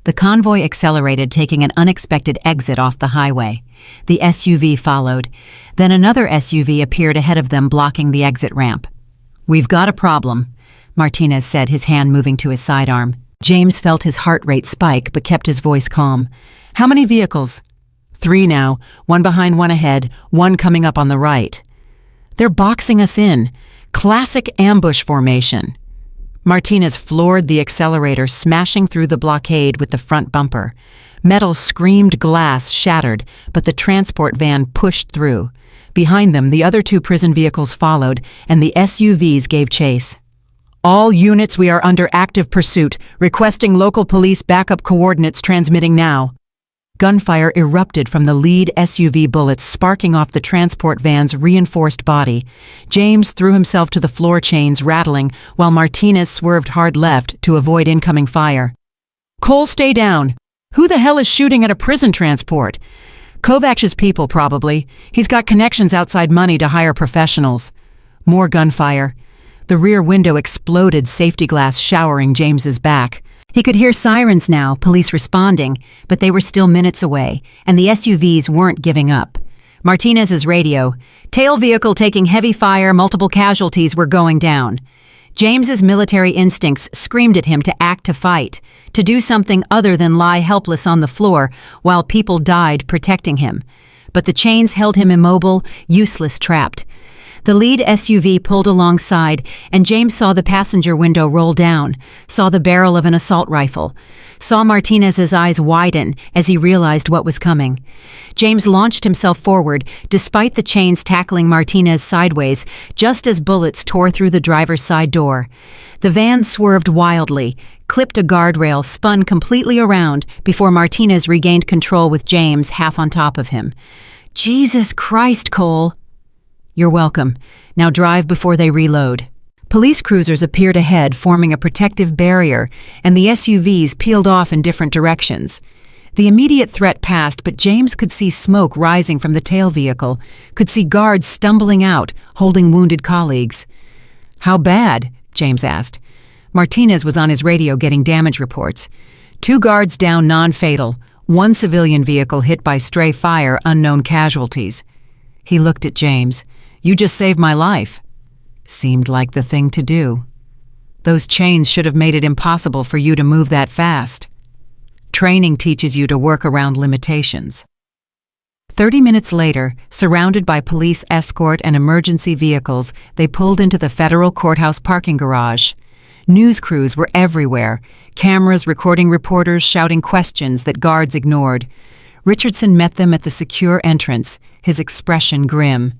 The convoy accelerated, taking an unexpected exit off the highway. The SUV followed. Then another SUV appeared ahead of them, blocking the exit ramp. "We've got a problem," Martinez said, his hand moving to his sidearm. James felt his heart rate spike, but kept his voice calm. "How many vehicles?" 3 now, 1 behind, 1 ahead, 1 coming up on the right. "They're boxing us in. Classic ambush formation." Martinez floored the accelerator, smashing through the blockade with the front bumper. Metal screamed, glass shattered, but the transport van pushed through. Behind them, the other 2 prison vehicles followed, and the SUVs gave chase. "All units, we are under active pursuit. Requesting local police backup coordinates, transmitting now." Gunfire erupted from the lead SUV, bullets sparking off the transport van's reinforced body. James threw himself to the floor, chains rattling, while Martinez swerved hard left to avoid incoming fire. "Cole, stay down. Who the hell is shooting at a prison transport?" "Kovach's people, probably. He's got connections outside money to hire professionals." More gunfire. The rear window exploded, safety glass showering James's back. He could hear sirens now, police responding, but they were still minutes away, and the SUVs weren't giving up. Martinez's radio: "Tail vehicle taking heavy fire, multiple casualties, we're going down." James's military instincts screamed at him to act, to fight, to do something other than lie helpless on the floor while people died protecting him. But the chains held him immobile, useless, trapped. The lead SUV pulled alongside, and James saw the passenger window roll down, saw the barrel of an assault rifle, saw Martinez's eyes widen as he realized what was coming. James launched himself forward, despite the chains tackling Martinez sideways, just as bullets tore through the driver's side door. The van swerved wildly, clipped a guardrail, spun completely around before Martinez regained control with James half on top of him. "Jesus Christ, Cole." "You're welcome. Now drive before they reload." Police cruisers appeared ahead, forming a protective barrier, and the SUVs peeled off in different directions. The immediate threat passed, but James could see smoke rising from the tail vehicle, could see guards stumbling out, holding wounded colleagues. "How bad?" James asked. Martinez was on his radio getting damage reports. 2 guards down, non-fatal. 1 civilian vehicle hit by stray fire, unknown casualties. He looked at James. "You just saved my life." Seemed like the thing to do. "Those chains should have made it impossible for you to move that fast." Training teaches you to work around limitations. 30 minutes later, surrounded by police escort and emergency vehicles, they pulled into the federal courthouse parking garage. News crews were everywhere, cameras recording reporters shouting questions that guards ignored. Richardson met them at the secure entrance, his expression grim.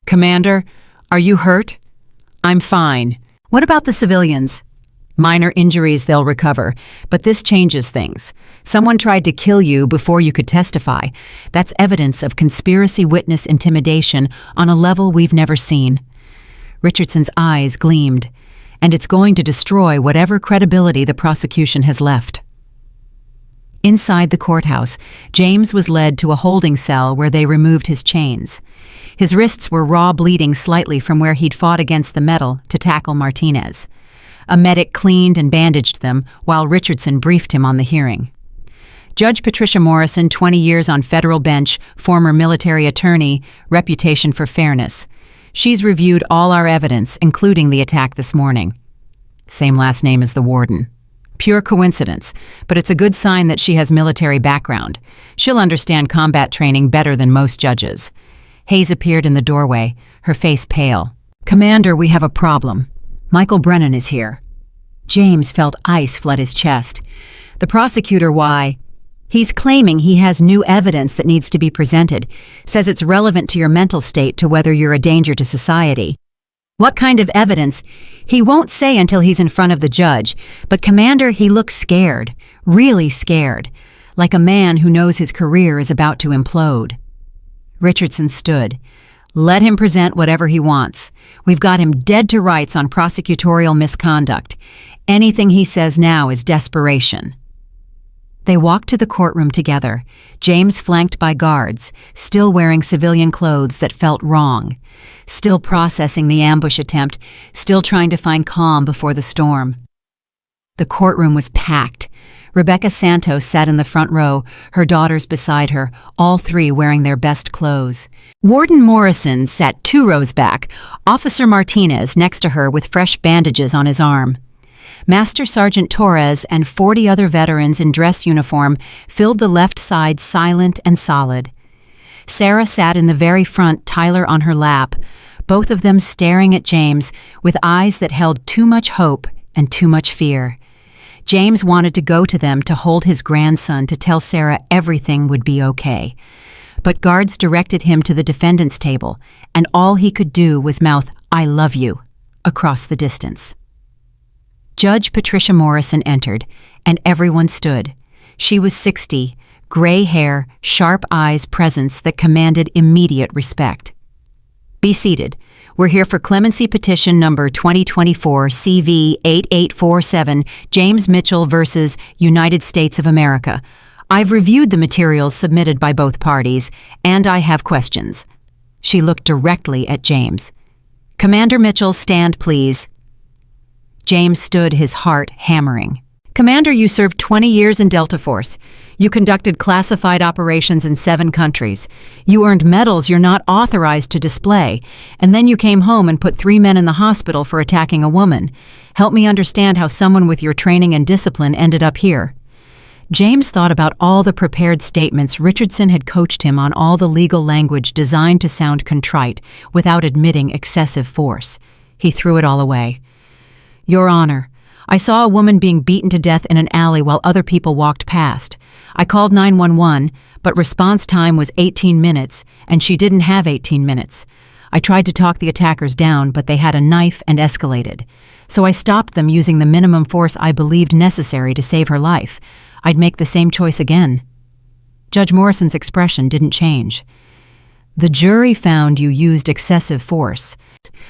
"Commander, are you hurt?" "I'm fine." "What about the civilians?" "Minor injuries, they'll recover, but this changes things. Someone tried to kill you before you could testify. That's evidence of conspiracy witness intimidation on a level we've never seen." Richardson's eyes gleamed. "And it's going to destroy whatever credibility the prosecution has left." Inside the courthouse, James was led to a holding cell where they removed his chains. His wrists were raw, bleeding slightly from where he'd fought against the metal to tackle Martinez. A medic cleaned and bandaged them while Richardson briefed him on the hearing. Judge Patricia Morrison, 20 years on federal bench, former military attorney, reputation for fairness. She's reviewed all our evidence, including the attack this morning. Same last name as the warden. Pure coincidence, but it's a good sign that she has military background. She'll understand combat training better than most judges. Hayes appeared in the doorway, her face pale. "Commander, we have a problem. Michael Brennan is here." James felt ice flood his chest. "The prosecutor, why?" "He's claiming he has new evidence that needs to be presented. Says it's relevant to your mental state to whether you're a danger to society." "What kind of evidence?" "He won't say until he's in front of the judge. But Commander, he looks scared. Really scared. Like a man who knows his career is about to implode." Richardson stood. "Let him present whatever he wants. We've got him dead to rights on prosecutorial misconduct. Anything he says now is desperation." They walked to the courtroom together, James flanked by guards, still wearing civilian clothes that felt wrong, still processing the ambush attempt, still trying to find calm before the storm. The courtroom was packed. Rebecca Santos sat in the front row, her daughters beside her, all three wearing their best clothes. Warden Morrison sat 2 rows back, Officer Martinez next to her with fresh bandages on his arm. Master Sergeant Torres and 40 other veterans in dress uniform filled the left side silent and solid. Sarah sat in the very front, Tyler on her lap, both of them staring at James with eyes that held too much hope and too much fear. James wanted to go to them to hold his grandson to tell Sarah everything would be okay. But guards directed him to the defendant's table, and all he could do was mouth, "I love you," across the distance. Judge Patricia Morrison entered, and everyone stood. She was 60, gray hair, sharp eyes, presence that commanded immediate respect. "Be seated. We're here for clemency petition number 2024 CV 8847, James Mitchell versus United States of America. I've reviewed the materials submitted by both parties, and I have questions." She looked directly at James. "Commander Mitchell, stand please." James stood, his heart hammering. "Commander, you served 20 years in Delta Force. You conducted classified operations in 7 countries. You earned medals you're not authorized to display. And then you came home and put 3 men in the hospital for attacking a woman. Help me understand how someone with your training and discipline ended up here." James thought about all the prepared statements Richardson had coached him on, all the legal language designed to sound contrite without admitting excessive force. He threw it all away. "Your Honor, I saw a woman being beaten to death in an alley while other people walked past. I called 911, but response time was 18 minutes, and she didn't have 18 minutes. I tried to talk the attackers down, but they had a knife and escalated. So I stopped them using the minimum force I believed necessary to save her life. I'd make the same choice again." Judge Morrison's expression didn't change. "The jury found you used excessive force."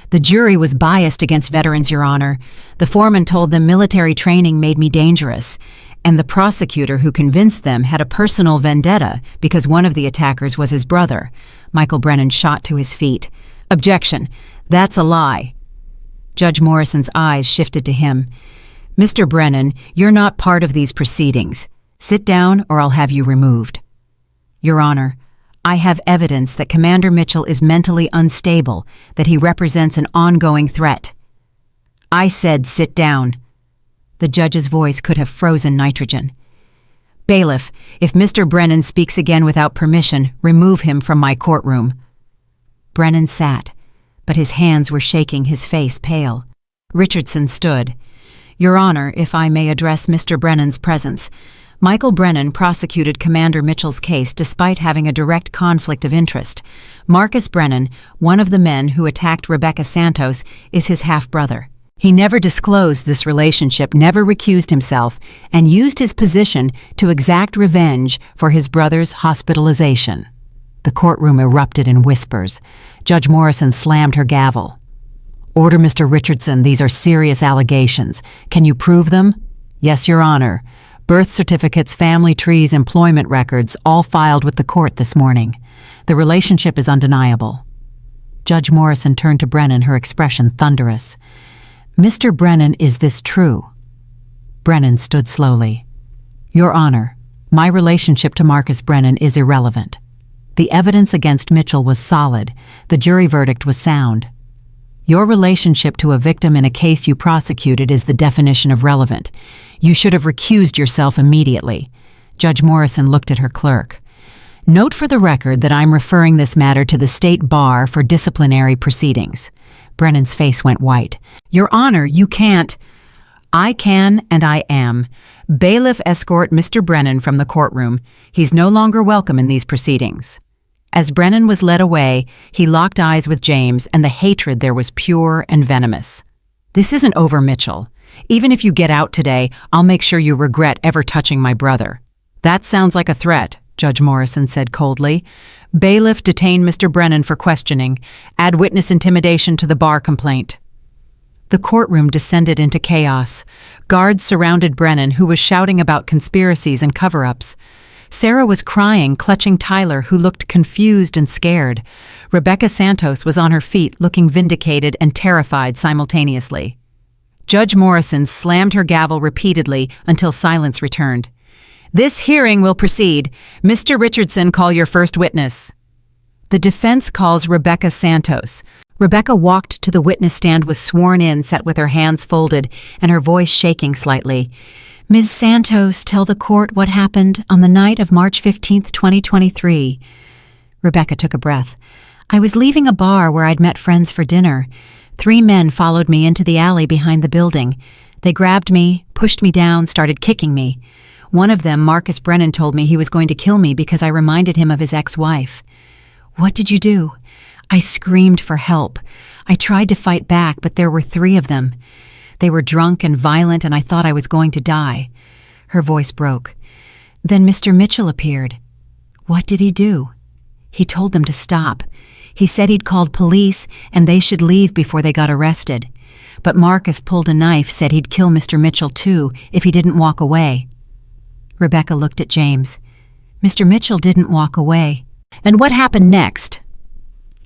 "The jury was biased against veterans, Your Honor. The foreman told them military training made me dangerous, and the prosecutor who convinced them had a personal vendetta because one of the attackers was his brother." Michael Brennan shot to his feet. "Objection. That's a lie." Judge Morrison's eyes shifted to him. "Mr. Brennan, you're not part of these proceedings. Sit down or I'll have you removed." "Your Honor, I have evidence that Commander Mitchell is mentally unstable, that he represents an ongoing threat." "I said sit down." The judge's voice could have frozen nitrogen. Bailiff, if Mr. Brennan speaks again without permission, remove him from my courtroom." Brennan sat, but his hands were shaking, his face pale. Richardson stood. "Your Honor, if I may address Mr. Brennan's presence. Michael Brennan prosecuted Commander Mitchell's case despite having a direct conflict of interest. Marcus Brennan, one of the men who attacked Rebecca Santos, is his half-brother. He never disclosed this relationship, never recused himself, and used his position to exact revenge for his brother's hospitalization." The courtroom erupted in whispers. Judge Morrison slammed her gavel. "Order, Mr. Richardson, these are serious allegations. Can you prove them?" "Yes, Your Honor. Birth certificates, family trees, employment records, all filed with the court this morning. The relationship is undeniable." Judge Morrison turned to Brennan, her expression thunderous. "Mr. Brennan, is this true?" Brennan stood slowly. "Your Honor, my relationship to Marcus Brennan is irrelevant. The evidence against Mitchell was solid. The jury verdict was sound. Your relationship to a victim in a case you prosecuted is the definition of relevant. You should have recused yourself immediately." Judge Morrison looked at her clerk. "Note for the record that I'm referring this matter to the State Bar for disciplinary proceedings." Brennan's face went white. "Your Honor, you can't." "I can, and I am. Bailiff, escort Mr. Brennan from the courtroom. He's no longer welcome in these proceedings." As Brennan was led away, he locked eyes with James, and the hatred there was pure and venomous. "This isn't over, Mitchell. Even if you get out today, I'll make sure you regret ever touching my brother." "That sounds like a threat," Judge Morrison said coldly. "Bailiff, detain Mr. Brennan for questioning. Add witness intimidation to the bar complaint." The courtroom descended into chaos. Guards surrounded Brennan, who was shouting about conspiracies and cover-ups. Sarah was crying, clutching Tyler, who looked confused and scared. Rebecca Santos was on her feet, looking vindicated and terrified simultaneously. Judge Morrison slammed her gavel repeatedly until silence returned. "This hearing will proceed. Mr. Richardson, call your first witness." The defense calls Rebecca Santos. Rebecca walked to the witness stand, was sworn in, sat with her hands folded and her voice shaking slightly. "Ms. Santos, tell the court what happened on the night of March 15th, 2023. Rebecca took a breath. "I was leaving a bar where I'd met friends for dinner. 3 men followed me into the alley behind the building. They grabbed me, pushed me down, started kicking me. One of them, Marcus Brennan, told me he was going to kill me because I reminded him of his ex-wife. What did you do?" I screamed for help. I tried to fight back, but there were 3 of them. They were drunk and violent, and I thought I was going to die. Her voice broke. Then Mr. Mitchell appeared. What did he do? He told them to stop. He said he'd called police and they should leave before they got arrested. But Marcus pulled a knife, said he'd kill Mr. Mitchell too if he didn't walk away. Rebecca looked at James. Mr. Mitchell didn't walk away. And what happened next?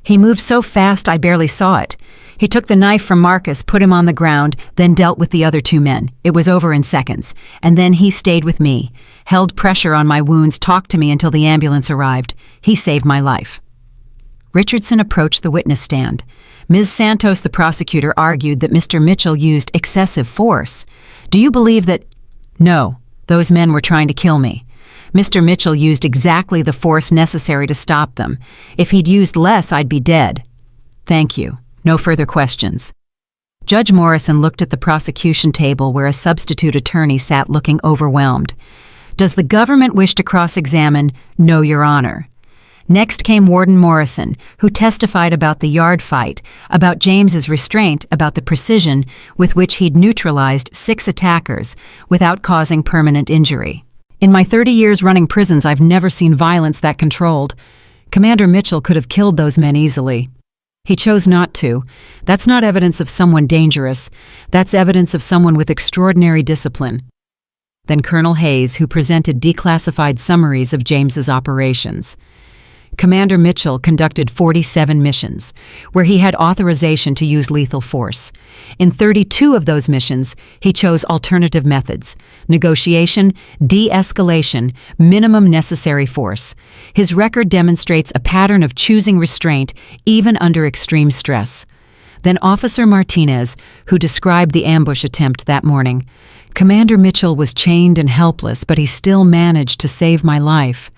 He moved so fast I barely saw it. He took the knife from Marcus, put him on the ground, then dealt with the other 2 men. It was over in seconds. And then he stayed with me, held pressure on my wounds, talked to me until the ambulance arrived. He saved my life. Richardson approached the witness stand. Ms. Santos, the prosecutor, argued that Mr. Mitchell used excessive force. Do you believe that? No, those men were trying to kill me. Mr. Mitchell used exactly the force necessary to stop them. If he'd used less, I'd be dead. Thank you. No further questions. Judge Morrison looked at the prosecution table where a substitute attorney sat looking overwhelmed. Does the government wish to cross-examine? No, Your Honor. Next came Warden Morrison, who testified about the yard fight, about James's restraint, about the precision with which he'd neutralized 6 attackers without causing permanent injury. In my 30 years running prisons, I've never seen violence that controlled. Commander Mitchell could have killed those men easily. He chose not to. That's not evidence of someone dangerous. That's evidence of someone with extraordinary discipline. Then Colonel Hayes, who presented declassified summaries of James's operations. Commander Mitchell conducted 47 missions, where he had authorization to use lethal force. In 32 of those missions, he chose alternative methods: negotiation, de-escalation, minimum necessary force. His record demonstrates a pattern of choosing restraint even under extreme stress. Then Officer Martinez, who described the ambush attempt that morning. Commander Mitchell was chained and helpless, but he still managed to save my life.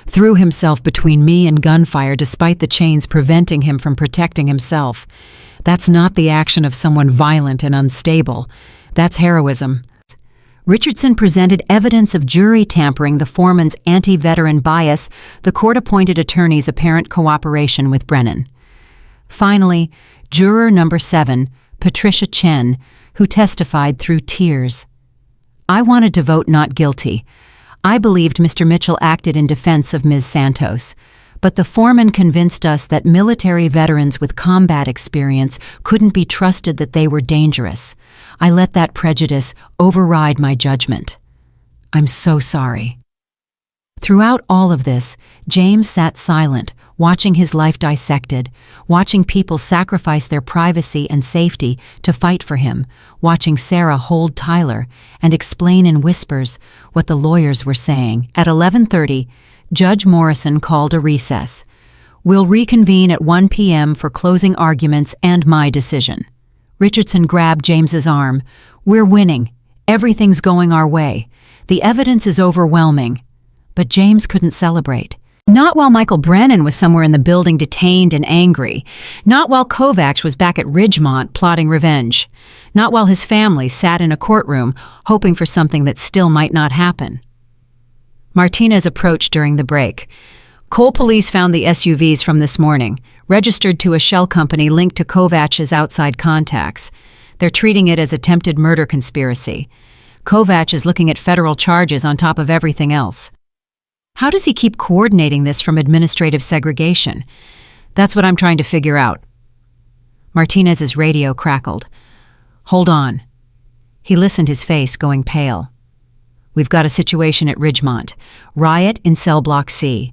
Threw himself between me and gunfire despite the chains preventing him from protecting himself. That's not the action of someone violent and unstable. That's heroism. Richardson presented evidence of jury tampering, the foreman's anti-veteran bias, the court-appointed attorney's apparent cooperation with Brennan. Finally, juror number 7, Patricia Chen, who testified through tears. I wanted to vote not guilty. I believed Mr. Mitchell acted in defense of Ms. Santos, but the foreman convinced us that military veterans with combat experience couldn't be trusted, that they were dangerous. I let that prejudice override my judgment. I'm so sorry. Throughout all of this, James sat silent, watching his life dissected, watching people sacrifice their privacy and safety to fight for him, watching Sarah hold Tyler and explain in whispers what the lawyers were saying. At 11:30, Judge Morrison called a recess. We'll reconvene at 1 p.m. for closing arguments and my decision. Richardson grabbed James's arm. We're winning. Everything's going our way. The evidence is overwhelming. But James couldn't celebrate. Not while Michael Brennan was somewhere in the building detained and angry. Not while Kovacs was back at Ridgemont plotting revenge. Not while his family sat in a courtroom hoping for something that still might not happen. Martinez approached during the break. Cole police found the SUVs from this morning, registered to a shell company linked to Kovac's outside contacts. They're treating it as attempted murder conspiracy. Kovac is looking at federal charges on top of everything else. How does he keep coordinating this from administrative segregation? That's what I'm trying to figure out. Martinez's radio crackled. Hold on. He listened, his face going pale. We've got a situation at Ridgemont. Riot in cell block C.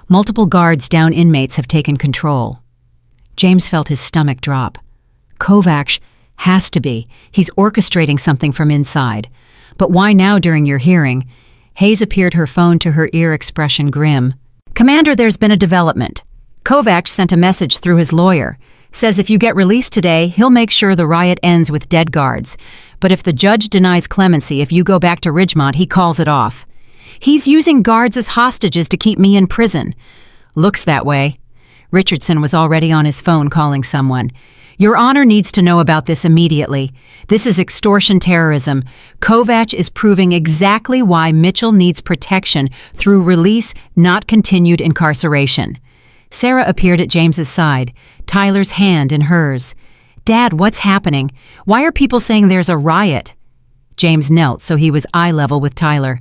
Multiple guards down inmates have taken control. James felt his stomach drop. Kovac has to be. He's orchestrating something from inside. But why now during your hearing? Hayes appeared, her phone to her ear, expression grim. Commander, there's been a development. Kovac sent a message through his lawyer. Says if you get released today, he'll make sure the riot ends with dead guards. But if the judge denies clemency, if you go back to Ridgemont, he calls it off. He's using guards as hostages to keep me in prison. Looks that way. Richardson was already on his phone calling someone. Your Honor needs to know about this immediately. This is extortion terrorism. Kovac is proving exactly why Mitchell needs protection through release, not continued incarceration. Sarah appeared at James's side, Tyler's hand in hers. Dad, what's happening? Why are people saying there's a riot? James knelt so he was eye level with Tyler.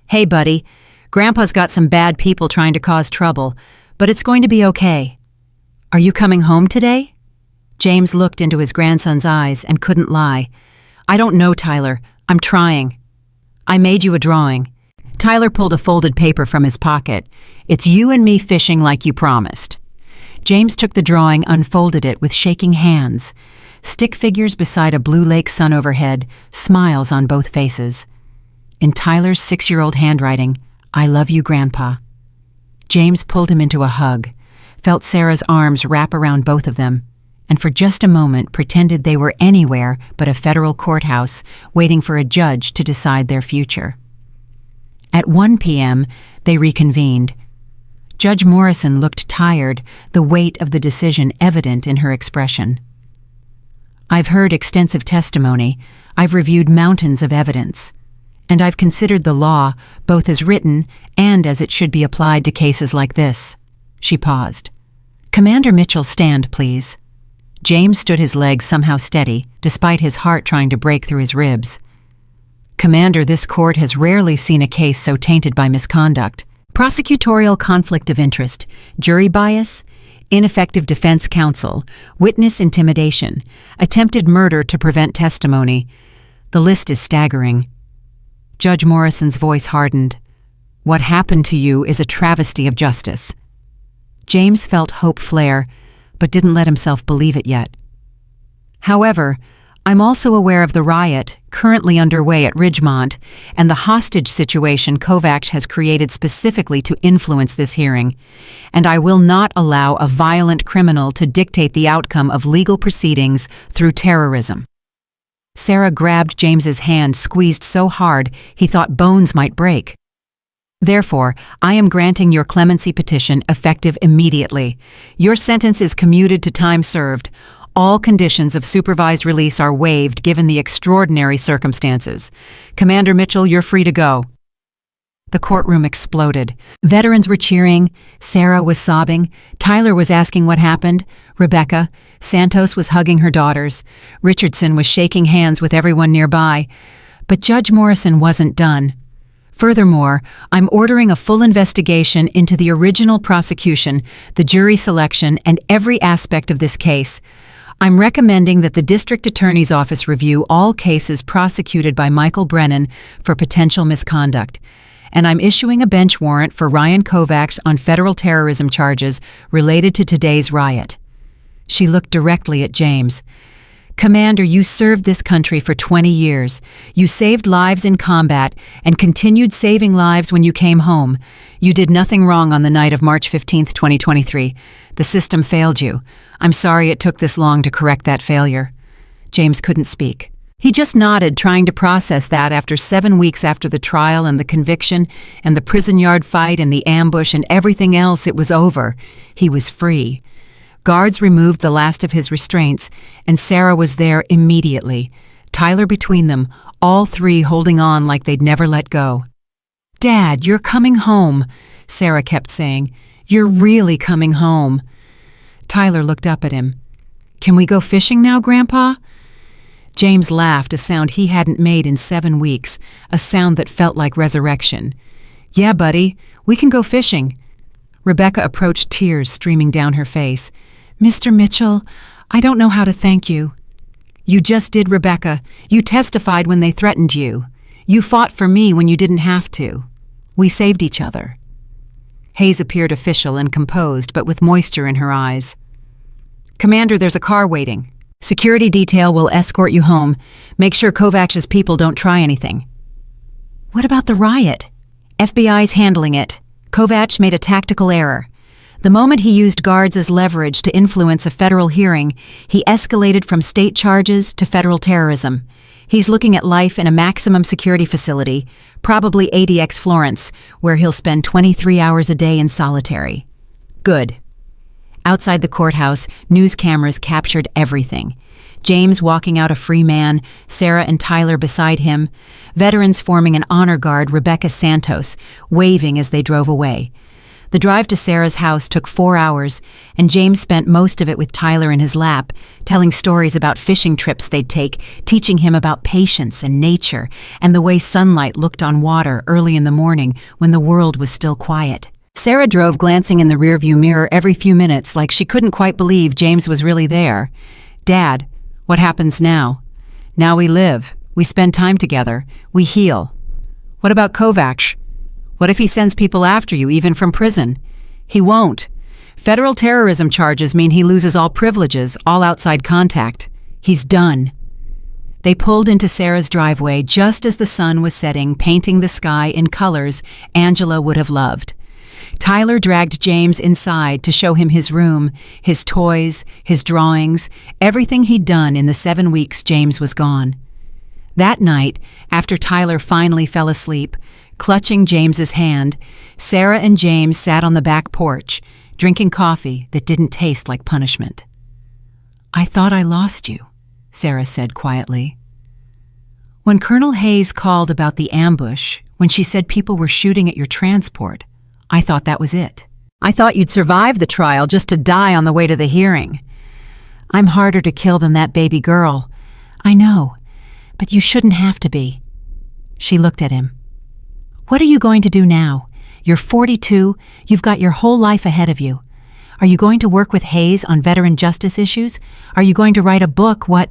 Hey, buddy, Grandpa's got some bad people trying to cause trouble, but it's going to be okay. Are you coming home today? James looked into his grandson's eyes and couldn't lie. I don't know, Tyler. I'm trying. I made you a drawing. Tyler pulled a folded paper from his pocket. It's you and me fishing like you promised. James took the drawing, unfolded it with shaking hands. Stick figures beside a blue lake sun overhead, smiles on both faces. In Tyler's 6-year-old handwriting, I love you, Grandpa. James pulled him into a hug, felt Sarah's arms wrap around both of them, and for just a moment pretended they were anywhere but a federal courthouse waiting for a judge to decide their future. At 1 p.m., they reconvened. Judge Morrison looked tired, the weight of the decision evident in her expression. I've heard extensive testimony, I've reviewed mountains of evidence, and I've considered the law both as written and as it should be applied to cases like this. She paused. Commander Mitchell, stand, please. James stood, his legs somehow steady, despite his heart trying to break through his ribs. Commander, this court has rarely seen a case so tainted by misconduct. Prosecutorial conflict of interest, jury bias, ineffective defense counsel, witness intimidation, attempted murder to prevent testimony. The list is staggering. Judge Morrison's voice hardened. What happened to you is a travesty of justice. James felt hope flare, but didn't let himself believe it yet. However, I'm also aware of the riot currently underway at Ridgemont and the hostage situation Kovacs has created specifically to influence this hearing, and I will not allow a violent criminal to dictate the outcome of legal proceedings through terrorism. Sarah grabbed James's hand, squeezed so hard he thought bones might break. Therefore, I am granting your clemency petition effective immediately. Your sentence is commuted to time served. All conditions of supervised release are waived given the extraordinary circumstances. Commander Mitchell, you're free to go. The courtroom exploded. Veterans were cheering. Sarah was sobbing. Tyler was asking what happened. Rebecca. Santos was hugging her daughters. Richardson was shaking hands with everyone nearby. But Judge Morrison wasn't done. Furthermore, I'm ordering a full investigation into the original prosecution, the jury selection, and every aspect of this case. I'm recommending that the District Attorney's Office review all cases prosecuted by Michael Brennan for potential misconduct. And I'm issuing a bench warrant for Ryan Kovacs on federal terrorism charges related to today's riot. She looked directly at James. Commander, you served this country for 20 years. You saved lives in combat and continued saving lives when you came home. You did nothing wrong on the night of March 15, 2023. The system failed you. I'm sorry it took this long to correct that failure. James couldn't speak. He just nodded, trying to process that after 7 weeks after the trial and the conviction and the prison yard fight and the ambush and everything else, it was over. He was free. Guards removed the last of his restraints, and Sarah was there immediately, Tyler between them, all three holding on like they'd never let go. "Dad, you're coming home," Sarah kept saying. "You're really coming home." Tyler looked up at him. "Can we go fishing now, Grandpa?" James laughed, a sound he hadn't made in 7 weeks, a sound that felt like resurrection. "Yeah, buddy, we can go fishing." Rebecca approached, tears streaming down her face. "Mr. Mitchell, I don't know how to thank you." "You just did, Rebecca. You testified when they threatened you. You fought for me when you didn't have to. We saved each other." Hayes appeared official and composed, but with moisture in her eyes. "Commander, there's a car waiting. Security detail will escort you home. Make sure Kovacs' people don't try anything." "What about the riot?" "FBI's handling it. Kovacs made a tactical error. The moment he used guards as leverage to influence a federal hearing, he escalated from state charges to federal terrorism. He's looking at life in a maximum security facility, probably ADX Florence, where he'll spend 23 hours a day in solitary." "Good." Outside the courthouse, news cameras captured everything. James walking out a free man, Sarah and Tyler beside him, veterans forming an honor guard, Rebecca Santos, waving as they drove away. The drive to Sarah's house took 4 hours, and James spent most of it with Tyler in his lap, telling stories about fishing trips they'd take, teaching him about patience and nature, and the way sunlight looked on water early in the morning when the world was still quiet. Sarah drove, glancing in the rearview mirror every few minutes like she couldn't quite believe James was really there. "Dad, what happens now? Now we live. We spend time together. We heal. What about Kovacs? What if he sends people after you, even from prison?" "He won't. Federal terrorism charges mean he loses all privileges, all outside contact. He's done." They pulled into Sarah's driveway just as the sun was setting, painting the sky in colors Angela would have loved. Tyler dragged James inside to show him his room, his toys, his drawings, everything he'd done in the 7 weeks James was gone. That night, after Tyler finally fell asleep, clutching James's hand, Sarah and James sat on the back porch, drinking coffee that didn't taste like punishment. "I thought I lost you," Sarah said quietly. "When Colonel Hayes called about the ambush, when she said people were shooting at your transport, I thought that was it. I thought you'd survive the trial just to die on the way to the hearing. I'm harder to kill than that baby girl. I know, but you shouldn't have to be." She looked at him. "What are you going to do now? You're 42, you've got your whole life ahead of you. Are you going to work with Hayes on veteran justice issues? Are you going to write a book? What?"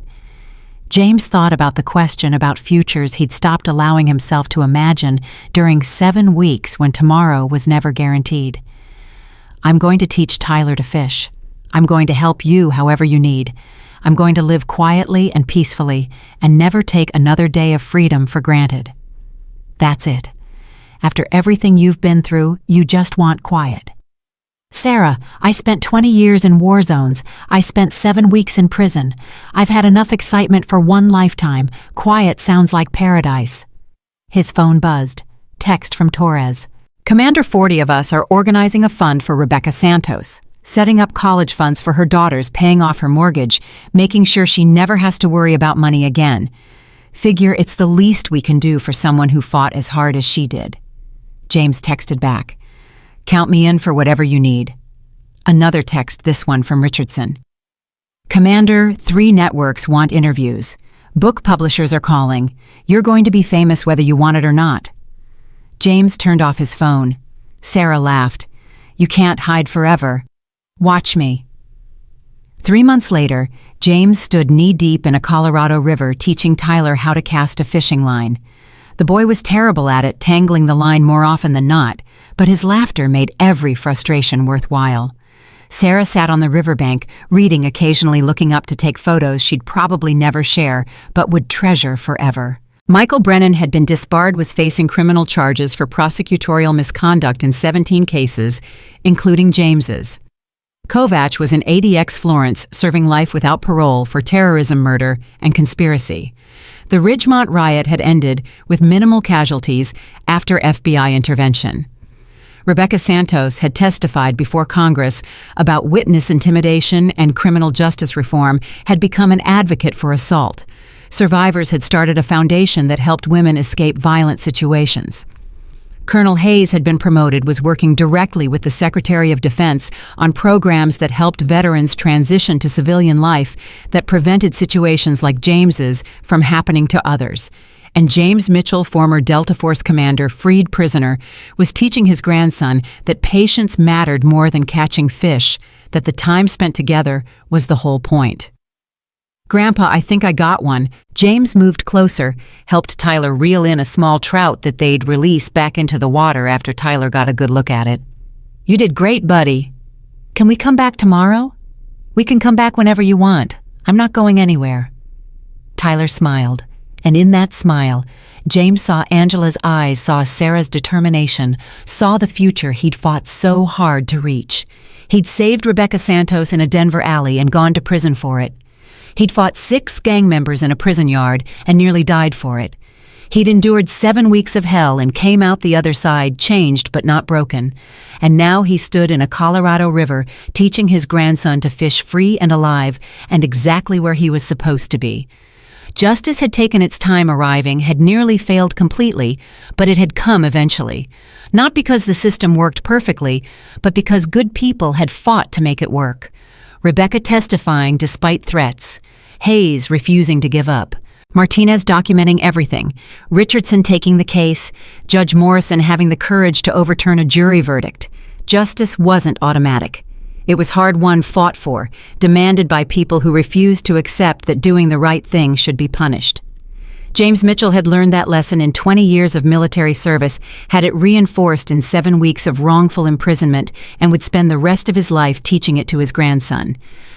James thought about the question about futures he'd stopped allowing himself to imagine during 7 weeks when tomorrow was never guaranteed. "I'm going to teach Tyler to fish. I'm going to help you however you need. I'm going to live quietly and peacefully and never take another day of freedom for granted. That's it. After everything you've been through, you just want quiet. Sarah, I spent 20 years in war zones. I spent 7 weeks in prison. I've had enough excitement for one lifetime. Quiet sounds like paradise. His phone buzzed. Text from Torres. Commander, 40 of us are organizing a fund for Rebecca Santos, setting up college funds for her daughters, paying off her mortgage, making sure she never has to worry about money again. Figure it's the least we can do for someone who fought as hard as she did. James texted back. Count me in for whatever you need. Another text, this one from Richardson. Commander, 3 networks want interviews. Book publishers are calling. You're going to be famous whether you want it or not. James turned off his phone. Sarah laughed. You can't hide forever. Watch me. 3 months later, James stood knee-deep in a Colorado river teaching Tyler how to cast a fishing line. The boy was terrible at it, tangling the line more often than not, but his laughter made every frustration worthwhile. Sarah sat on the riverbank, reading, occasionally looking up to take photos she'd probably never share, but would treasure forever. Michael Brennan had been disbarred, was facing criminal charges for prosecutorial misconduct in 17 cases, including James's. Kovac was in ADX Florence, serving life without parole for terrorism, murder, and conspiracy. The Ridgemont riot had ended with minimal casualties after FBI intervention. Rebecca Santos had testified before Congress about witness intimidation and criminal justice reform, had become an advocate for assault. Survivors had started a foundation that helped women escape violent situations. Colonel Hayes had been promoted, was working directly with the Secretary of Defense on programs that helped veterans transition to civilian life, that prevented situations like James's from happening to others. And James Mitchell, former Delta Force commander, freed prisoner, was teaching his grandson that patience mattered more than catching fish, that the time spent together was the whole point. Grandpa, I think I got one. James moved closer, helped Tyler reel in a small trout that they'd release back into the water after Tyler got a good look at it. You did great, buddy. Can we come back tomorrow? We can come back whenever you want. I'm not going anywhere. Tyler smiled, and in that smile, James saw Angela's eyes, saw Sarah's determination, saw the future he'd fought so hard to reach. He'd saved Rebecca Santos in a Denver alley and gone to prison for it. He'd fought 6 gang members in a prison yard and nearly died for it. He'd endured 7 weeks of hell and came out the other side, changed but not broken. And now he stood in a Colorado river, teaching his grandson to fish free and alive, and exactly where he was supposed to be. Justice had taken its time arriving, had nearly failed completely, but it had come eventually. Not because the system worked perfectly, but because good people had fought to make it work. Rebecca testifying despite threats. Hayes refusing to give up. Martinez documenting everything. Richardson taking the case. Judge Morrison having the courage to overturn a jury verdict. Justice wasn't automatic. It was hard-won, fought for, demanded by people who refused to accept that doing the right thing should be punished. James Mitchell had learned that lesson in 20 years of military service, had it reinforced in 7 weeks of wrongful imprisonment, and would spend the rest of his life teaching it to his grandson.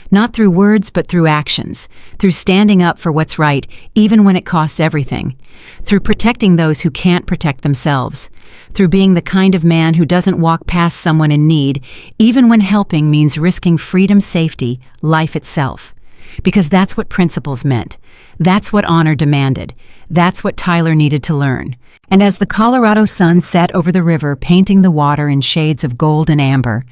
Not through words, but through actions. Through standing up for what's right, even when it costs everything. Through protecting those who can't protect themselves. Through being the kind of man who doesn't walk past someone in need, even when helping means risking freedom, safety, life itself. Because that's what principles meant. That's what honor demanded. That's what Tyler needed to learn. And as the Colorado sun set over the river, painting the water in shades of gold and amber,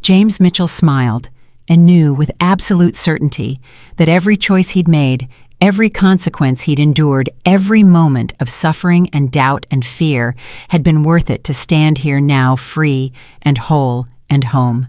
James Mitchell smiled and knew with absolute certainty that every choice he'd made, every consequence he'd endured, every moment of suffering and doubt and fear had been worth it to stand here now free and whole and home.